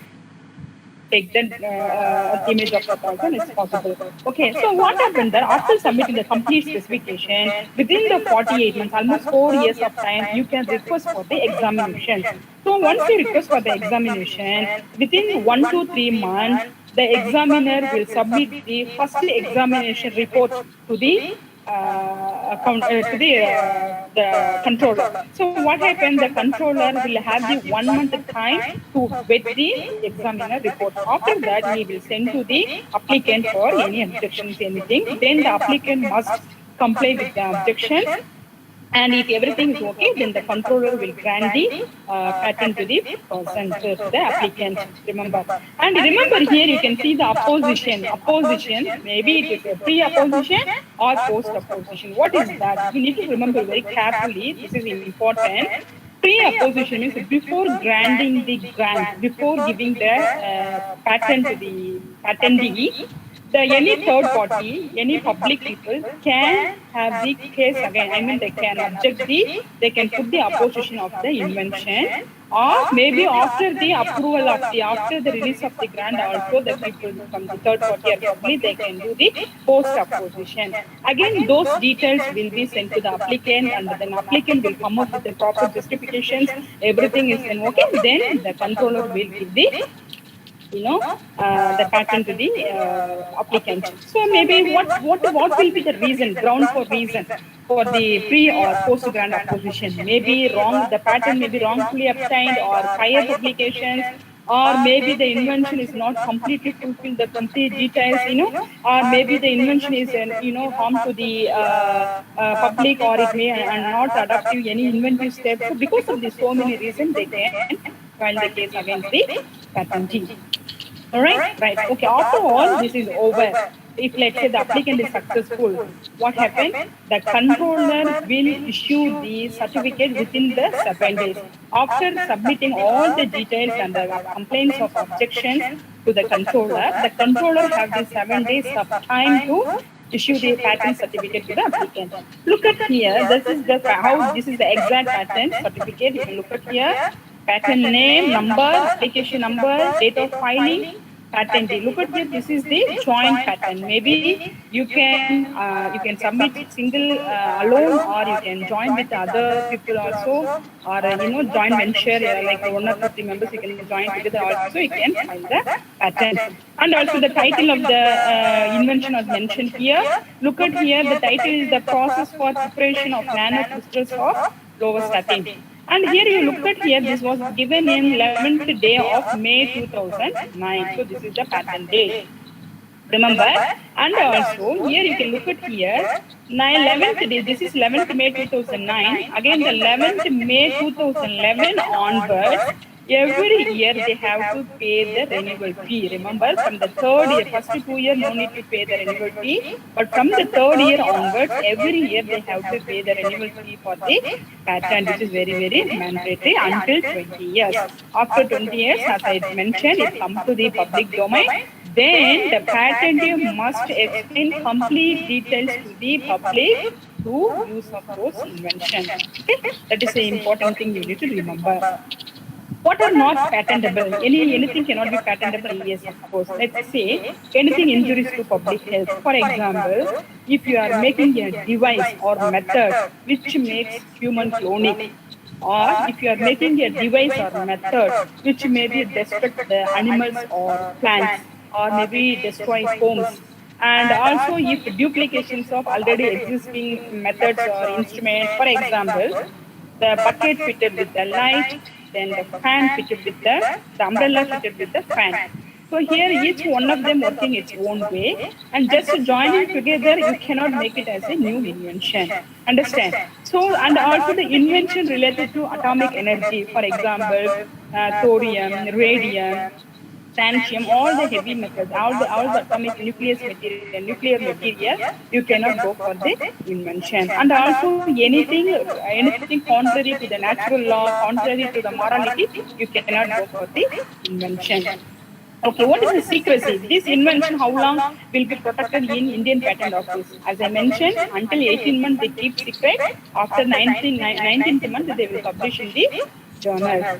take the image of the person. It's possible. Okay, so what happened there? After submitting the complete specification, within the 48 months, almost 4 years of time, you can request for the examination. So once you request for the examination, within 1 to 3 months, the examiner will submit the first examination report to the controller. So what happened? The controller will have the 1 month time to vet the examiner report. After that, he will send to the applicant for any objections, anything. Then the applicant must comply with the objections. And if everything is okay, then the controller will grant the patent to the person, to the applicant, remember. And remember here you can see the opposition. Opposition, maybe it is a pre-opposition or post-opposition. What is that? You need to remember very carefully. This is important. Pre-opposition means before granting the grant, before giving the patent to the patentee, any third party, any public people can have the case again. I mean, they can they can put the opposition of the invention, or maybe after the approval of after the release of the grant, also the people from the third party or public, they can do the post-opposition. Again, those details will be sent to the applicant, and then applicant will come up with the proper justifications. Everything is then okay. Then the controller will give the the patent to the applicant. So maybe what will be the reason, ground for reason for the pre or post grant opposition? Maybe the patent may be wrongfully obtained, or prior publications, or maybe the invention is not completely fulfilled the complete details, or maybe the invention is harm to the public, or it may not adaptive any inventive steps. So because of these so many reasons, they can file the case against the patentee. All right, right. Okay, after all this is over, if let's say the applicant is successful, what happened? The controller will issue the certificate within the 7 days. After submitting all the details and the complaints of objections to the controller have the 7 days of time to issue the patent certificate to the applicant. Look at here, this is the exact patent certificate. You can look at here, patent name, number, application number, date of filing, patentee. Look at here, this is the joint patent. Maybe you can submit single alone, or you can join with other people also, or joint venture, like 1 or 2 members, you can join together also, you can file the patent. And also the title of the invention was mentioned here. Look at here, the title is the process for preparation of nanocrystals of lovastatin. And here you look at here, this was given in 11th day of May 2009. So this is the patent date. Remember? And also here you can look at here, 11th day, this is 11th May 2009. Again the 11th May 2011 onwards, Every year they have to pay the renewal fee. Remember, from the third year, first 2 years, no need to pay the renewal fee. But from the third year onwards, every year they have to pay the renewal fee for the patent, which is very, very mandatory until 20 years. After 20 years, as I mentioned, it comes to the public domain. Then the patentee must explain complete details to the public to use of those inventions. Okay, that is the important thing you need to remember. What are not patentable? Anything cannot be patentable? Yes, of course. Let's say anything injurious to public health. For example, if you are making a device or method which makes human cloning, or if you are making a device or method which may be destruct the animals or plants, or maybe destroy homes, and also if duplications of already existing methods or instruments, for example, the bucket fitted with the light, then the fan fitted with the umbrella fitted with the fan. So here each one of them working its own way, and just joining together you cannot make it as a new invention. Understand? So, and also the invention related to atomic energy, for example, thorium, radium, strontium, all the heavy methods, all the atomic nuclear material, you cannot go for the invention. And also anything contrary to the natural law, contrary to the morality, you cannot go for the invention. Okay, what is the secrecy? This invention, how long will be protected in Indian Patent Office? As I mentioned, until 18 months they keep secret. After 19th month, they will publish in the journal.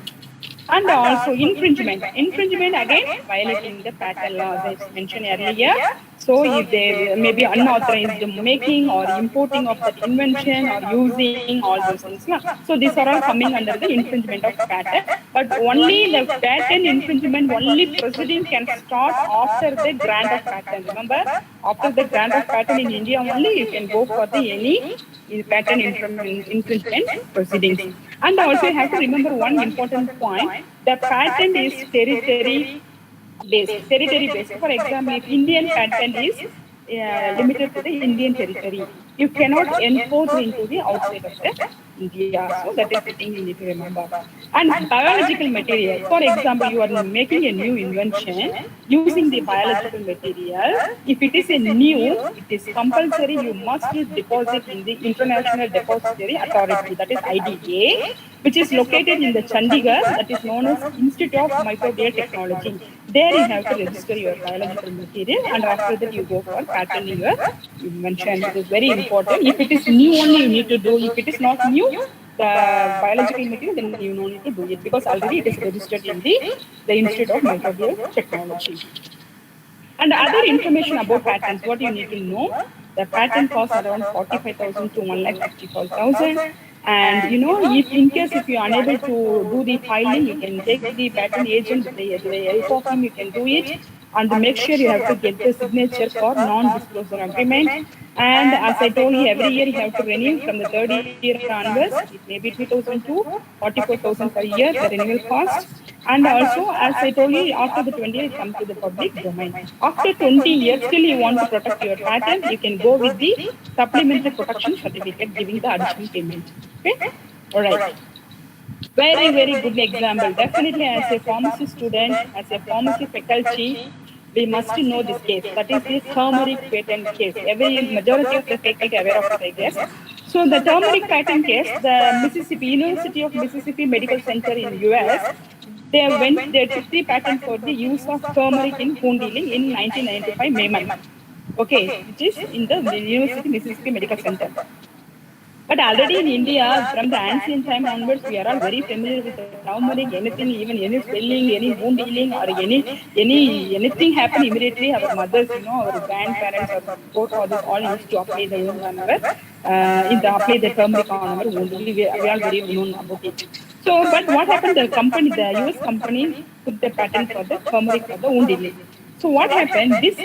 And also infringement. Infringement again violating the patent laws as mentioned earlier. So if they may be unauthorized making or importing of that invention or using all those things. So these are all coming under the infringement of patent. But only the patent infringement, only proceeding can start after the grant of patent. Remember, after the grant of patent in India only you can go for the any patent infringement proceedings. And also you have to remember one important point. The patent is territory based. For example, if Indian patent is limited to the Indian territory, you cannot enforce into the outside of the India. So that is the thing you need to remember. And biological material. For example, you are making a new invention using the biological material. If it is a new, it is compulsory. You must deposit in the International Depository Authority, that is IDA, which is located in the Chandigarh, that is known as Institute of Microbial Technology. There you have to register your biological material, and after that you go for patenting your invention. It is very important. If it is new only you need to do. If it is not new, the biological material, then you no need to do it because already it is registered in the Institute of Microbial Technology. And other information about patents, what you need to know, the patent costs around 45,000 to 1,54,000. And if in case if you are unable to do the filing, you can take the patent agent with the help of him, you can do it. And make sure you have to get the signature for non-disclosure agreement. And as I told you, every year you have to renew from the third year onwards. It may be 2,000 to 44,000 per year, the renewal cost. And also, as I told you, after the 20 years, it comes to the public domain. After 20 years, still you want to protect your patent, you can go with the supplementary protection certificate, giving the additional payment. Okay? All right. Very, very good example. Definitely, as a pharmacy student, as a pharmacy faculty, we must know this case. That is the turmeric patent case. Every majority of the faculty aware of it, I guess. So the turmeric patent case, the University of Mississippi Medical Center in US, they took the patent for the use of turmeric in wound healing in 1995 May month. Okay, which is in the University Mississippi Medical Center. But already in India, from the ancient time onwards, we are all very familiar with the turmeric. Anything, even any swelling, any wound healing, or anything happen immediately, our mothers, our grandparents, our forefathers all used to apply the wound on apply the turmeric on our wound. We are very known about it. So, but what happened? The US company took the patent for the turmeric for the wound healing. So what happened? This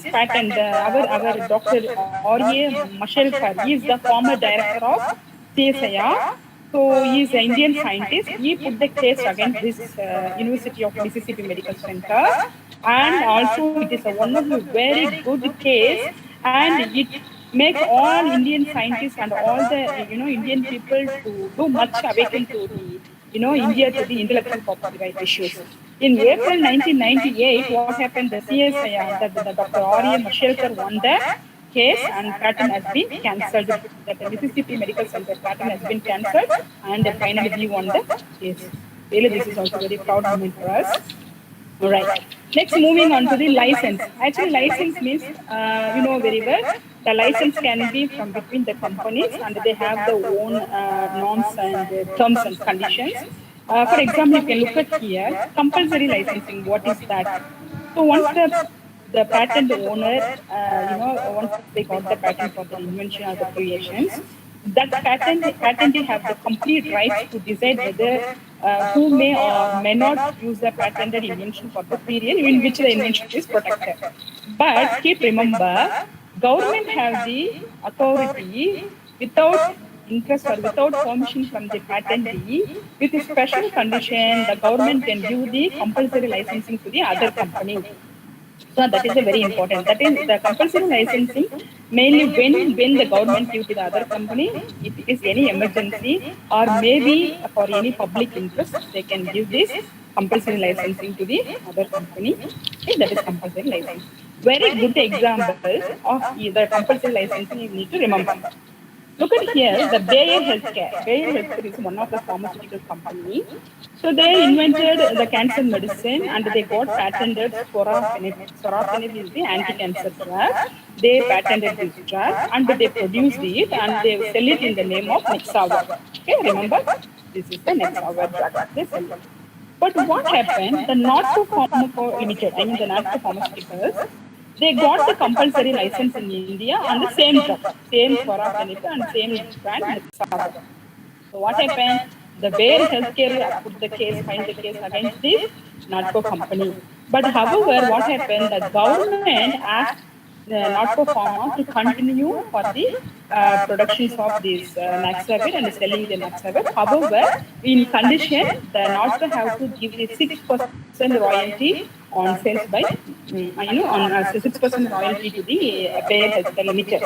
patent, our Dr. R.A. Mashelkar, he is the former director of CSIR. So he is an Indian scientist. He put the case against this University of Mississippi Medical Center, and also it is one of the very good case, and it makes all Indian scientists and all the Indian people to do much awaken to India to the intellectual property right issues. In April 1998, what happened? The CSIR, the Dr. R.A. Mashelkar won the case and patent has been cancelled. That the Mississippi Medical Center patent has been cancelled, and finally we won the case. Really, this is also very proud moment for us. All right. Next, moving on to the license. Actually, license means, you know very well, the license can be from between the companies and they have their own norms and terms and conditions. For example, you can look at here, compulsory licensing, what is that? So once the patent owner, once they got the patent for the invention or the creations, that patentee have the complete rights to decide whether who may or may not use the patented invention for the period in which the invention is protected. But keep remember, government have the authority without interest or without permission from the patentee, with a special condition, the government can give the compulsory licensing to the other company. So that is a very important. That is the compulsory licensing mainly when the government gives to the other company, if it is any emergency or maybe for any public interest, they can give this compulsory licensing to the other company. Okay, that is compulsory licensing. Very good example of the compulsory licensing you need to remember. Look at here, the Bayer Healthcare. Bayer Healthcare is one of the pharmaceutical companies. So they invented the cancer medicine and they got patented sorafenib. Sorafenib is the anti-cancer drug. They patented this drug and they produced it and they sell it in the name of Nexavar. Okay, remember? This is the Nexavar drug. They sell it. But what happened? The Not-for Pharmaco Limited, I mean the Not-for Pharmaceuticals, they got the compulsory license in India on the same drug, same sorafenib and same brand Nexavar. So what happened? The Bayer Healthcare put the case, filed the case against this Not-for company. But however, what happened? The government asked the Not-for Pharma to continue for the productions of this Nexavar and selling the Nexavar. However, in condition, the Not-for have to give the 6% royalty on sales by, on 6% royalty to the Bayer Healthcare Limited.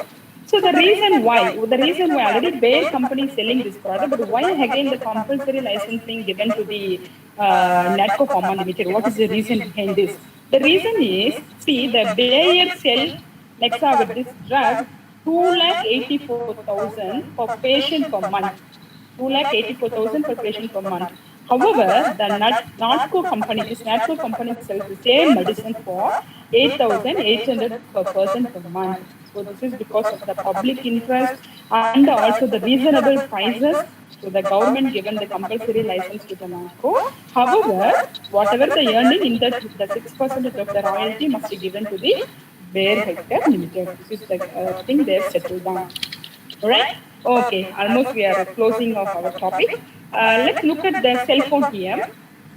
So the reason why already Bayer company is selling this product, but why again the compulsory licensing given to the Natco Pharma Limited? What is the reason behind this? The reason is, see, the Bayer sell Nexavar, this drug, 2,84,000 per patient per month. 2,84,000 per patient per month. However, the Natco company, this Natco company sells the same medicine for 8,800 per person per month. So this is because of the public interest and also the reasonable prices. So the government given the compulsory license to the Natco. However, whatever the earning in that, the 6% of the royalty must be given to the Bayer Healthcare Limited. This is the thing they have settled down. Right? Okay, almost we are closing of our topic. Let's look at the cell phone here.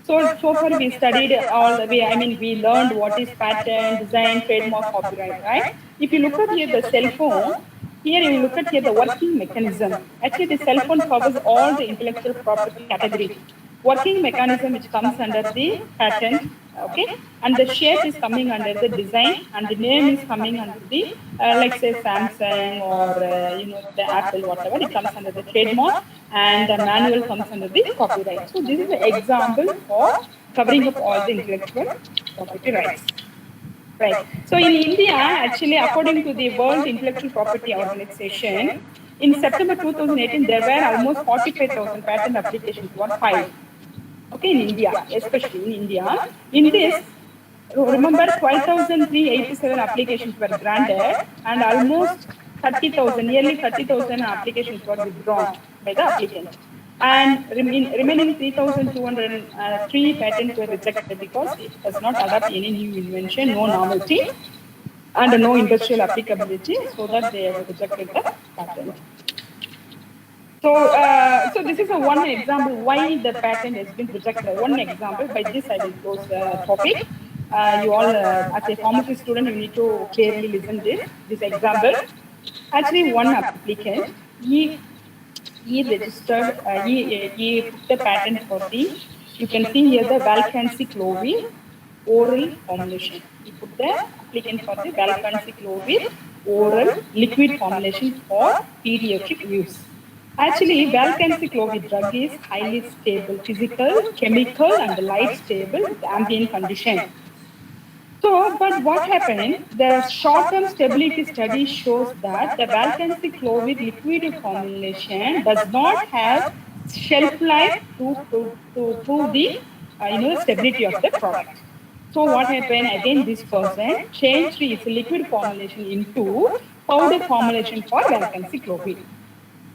So far we studied all the way, we learned what is patent, design, trademark, copyright, right? If you look at here the cell phone, here you look at here the working mechanism. Actually, the cell phone covers all the intellectual property categories. Working mechanism which comes under the patent, okay, and the shape is coming under the design, and the name is coming under the like say Samsung or the Apple, whatever, it comes under the trademark, and the manual comes under the copyright. So this is the example for covering up all the intellectual property rights. Right. So in India, actually, according to the World Intellectual Property Organization, in September 2018, there were almost 45,000 patent applications were filed. Okay, in India, especially in India. In this, remember 12,387 applications were granted and almost 30,000, nearly 30,000 applications were withdrawn by the applicant. And remaining 3,203 patents were rejected because it does not adopt any new invention, no novelty, and no industrial applicability, so that they have rejected the patent. So this is one example why the patent has been rejected. One example. By this, I will close the topic. You all, as a pharmacy student, you need to clearly listen this example. Actually, one applicant, he registered, he put the patent for the, you can see here the valcanciclovir oral formulation. He put the applicant for the valcanciclovir oral liquid formulation for pediatric use. Actually, valcanciclovir drug is highly stable physical, chemical, and light stable with ambient condition. So, but what happened? The short-term stability study shows that the valcanciclovir liquid formulation does not have shelf life to prove the stability of the product. So what happened? Again, this person changed his liquid formulation into powder formulation for valcanciclovir.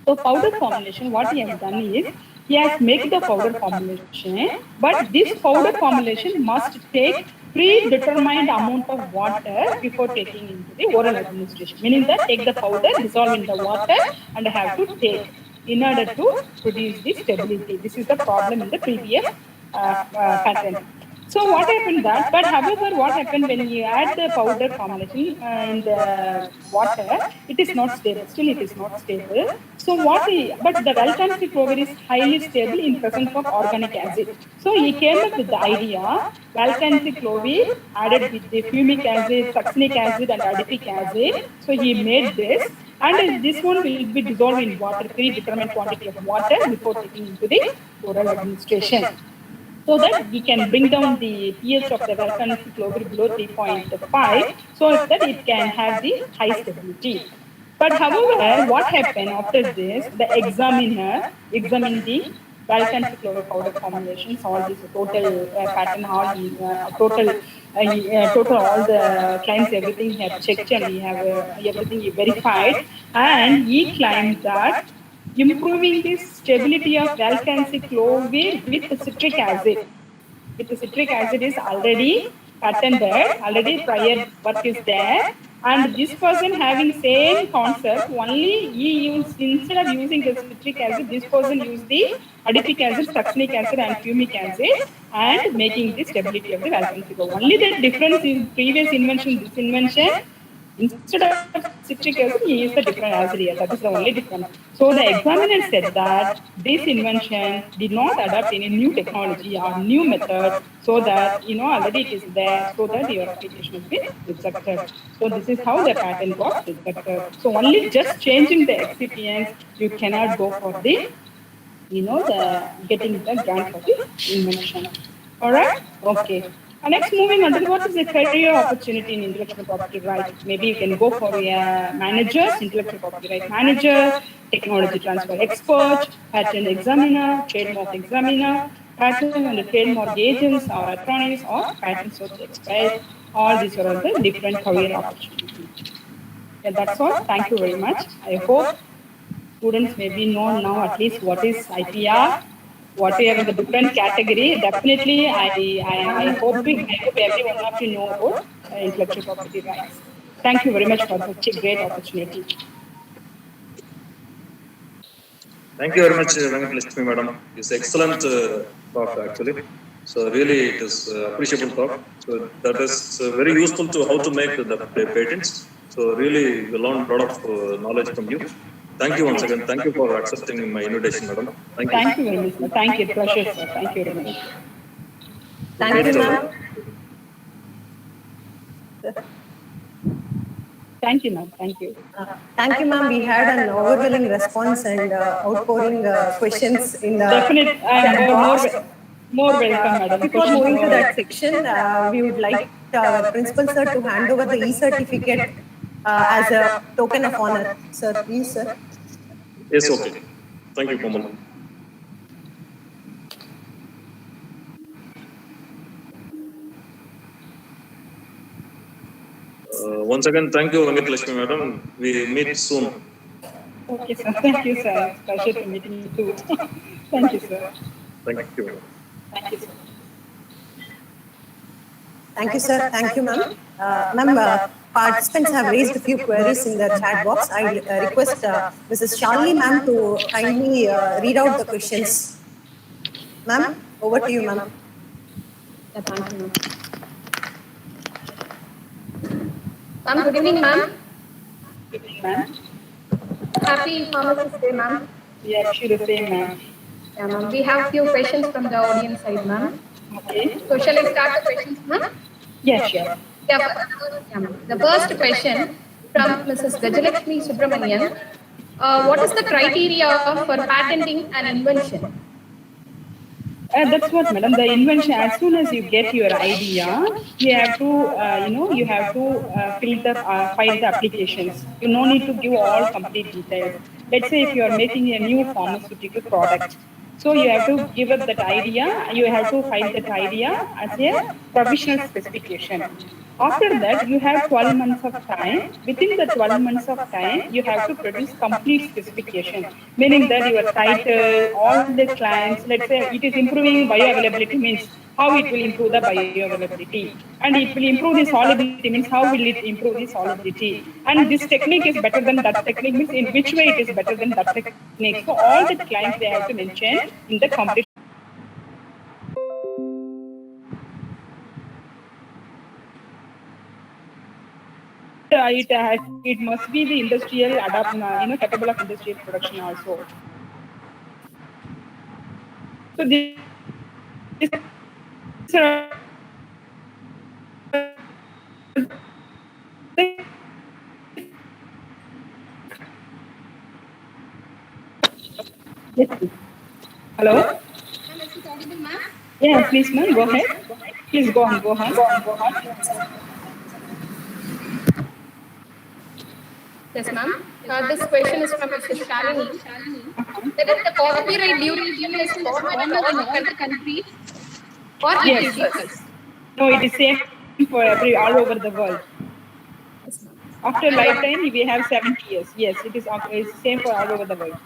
So powder formulation, what he has done is, he has made the powder formulation, but this powder formulation must take predetermined amount of water before taking into the oral administration. Meaning that take the powder, dissolve in the water, and have to take in order to produce the stability. This is the problem in the previous pattern. So what happened that, but however, what happened when you add the powder formulation in the water, it is not stable. Still, it is not stable. So but the valcanciclovir is highly stable in presence of organic acid. So he came up with the idea, valcanciclovir added with the fumic acid, succinic acid, and adipic acid. So he made this, and this one will be dissolved in water, predetermined quantity of water before taking into the oral administration, so that we can bring down the pH of the valcanciclovir below 3.5, so that it can have the high stability. But however, what happened after this? The examiner examined the valcanciclovir powder formulations, all these total pattern, all total all the claims, everything he have checked, and he have everything he verified, and he claimed that improving the stability of valcanciclovir with citric acid. With the citric acid is already patented, already prior work is there, and this person having same concept, only he used, instead of using the citric acid, this person used the adipic acid, succinic acid, and fumic acid, and making the stability of the valcanciclovir. Only the difference in previous invention, this invention, instead of citric acid, he used a different acid here. That is the only difference. So the examiner said that this invention did not adopt any new technology or new method, so that already it is there, so that your application has been rejected. So this is how the patent was rejected. So only just changing the excipients, you cannot go for the the getting the grant for the invention. All right? Okay. Next, moving on to what is the career opportunity in intellectual property rights? Maybe you can go for a manager, intellectual property right manager, technology transfer expert, patent examiner, trademark examiner, patent and trademark agents or attorneys, or patent search expert. All these are all the different career opportunities. Yeah, that's all. Thank you very much. I hope students maybe know now at least what is IPR, what we have in the different category. Definitely, I hope every one of you know about intellectual property rights. Thank you very much for such a great opportunity. Thank you very much, Venkateshwari Madam. It's excellent talk actually. So really, it is appreciable talk. So that is very useful to how to make the patents. So really, we learned a lot of knowledge from you. Thank you once again. Thank you for accepting my invitation, madam. Thank you. Thank you very much, sir. Thank you. Pleasure, sir. Thank you very much. Thank you, ma'am. Thank you, ma'am. Thank you. Thank you, ma'am. We had an overwhelming response and outpouring questions in the Definitely, more welcome, madam. Before moving to that section, we would like our principal sir to hand over the e-certificate as a token of honor. Sir, please, sir. Yes, okay. Thank you, Komal. Once again, thank you, Venkateshwari Madam. We meet soon. Okay, sir. Thank you, sir. Pleasure to meeting you too. Thank you, sir. Thank you. Thank you, sir. Thank you, sir. Thank you, ma'am. Ma'am, participants have raised a few queries in the chat box. I request Mrs. Shalini, ma'am, to kindly read out the questions. Ma'am, over to you, ma'am. Yeah, thank you, ma'am. Ma'am, good evening, ma'am. Good evening, ma'am. Happy Pharmacist Day, ma'am. We actually the same, ma'am. Yeah, ma'am. We have few questions from the audience side, ma'am. Okay. So shall I start the questions, ma'am? Yes, sure. Yeah, ma'am. The first question from Mrs. Gajalakshmi Subramanian. What is the criteria for patenting an invention? That's what, madam. The invention, as soon as you get your idea, you have to, you have to file the applications. You no need to give all complete details. Let's say if you are making a new pharmaceutical product, so you have to give up that idea. You have to file that idea as a provisional specification. After that, you have 12 months of time. Within the 12 months of time, you have to produce complete specification, meaning that your title, all the claims, let's say it is improving bioavailability means how it will improve the bioavailability. And it will improve the solubility means how will it improve the solubility. And this technique is better than that technique means in which way it is better than that technique. So all the claims they have to mention in the complete. It must be the industrial capable of industrial production also. So this yes, please. Hello? Yeah, please, ma'am, go ahead. Please go on, go on. Yes, ma'am. This question is from Mrs. Shalini. Whether the copyright duration is common in all the countries or it differs? No, it is same for all over the world. After lifetime, we have 70 years. Yes, it is same for all over the world.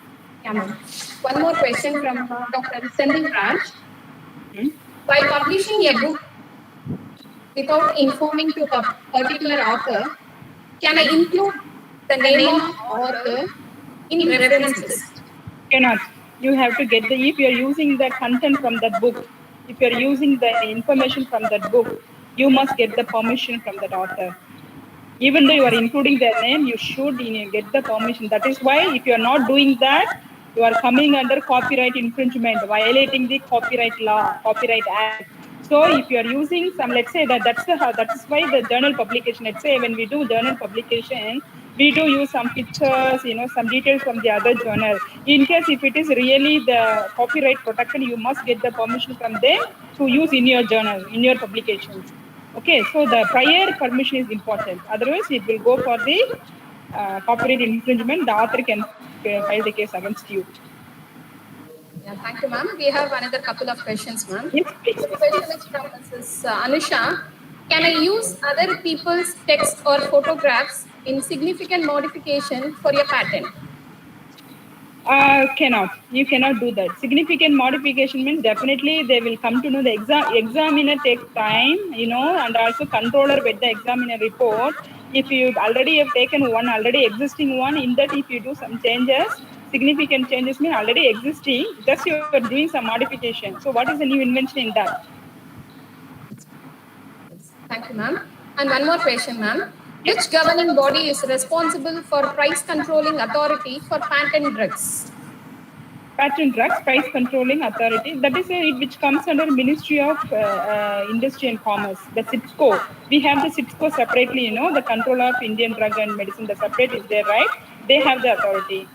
Yeah, ma'am. One more question from Dr. M.G.R. By publishing a book without informing to a particular author, can I include the name of author in references? Cannot. You have to get if you are using the content from that book, if you are using the information from that book, you must get the permission from that author. Even though you are including their name, you should get the permission. That is why if you are not doing that, you are coming under copyright infringement, violating the copyright law, copyright act. So if you are using some, let's say that's why the journal publication, let's say when we do journal publication, we do use some pictures, some details from the other journal. In case if it is really the copyright protected, you must get the permission from them to use in your journal, in your publications. Okay, so the prior permission is important. Otherwise, it will go for the copyright infringement. The author can file the case against you. Yeah, thank you, ma'am. We have another couple of questions, ma'am. Yes, please. This question is from Mrs. Anusha. Can I use other people's text or photographs in significant modification for your patent? Cannot. You cannot do that. Significant modification means definitely they will come to know the examiner takes time, and also controller with the examiner report. If you already have taken one already existing one, in that if you do some changes, significant changes mean already existing, just you are doing some modification. So what is the new invention in that? Thank you, ma'am. And one more question, ma'am. Which governing body is responsible for price controlling authority for patent drugs? Patent drugs, price controlling authority. That is which comes under Ministry of Industry and Commerce, the CITSCO. We have the CITSCO separately, the control of Indian drug and medicine, the separate is there, right? They have the authority.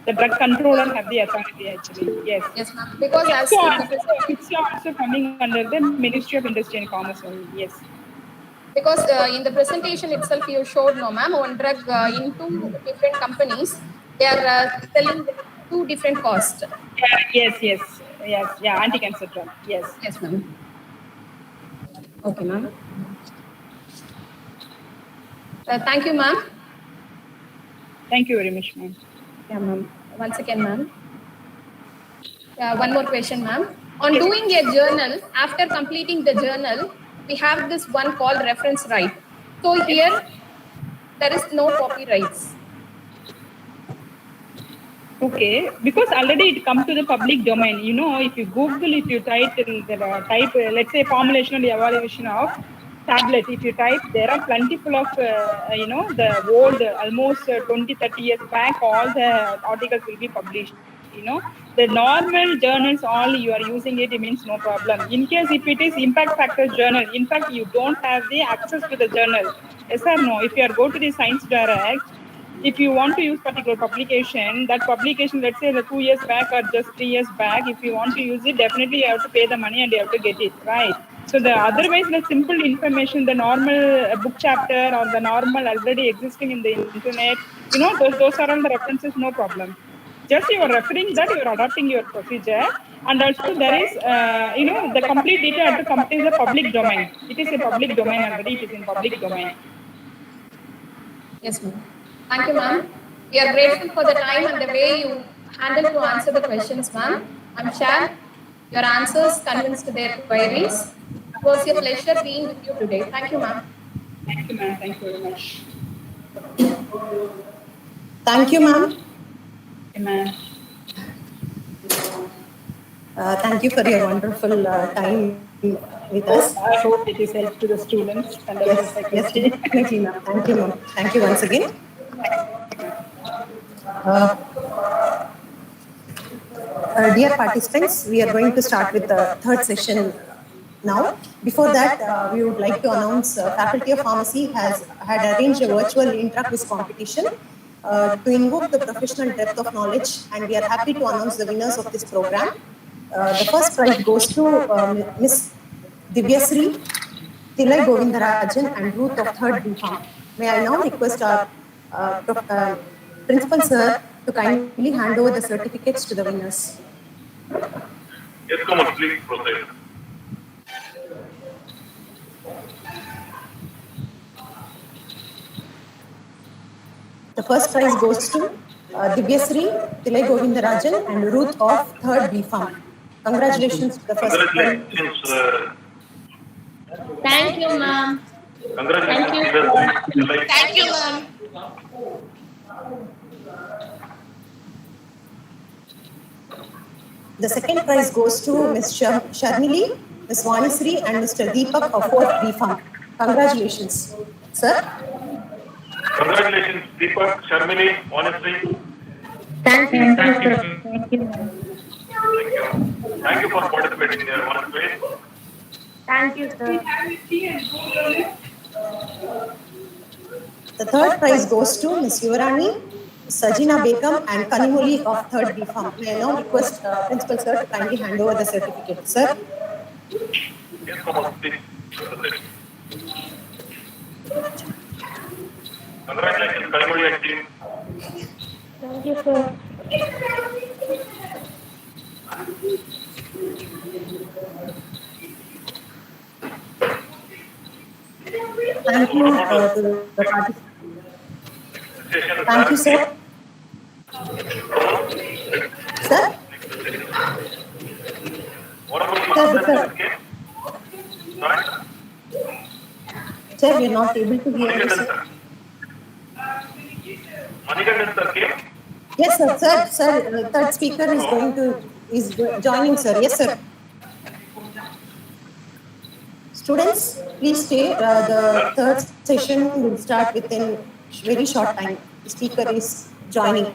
The drug controller have the authority actually. Yes. Yes, ma'am. Because as it's also coming under the Ministry of Industry and Commerce only. Yes. Because in the presentation itself, you showed, no, ma'am, one drug in two different companies, they are selling two different costs. Yes. Yeah, anti-cancer drug. Yes. Yes, ma'am. Okay, ma'am. Thank you, ma'am. Thank you very much, ma'am. Yeah, ma'am. Once again, ma'am. One more question, ma'am. On doing a journal, after completing the journal, we have this one called reference right. So here, there is no copyrights. Okay, because already it comes to the public domain. If you Google, if you type, let's say formulation and evaluation of tablet, if you type, there are plentiful of, the old, almost 20, 30 years back, all the articles will be published. The normal journals, all you are using it means no problem. In case if it is impact factor journal, in fact, you don't have the access to the journal. Yes or no? If you are go to the Science Direct, if you want to use particular publication, that publication, let's say 2 years back or just 3 years back, if you want to use it, definitely you have to pay the money and you have to get it, right? So the otherwise the simple information, the normal book chapter or the normal already existing in the internet, those are all the references, no problem. Just you are referring that, you are adopting your procedure, and also there is, the complete data have to come in the public domain. It is a public domain already. It is in public domain. Yes, ma'am. Thank you, ma'am. We are grateful for the time and the way you handled to answer the questions, ma'am. I'm sure your answers convinced their queries. It was a pleasure being with you today. Thank you, ma'am. Thank you, ma'am. Thank you very much. Thank you, ma'am. Ma'am. Thank you for your wonderful time with us. I hope it is helpful to the students and also Yes, faculty. definitely, ma'am. Thank you, ma'am. Thank you once again. Dear participants, we are going to start with the third session now. Before that, we would like to announce Faculty of Pharmacy has had arranged a virtual intra-quiz competition to invoke the professional depth of knowledge, and we are happy to announce the winners of this program. The first prize goes to Miss Divyasri, Tilai Govindarajan, and Ruth of 3rd B Farm. May I now request our Principal Sir to kindly hand over the certificates to the winners. Yes, come on, please proceed. The first prize goes to Divyasri, Tilai Govindarajan, and Ruth of 3rd B Farm. Congratulations to the first prize. Congratulations. Thank you, ma'am. Congratulations. Thank you, ma'am. The second prize goes to Ms. Sharmili, Ms. Vanisri, and Mr. Deepak of 4th B Farm. Congratulations. Sir? Congratulations, Deepak, Sharmini, Vanisri. Thank you. Thank you. Thank you. Thank you for participating in your one way. Thank you, sir. The third prize goes to Ms. Yuvarani, Sajina Begum, and Kanimoli of 3rd B Farm. May I now request Principal Sir to kindly hand over the certificate. Sir? Yes, come on, please. Congratulations, Kalimuri team. Thank you, sir. Thank you to the participants. Thank you, sir. Sir? What about Sir, sir, we are not able to hear you, sir. Manikandan sir came? Yes, sir. Sir, third speaker is joining, sir. Yes, sir. Students, please stay. The third session will start within very short time. The speaker is joining.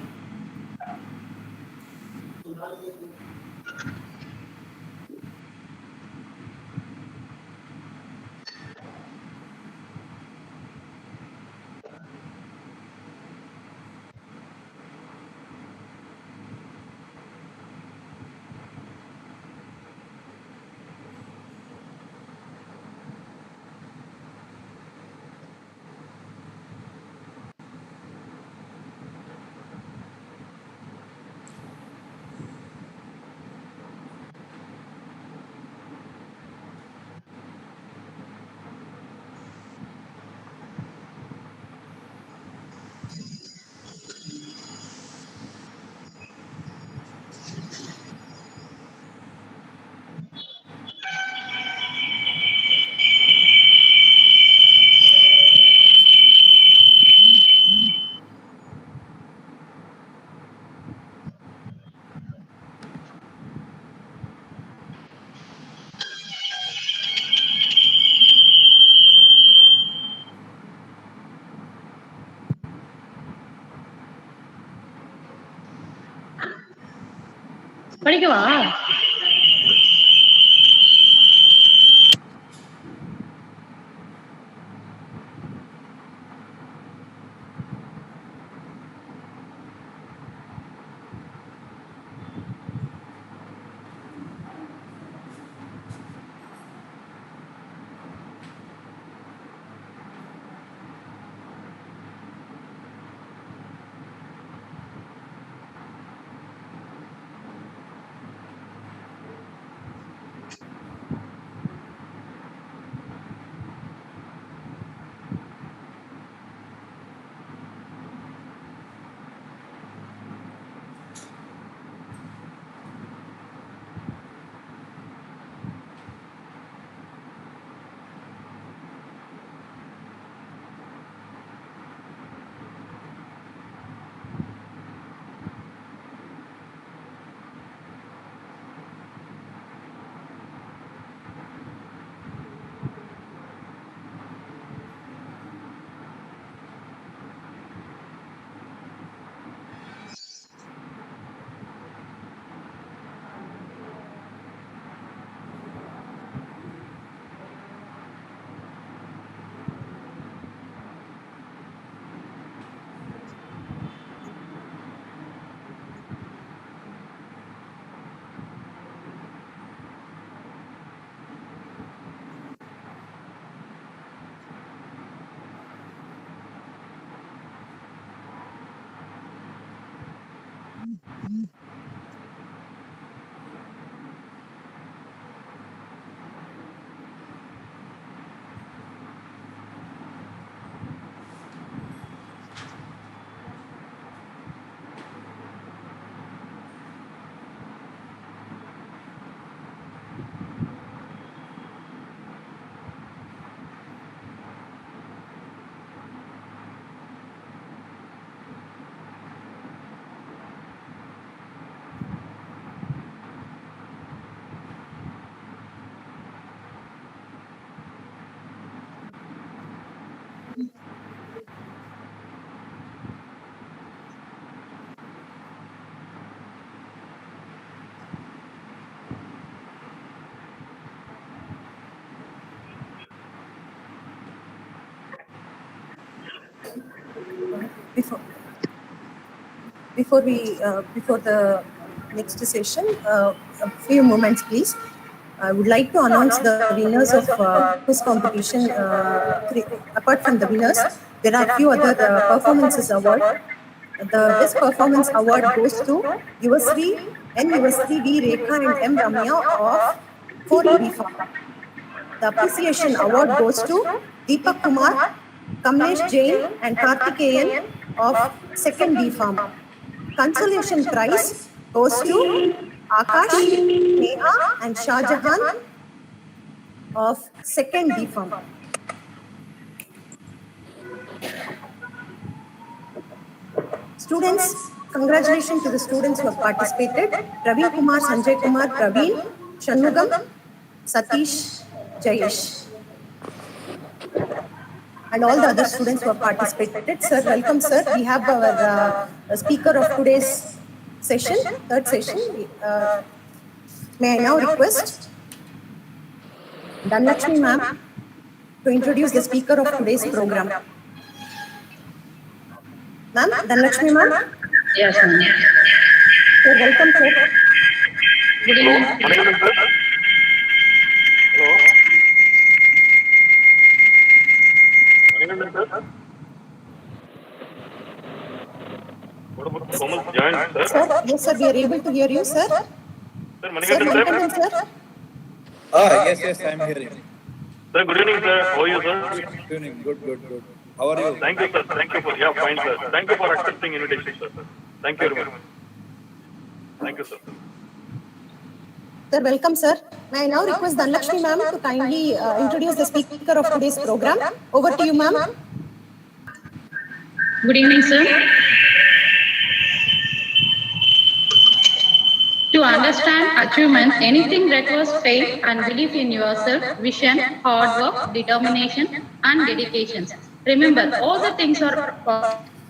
படிக்கவா? Before, before the next session, a few moments, please. I would like to announce the winners of quiz competition. Apart from the winners, there are few other performances award. The best performance award goes to Yuvasri N. Yuvasri V. Rekha and M. Ramya of 4th BPharm. The appreciation award goes to Deepak Kumar, Kamlesh Jain and Karthikeyan of 2nd BPharm. Consolation prize goes to Akash, Neha and Shah Jahan of 2nd BPharm. Students, congratulations to the students who have participated. Praveen Kumar, Sanjay Kumar, Praveen, Shanmugam, Satish, Jayesh. And all the other students who have participated. Sir, welcome, sir. We have our speaker of today's session, third session. May I now request Dhanlakshmi ma'am to introduce the speaker of today's program. Ma'am, Dhanlakshmi ma'am? Yes, ma'am. Sir, welcome, sir. Good evening. Hello. Manikandan, sir. What about Komal joined, sir? Sir, yes, sir, we are able to hear you, sir. Sir, Sir, Manikandan, sir. sir. Yes, I'm hearing. Sir, good evening, sir. How are you, sir? Good evening. Good. How are you? Thank you, sir. Thank you for, yeah, fine, sir. Thank you for accepting invitation, sir. Thank you very much. Thank you, sir. Sir, welcome, sir. May I now request Dhanlakshmi ma'am to kindly introduce the speaker of today's program. Over to you, ma'am. Good evening, sir. To understand achievements, anything requires faith and belief in yourself, vision, hard work, determination, and dedication. Remember, all the things are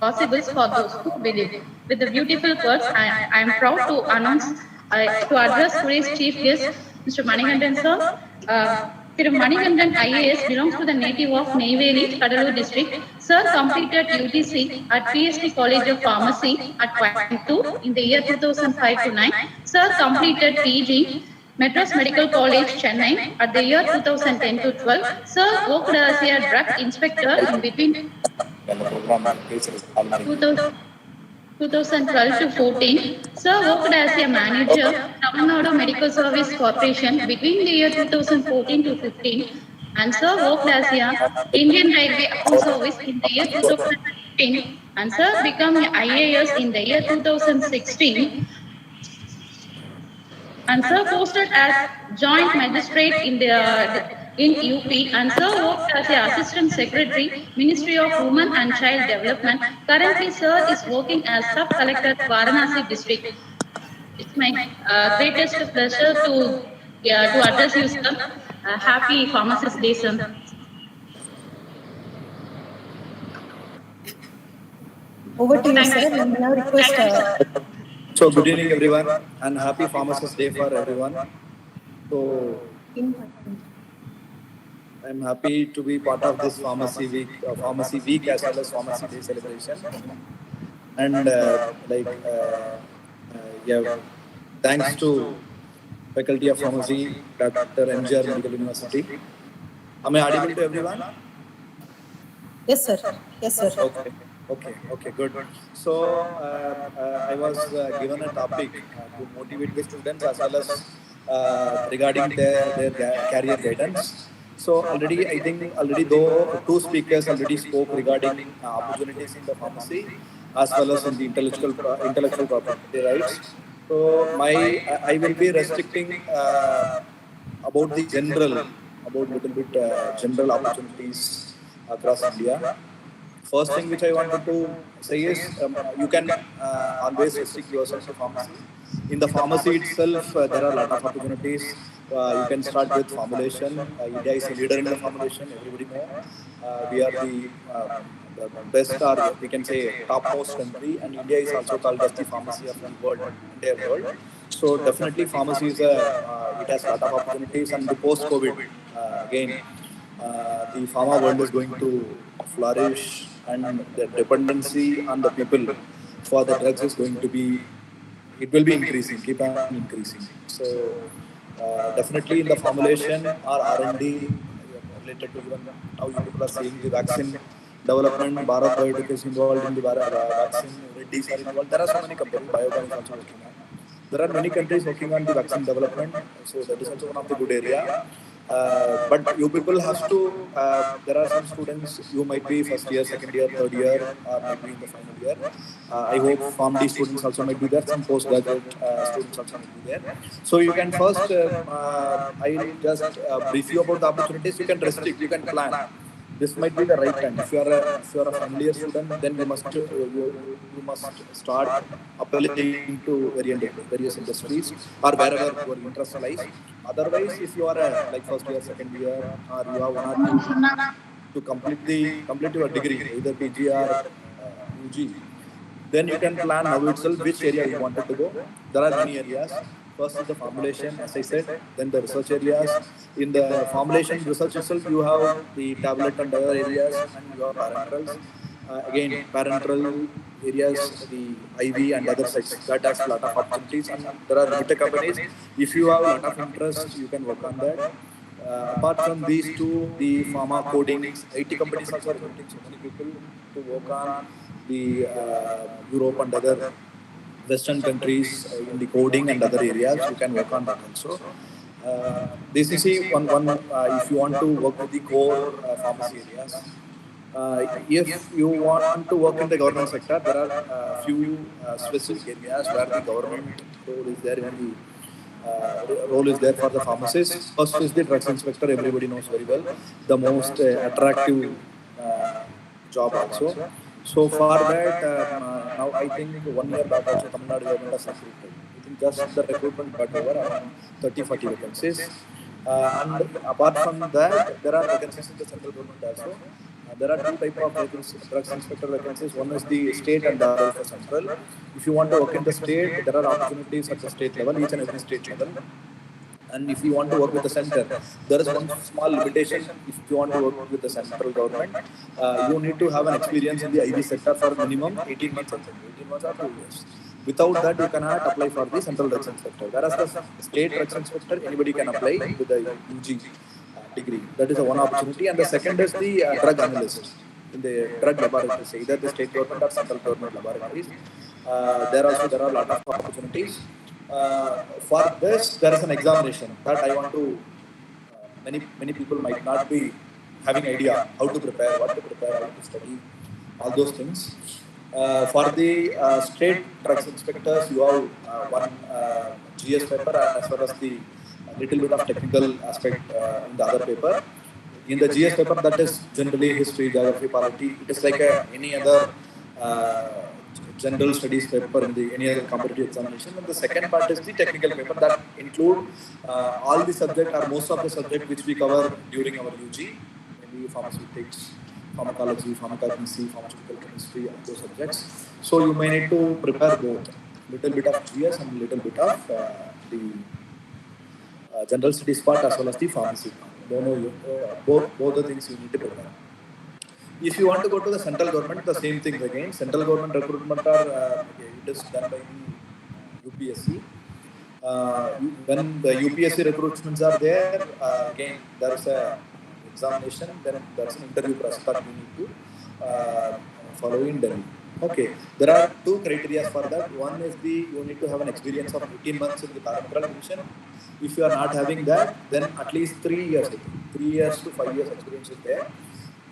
possible for those who believe. With the beautiful words, I am proud to announce, to address today's chief guest, Mr. Manikandan, sir. Sir Manikandan IAS belongs to the native of Neyveli, Kadalur district. Sir completed UGC at PST College of Pharmacy at Coimbatore in the year 2005 to 9. Sir completed PG Madras Medical College, Chennai at the year 2010 to 12. Sir worked as a drug inspector in between 2012 to 14. Sir worked as a manager Tamil Nadu Medical Service Corporation between the year 2014 to 15. And Sir worked as a Indian Railway Approved Service in the year 2015. And Sir became an IAS in the year 2016. And Sir posted as Joint Magistrate in UP, and Sir worked as an Assistant Secretary, Ministry of Women and Child Development. Currently, Sir is working as Sub-Collector, Varanasi District. It's my greatest pleasure to address you, sir. Happy Pharmacist Day, sir. Over to you, sir. I now request. So good evening, everyone, and happy Pharmacist Day for everyone. So I'm happy to be part of this Pharmacy Week as well as Pharmacy Day celebration. And thanks to Faculty of Pharmacy, Dr.M.G.R Medical University. Am I audible to everyone? Yes, sir. Yes, sir. Okay, good. So I was given a topic to motivate the students as well as regarding their career guidance. So already though two speakers already spoke regarding opportunities in the pharmacy as well as in the intellectual property rights. So I will be restricting about little bit general opportunities across India. First thing which I wanted to say is you can always restrict yourself to pharmacy. In the pharmacy itself, there are a lot of opportunities You can start with formulation. India is a leader in the formulation. Everybody know. We are the best, or we can say topmost country, and India is also called as the pharmacy of the world, entire world. So definitely, pharmacy is it has a lot of opportunities, and the post-COVID again, the pharma world is going to flourish, and the dependency on the people for the drugs is going to be, it will be increasing, keep on increasing. So definitely in the formulation or R&D related to, even now you people are seeing the vaccine development, Bharat Biotech is involved in the vaccine, Reddy's are involved. There are so many companies, Biocon is also working on. There are many countries working on the vaccine development, so that is also one of the good area. But you people have to, there are some students, you might be first year, second year, third year, or might be in the final year. I hope PharmD students also might be there, some postgraduate students also might be there. So you can first, I'll just brief you about the opportunities. You can restrict, you can plan. This might be the right time. If you are a final year student, then you must start applying to various industries or wherever your interest lies. Otherwise, if you are like first year, second year, or you have 1 or 2 to complete your degree, either PG or UG, then you can plan now itself which area you wanted to go. There are many areas. First is the formulation, as I said, then the research areas. In the formulation research itself, you have the tablet and other areas, and you have parenterals. Again, parenteral areas, the IV and other sites, that has a lot of opportunities, and there are limited companies. If you have a lot of interest, you can work on that. Apart from these two, the pharma codings, IT companies also are recruiting so many people to work on the Europe and other Western countries in the coding and other areas. You can work on that also. This is one if you want to work with the core pharmacy areas. If you want to work in the government sector, there are a few specific areas where the government role is there in the role is there for the pharmacist. First is the drugs inspector. Everybody knows very well, the most attractive job also. So for that, now I think 1 year back also Tamil Nadu government has recruited. I think just the recruitment got over around 30-40 vacancies. And apart from that, there are vacancies in the central government also. There are two types of drugs inspector vacancies. One is the state and the other is the central. If you want to work in the state, there are opportunities at the state level, each and every state level. And if you want to work with the center, there is one small limitation. If you want to work with the central government, you need to have an experience in the IV sector for minimum 18 months, 18 months or 2 years. Without that, you cannot apply for the central drugs inspector. Whereas the state drugs inspector, anybody can apply with the UG degree. That is the one opportunity. And the second is the drug analyst in the drug laboratories, either the state government or central government laboratories. There are a lot of opportunities. For this, there is an examination that I want to. Many people might not be having idea how to prepare, what to prepare, how to study, all those things. For the state drugs inspectors, you have one GS paper, and as well as the little bit of technical aspect in the other paper. In the GS paper, that is generally history, geography, polity. It is like any other general studies paper in the any other competitive examination. And the second part is the technical paper that include all the subject or most of the subject which we cover during our UG, maybe pharmaceutics, pharmacology, pharmacognosy, pharmaceutical chemistry, and those subjects. So you may need to prepare both, little bit of GS and little bit of the general studies part as well as the pharmacy part. Both the things you need to prepare. If you want to go to the central government, the same thing again. Central government recruitment are it is done by the UPSC. When the UPSC recruitments are there, again there is a examination, then there is an interview process that you need to follow in Delhi. Okay, there are two criteria for that. One is you need to have an experience of 18 months in the parenteral division. If you are not having that, then at least 3 years, 3 years to 5 years experience is there.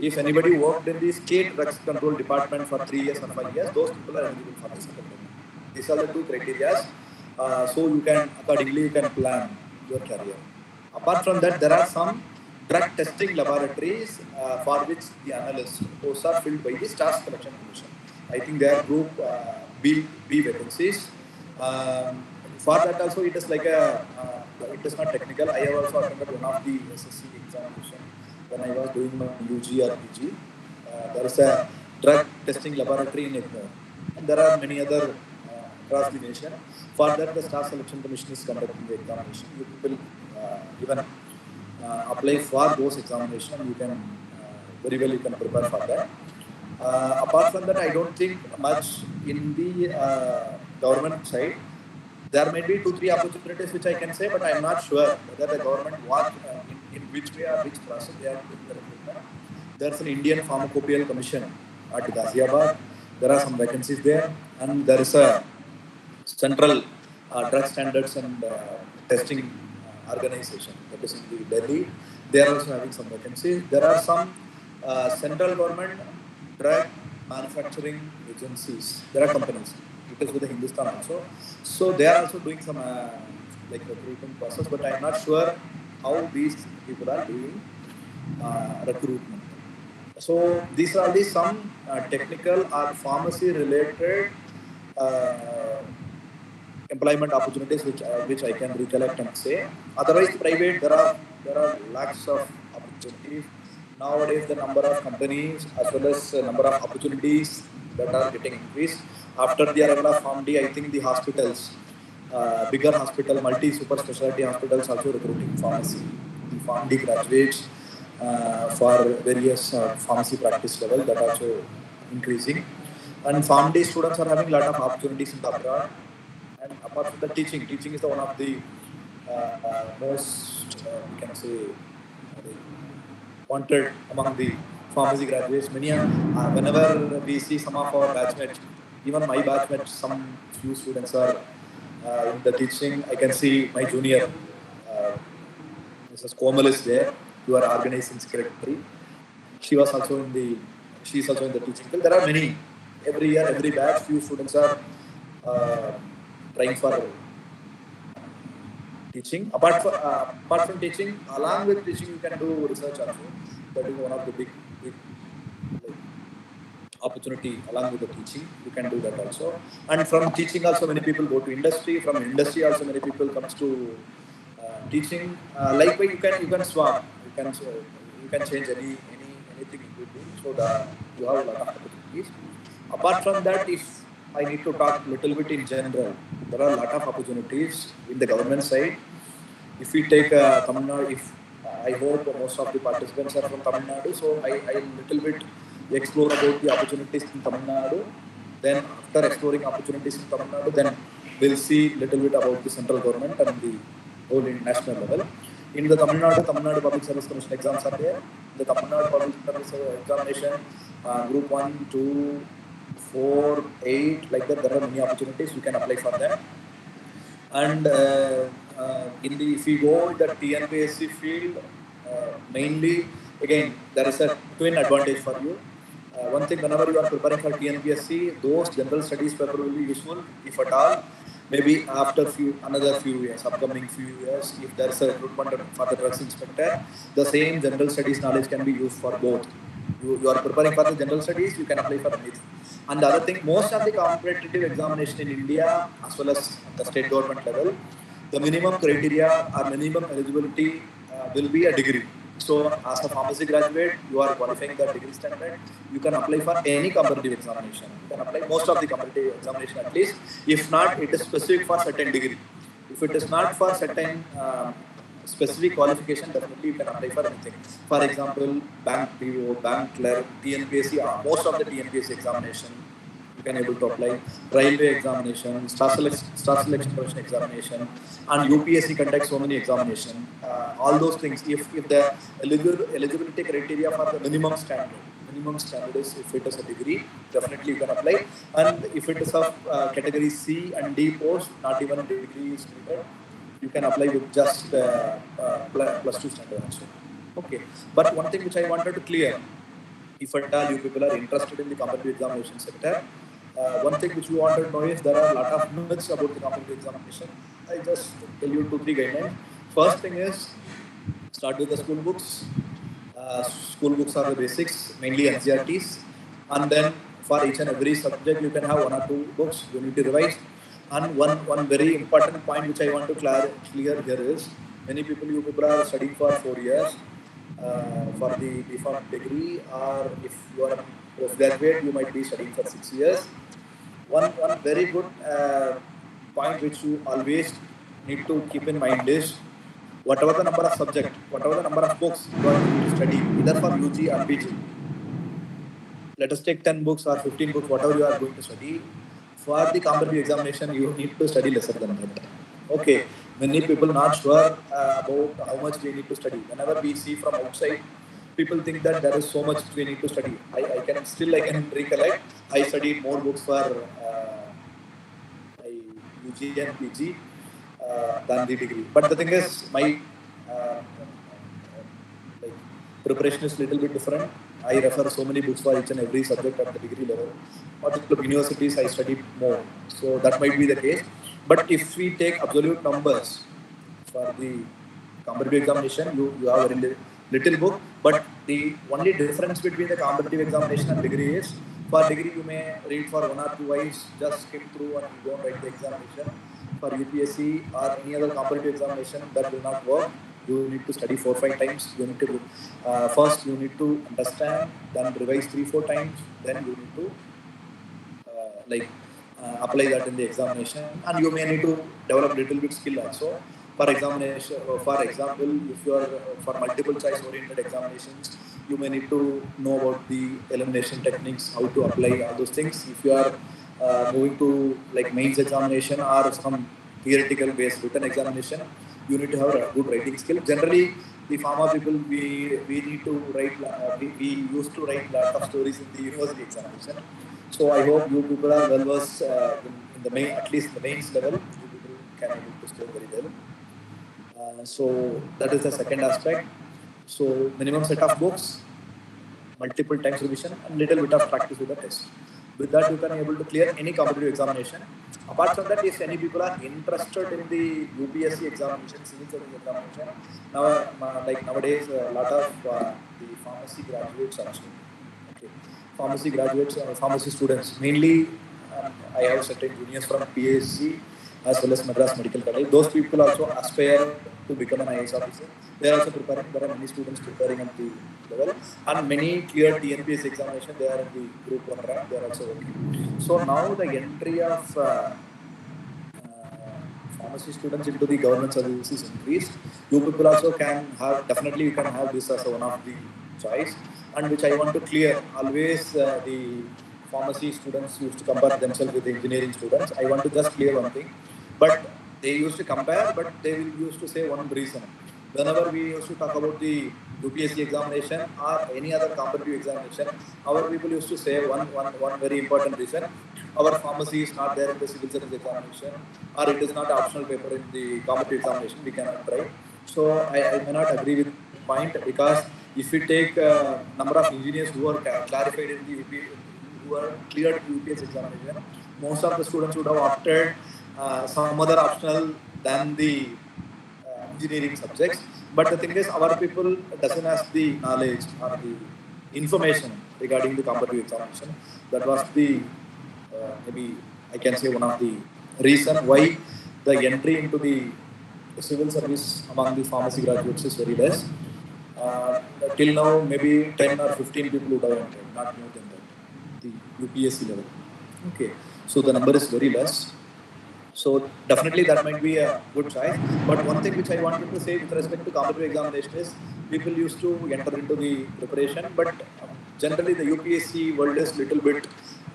If anybody worked in the state drugs control department for 3 years or 5 years, those people are eligible for the central government. These are the two criteria. So you can accordingly you can plan your career. Apart from that, there are some drug testing laboratories for which the analysts posts are filled by the Staff Selection Commission. I think they are group B vacancies. For that also, it is like a it is not technical. I have also attended one of the SSC examination when I was doing my UG or PG. There is a drug testing laboratory in IGNOR, and there are many other across the nation. For that, the Staff Selection Commission is conducting the examination. You people even apply for those examinations, and you can very well you can prepare for that. Apart from that, I don't think much in the government side. There may be 2-3 opportunities which I can say, but I am not sure whether the government what in which way or which process they are doing the recruitment. There's an Indian Pharmacopoeial Commission at Ghaziabad. There are some vacancies there, and there is a central drug standards and testing organization that is in Delhi. They are also having some vacancies. There are some central government drug manufacturing agencies. There are companies. It is with the Hindustan also. So they are also doing some like recruitment process, but I am not sure how these people are doing recruitment. So these are the some technical or pharmacy related employment opportunities which I can recollect and say. Otherwise, private there are lakhs of opportunities. Nowadays, the number of companies as well as number of opportunities that are getting increased. After the arrival of PharmD, I think the hospitals, bigger hospital, multi-super specialty hospitals also recruiting pharmacy. The PharmD graduates for various pharmacy practice level that also increasing. And PharmD students are having a lot of opportunities in the abroad. And apart from the teaching is the one of the most, we can say, wanted among the pharmacy graduates. Many whenever we see some of our batchmates, even my batchmates, some few students are in the teaching. I can see my junior, Mrs. Komal is there, who are organizing secretary. She is also in the teaching. There are many. Every year, every batch, few students are trying for teaching. Apart from teaching, along with teaching, you can do research also. That is one of the big like, opportunity along with the teaching. You can do that also. And from teaching also, many people go to industry. From industry also, many people comes to teaching. Likewise, you can swap. You can change anything you could do. So that you have a lot of opportunities. Apart from that, if I need to talk a little bit in general, there are a lot of opportunities in the government side. If we take Tamil Nadu, I hope most of the participants are from Tamil Nadu, so I little bit explore about the opportunities in Tamil Nadu. Then after exploring opportunities in Tamil Nadu, then we'll see little bit about the central government and the whole international level. In the Tamil Nadu Public Service Commission exams are there. The Tamil Nadu Public Service examination, group 1, 2, 4, 8, like that, there are many opportunities. You can apply for them. And if we go the TNPSC field, mainly, again, there is a twin advantage for you. One thing, whenever you are preparing for TNPSC, those general studies paper will be useful, if at all. Maybe after another few years, upcoming few years, if there is a recruitment for the drugs inspector, the same general studies knowledge can be used for both. You are preparing for the general studies, you can apply for anything. And the other thing, most of the competitive examination in India, as well as the state government level, the minimum criteria or minimum eligibility will be a degree. So, as a pharmacy graduate, you are qualifying the degree standard. You can apply for any competitive examination. You can apply most of the competitive examination at least. If not, it is specific for certain degree. If it is not for certain specific qualification, definitely you can apply for anything. For example, bank PO, bank clerk, TNPSC, most of the TNPSC examination, you can able to apply. Railway examination, Staff Selection Commission examination, and UPSC conducts so many examinations. All those things, if the eligibility criteria for the minimum standard is, if it is a degree, definitely you can apply. And if it is of category C and D post, not even a degree is needed, you can apply with just plus 2 standard also. Okay. But one thing which I wanted to clear, if at all you people are interested in the competitive examination sector, one thing which we wanted to know is there are a lot of myths about the competitive examination. I just tell you 2-3 guidelines. First thing is, start with the school books. School books are the basics, mainly NCERTs. And then for each and every subject, you can have 1 or 2 books you need to revise. And one very important point which I want to clear here is, many people, you people are studying for 4 years for the BPharm degree, or if you are a postgraduate, you might be studying for 6 years. One very good point which you always need to keep in mind is, whatever the number of subject, whatever the number of books you are going to study, either for UG or PG, let us take 10 books or 15 books, whatever you are going to study, for the competitive examination, you need to study lesser than that. Okay, many people not sure about how much we need to study. Whenever we see from outside, people think that there is so much we need to study. I can recollect, I studied more books for my UG and PG than the degree. But the thing is, my like preparation is little bit different. I refer so many books for each and every subject at the degree level. Particular universities, I study more. So that might be the case. But if we take absolute numbers for the competitive examination, you have very little book. But the only difference between the competitive examination and degree is, for degree you may read for 1 or 2 hours, just skim through and you don't write the examination. For UPSC or any other competitive examination, that will not work. You need to study 4-5 times. You need to first you need to understand, then revise 3-4 times, then you need to apply that in the examination, and you may need to develop little bit skill also. For examination, for example, if you are for multiple choice oriented examinations, you may need to know about the elimination techniques, how to apply all those things. If you are moving to like mains examination or some theoretical based written examination, you need to have a good writing skill. Generally, the pharma people, we need to write, we used to write lot of stories in the university examination. So I hope you people are well versed in the main, at least the mains level, you people can able to score very well. So that is the second aspect. So minimum set of books, multiple times revision, and little bit of practice with the test. With that, you can able to clear any competitive examination. Apart from that, if any people are interested in the UPSC examination, civil service examination, now like nowadays, a lot of the pharmacy graduates are studying. Okay, pharmacy graduates, pharmacy students, mainly I have certain juniors from PSC as well as Madras Medical College. Those people also aspire to become an IAS officer. They are also preparing. There are many students preparing at the level, and many clear TNPS examination. They are in the group 1 rank. They are also working. So now the entry of pharmacy students into the government services increased. You people also can have, definitely you can have this as one of the choice, and which I want to clear. Always the pharmacy students used to compare themselves with the engineering students. I want to just clear one thing, but they used to compare, but they will used to say one reason. Whenever we used to talk about the UPSC examination or any other competitive examination, our people used to say one very important reason: our pharmacy is not there in the civil service examination, or it is not optional paper in the competitive examination, we cannot try. So I may not agree with the point, because if we take number of engineers who are clarified in the who are cleared UPSC examination, most of the students would have opted some other optional than the engineering subjects. But the thing is, our people doesn't have the knowledge or the information regarding the competitive examination. That was the maybe I can say one of the reason why the entry into the civil service among the pharmacy graduates is very less. Till now, maybe 10 or 15 people would have entered, not more than that, the UPSC level. Okay, so the number is very less. So definitely that might be a good choice. But one thing which I wanted to say with respect to competitive examination is, people used to enter into the preparation, but generally the UPSC world is little bit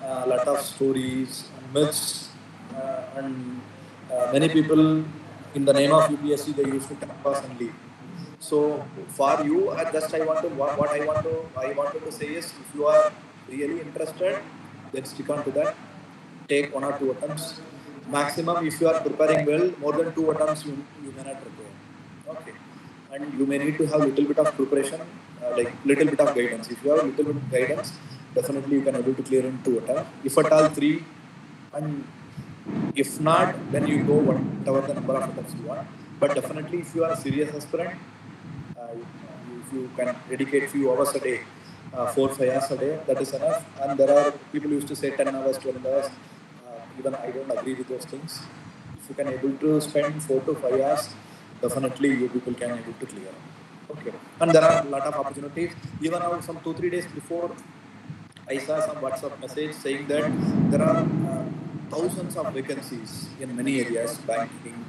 lot of stories, myths, and many people in the name of UPSC they used to campus and leave. So for you, I want to what I wanted to say is, if you are really interested, then stick on to that. Take 1 or 2 attempts. Maximum, if you are preparing well, more than 2 attempts you may not prepare. Okay, and you may need to have little bit of preparation, like little bit of guidance. If you have little bit of guidance, definitely you can able to clear in 2 attempts. If at all 3, and if not, then you go whatever the number of attempts you want. But definitely, if you are a serious aspirant, if you can dedicate few hours a day, 4-5 hours a day, that is enough. And there are people used to say 10 hours, 12 hours. even I don't agree with those things. If you can able to spend 4 to 5 hours, definitely you people can able to clear. Okay, and there are a lot of opportunities. Even now, some 2-3 days before, I saw some WhatsApp message saying that there are thousands of vacancies in many areas, banking,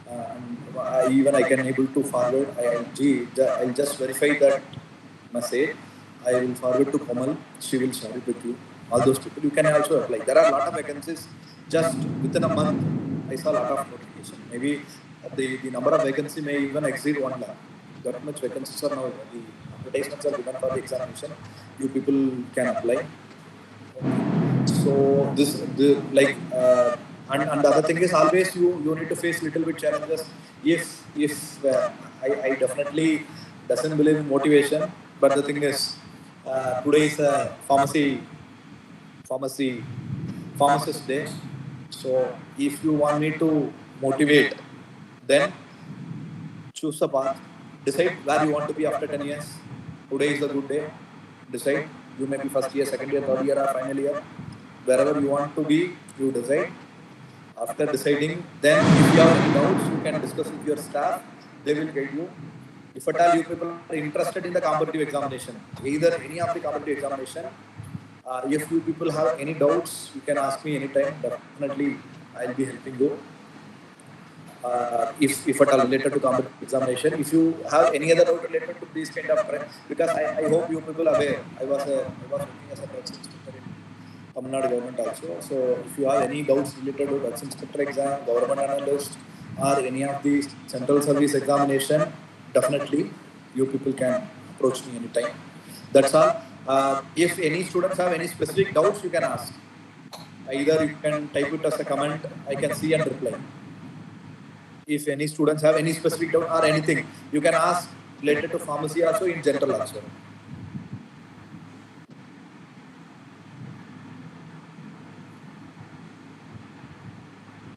and even I can able to forward. I'll just verify that message. I will forward to Komal. She will share it with you. All those people, you can also apply. There are a lot of vacancies. Just within a month, I saw a lot of notification. Maybe the number of vacancy may even exceed 1 lakh. That much vacancies are now. The advertisements are given for the examination. You people can apply. So and the other thing is always you need to face little bit challenges. If I definitely doesn't believe in motivation, but the thing is today is a pharmacist day. So if you want me to motivate, then choose a path. Decide where you want to be after 10 years. Today is a good day. Decide. You may be first year, second year, third year, or final year. Wherever you want to be, you decide. After deciding, then if you have any doubts, you can discuss with your staff. They will guide you. If at all you people are interested in the competitive examination, either any of the competitive examination, if you people have any doubts, you can ask me anytime. Definitely, I'll be helping you. If at all related to competitive examination, if you have any other doubt related to these kind of drugs, because I hope you people are aware, I was working as a drugs inspector in Tamil Nadu government also. So if you have any doubts related to drugs inspector exam, government analyst, or any of the central service examination, definitely you people can approach me anytime. That's all. If any students have any specific doubts, you can ask. Either you can type it as a comment, I can see and reply. If any students have any specific doubt or anything, you can ask related to pharmacy also, in general also.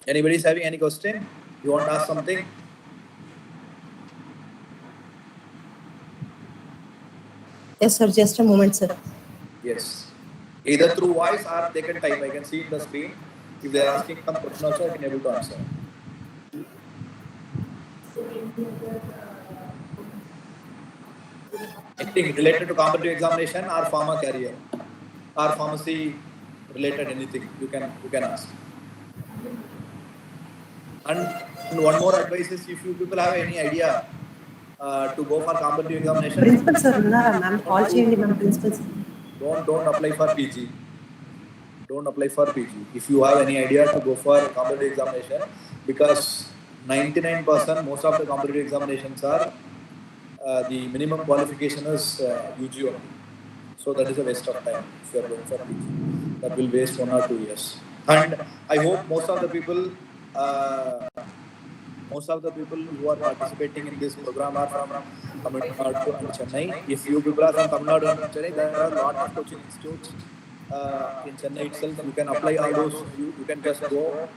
Anybody is having any question? You want to ask something? Yes, sir. Just a moment, sir. Yes. Either through voice or they can type. I can see in the screen. If they are asking some question also, I can able to answer. Anything related to competitive examination or pharma career or pharmacy related anything, you can ask. And one more advice is, if you people have any idea to go for competitive examination, Principal sir, ma'am, call cheyandi ma'am, principal sir. Don't apply for PG. Don't apply for PG. If you have any idea to go for competitive examination, because 99% most of the competitive examinations are the minimum qualification is UG only. So that is a waste of time if you are going for PG. That will waste 1 or 2 years. And I hope most of the people who are participating in this program are from Tamil Nadu and Chennai. If you people are from Tamil Nadu and Chennai, there are a lot of coaching institutes in Chennai itself. You can apply all those. You can just go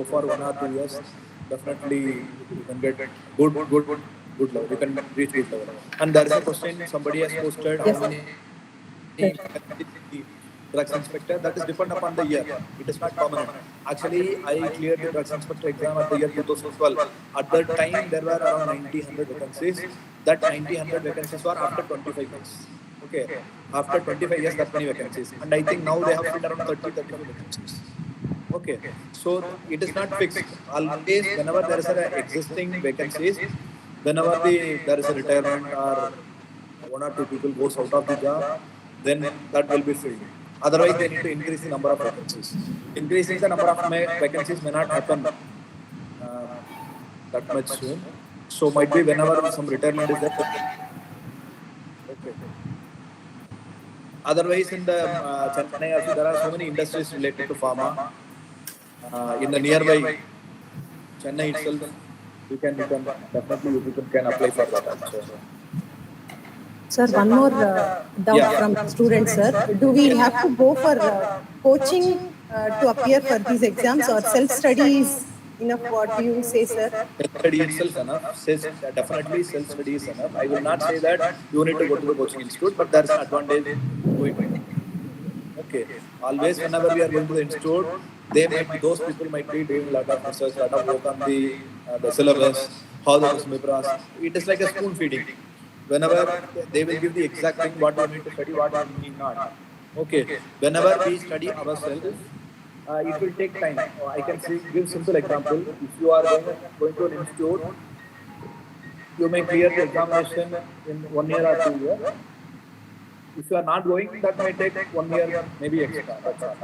for 1 or 2 years. Definitely, you can get good level. You can reach good level. And there is a question somebody has posted. How many drugs inspector? That is depend upon the year. It is not permanent. Actually, I cleared the drugs inspector exam at the year 2012. At that time, there were around 90-100 vacancies. That 90-100 vacancies were after 25 years. Okay, after 25 years, that many vacancies. And I think now they have filled around 30-35 vacancies. Okay, so it is not fixed. Always, whenever there is an existing vacancies, whenever there is a retirement or 1 or 2 people goes out of the job, then that will be filled. Otherwise, they need to increase the number of vacancies. Increasing the number of vacancies may not happen that much soon. So might be whenever some retirement is there. Okay. Otherwise, in the Chennai also, there are so many industries related to pharma. In the nearby Chennai itself, you can definitely you people can apply for that also. Sir, one more doubt from students, sir. Do we have to go for coaching to appear for these exams, or self-study is enough? What do you say, sir? Self-study itself enough. Definitely self-study is enough. I will not say that you need to go to the coaching institute, but there is an advantage going. Okay. Always, whenever we are going to the institute, those people might be doing a lot of research, lot of work on the syllabus, how the question paper asks. It is like a spoon feeding. Whenever they will give the exact thing, what you need to study, what you need not. Okay. Whenever we study ourselves, it will take time. I can give simple example. If you are going to an institute, you may clear the examination in 1 year or 2 years. If you are not going, that may take 1 year, maybe extra. That's all.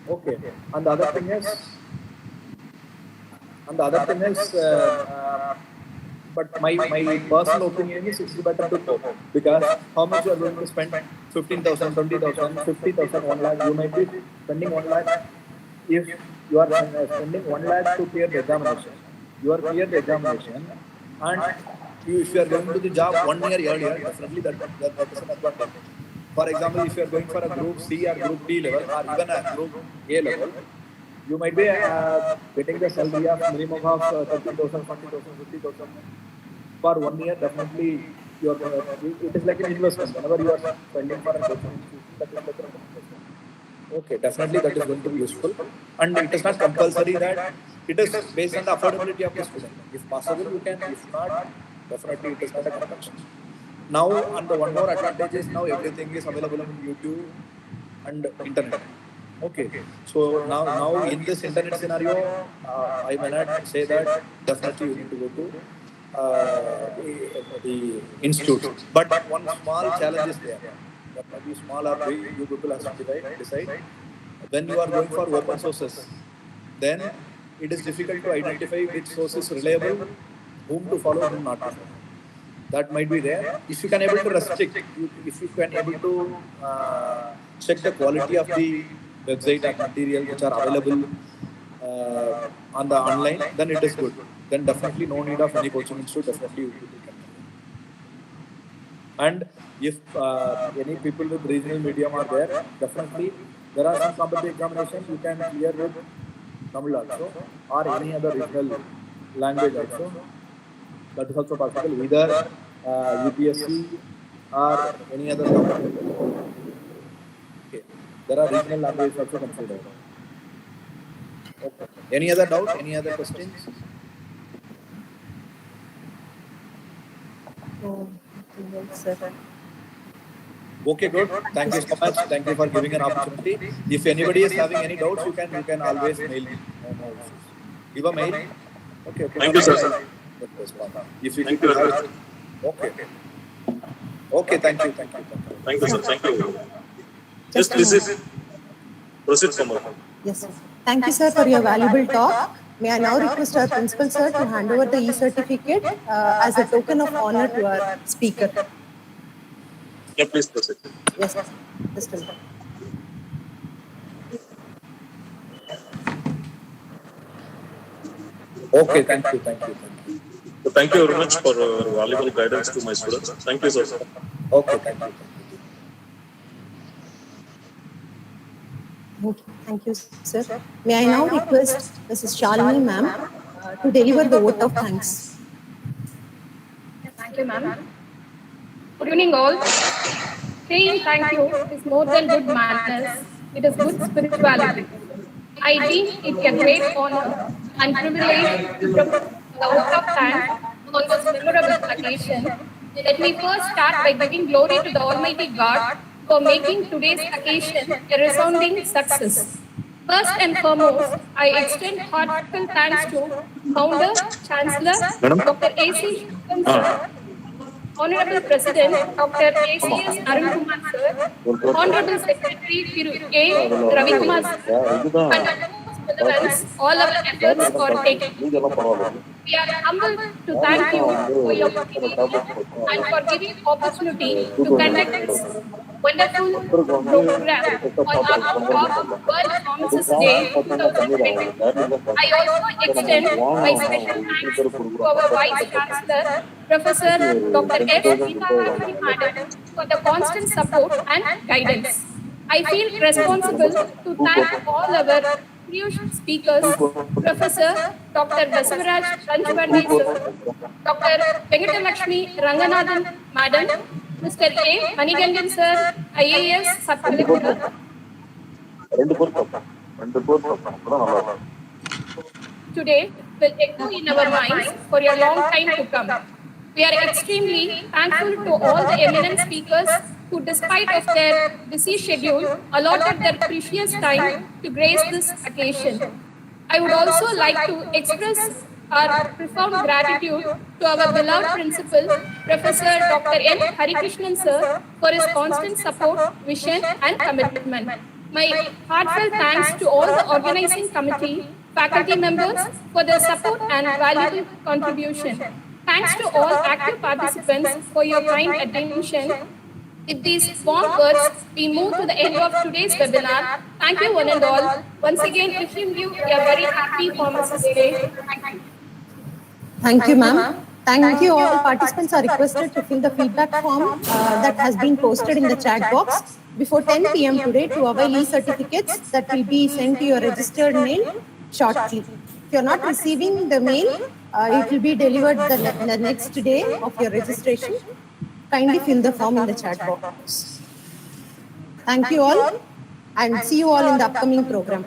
Okay. And the other thing is, but my personal opinion is it's better to go, because how much you are going to spend? 15,000, 20,000, 50,000, 1 lakh. You might be spending 1 lakh. If you are spending 1 lakh to clear the examination, you are clear the examination, and if you are going to the job 1 year earlier, definitely that is an advantage. For example, if you are going for a group C or group D level, or even a group A level, you might be getting the salary of minimum of 30,000, 40,000, 50,000 for 1 year. Definitely, it is like an investment. Whenever you are spending for a coaching institution, that is like an investment. Okay, definitely that is going to be useful, and it is not compulsory that it is based on the affordability of the student. If possible, you can. If not, definitely it is not a compulsion. Now, and the one more advantage is now everything is available on YouTube and internet. Okay, so now in this internet scenario, I may not say that definitely you need to go to the institute. But one small challenge is there. That might be small or big. You people have to decide. When you are going for open sources, then it is difficult to identify which source is reliable, whom to follow, whom not to follow. That might be there. If you can able to restrict, if you can able to check the quality of the website or material which are available on the online, then it is good. Then definitely no need of any coaching institute. Definitely you people can. And if any people with regional medium are there, definitely there are some competitive examinations you can clear with Tamil also, or any other regional language also. That is also possible, either UPSC or any other government. Okay. There are regional languages also considered. Okay. Any other doubt? Any other questions? Okay, good. Thank you so much. Thank you for giving an opportunity. If anybody is having any doubts, you can always mail me. No issues. Give a mail. Okay. Thank you, sir. If you have, okay. Okay. Thank you. Thank you, sir. Thank you. Just proceed, Kumar. Yes, sir. Thank you, sir, for your valuable talk. May I now request our principal, sir, to hand over the e-certificate as a token of honor to our speaker. Yeah, please proceed. Yes, sir. Just a minute. Okay, thank you. So thank you very much for valuable guidance to my students. Thank you, sir. Okay, thank you. Thank you, sir. May I now request Mrs. Shalini, ma'am, to deliver the vote of thanks. Thank you, ma'am. Good evening, all. Saying thank you is more than good manners, it is good spirituality. I deem it a great honor and privilege to propose a vote of thanks on this memorable occasion. Let me first start by giving glory to the Almighty God for making today's occasion a resounding success. First and foremost, I extend heartfelt thanks to Founder, Chancellor, Dr. A.C. sir, Honorable President Dr. A.C.S. Arun Kumar sir, Honorable Secretary A. Ravi Kumar sir, and of course, relevance, all our efforts are taken. We are humbled to thank you for your motivation and for giving opportunity to conduct this wonderful program on our World Pharmacist Day 2020. I also extend my special thanks to our Vice Chancellor, Professor Dr. S. Lakshmi Madam, for the constant support and guidance. I feel responsible to thank all our distinguished speakers, Professor Dr. Basavaraj Ranjpande sir, Dr. Venkatalakshmi Ranganathan Madam, Mr. A. Manigandan sir, IAS Sub Collector, today will echo in our minds for a long time to come. We are extremely thankful to all the eminent speakers who, despite of their busy schedule, allotted their precious time to grace this occasion. I would also like to express our profound gratitude to our beloved principal, Professor Dr. N. Harikrishnan sir, for his constant support, vision, and commitment. My heartfelt thanks to all the organizing committee, faculty members for their support and valuable contribution. Thanks to all active participants for your kind attention. With these warm words, we move to the end of today's webinar. Thank you one and all. Once again, wishing you a very happy Pharmacist Day. Thank you. Thank you, ma'am. Thank you. All participants are requested to fill the feedback form that has been posted in the chat box before 10 p.m. today to avail e-certificates that will be sent to your registered mail shortly. If you're not receiving the mail, it will be delivered the next day of your registration. Kindly fill the form in the chat box. Thank you all and see you all in the upcoming program.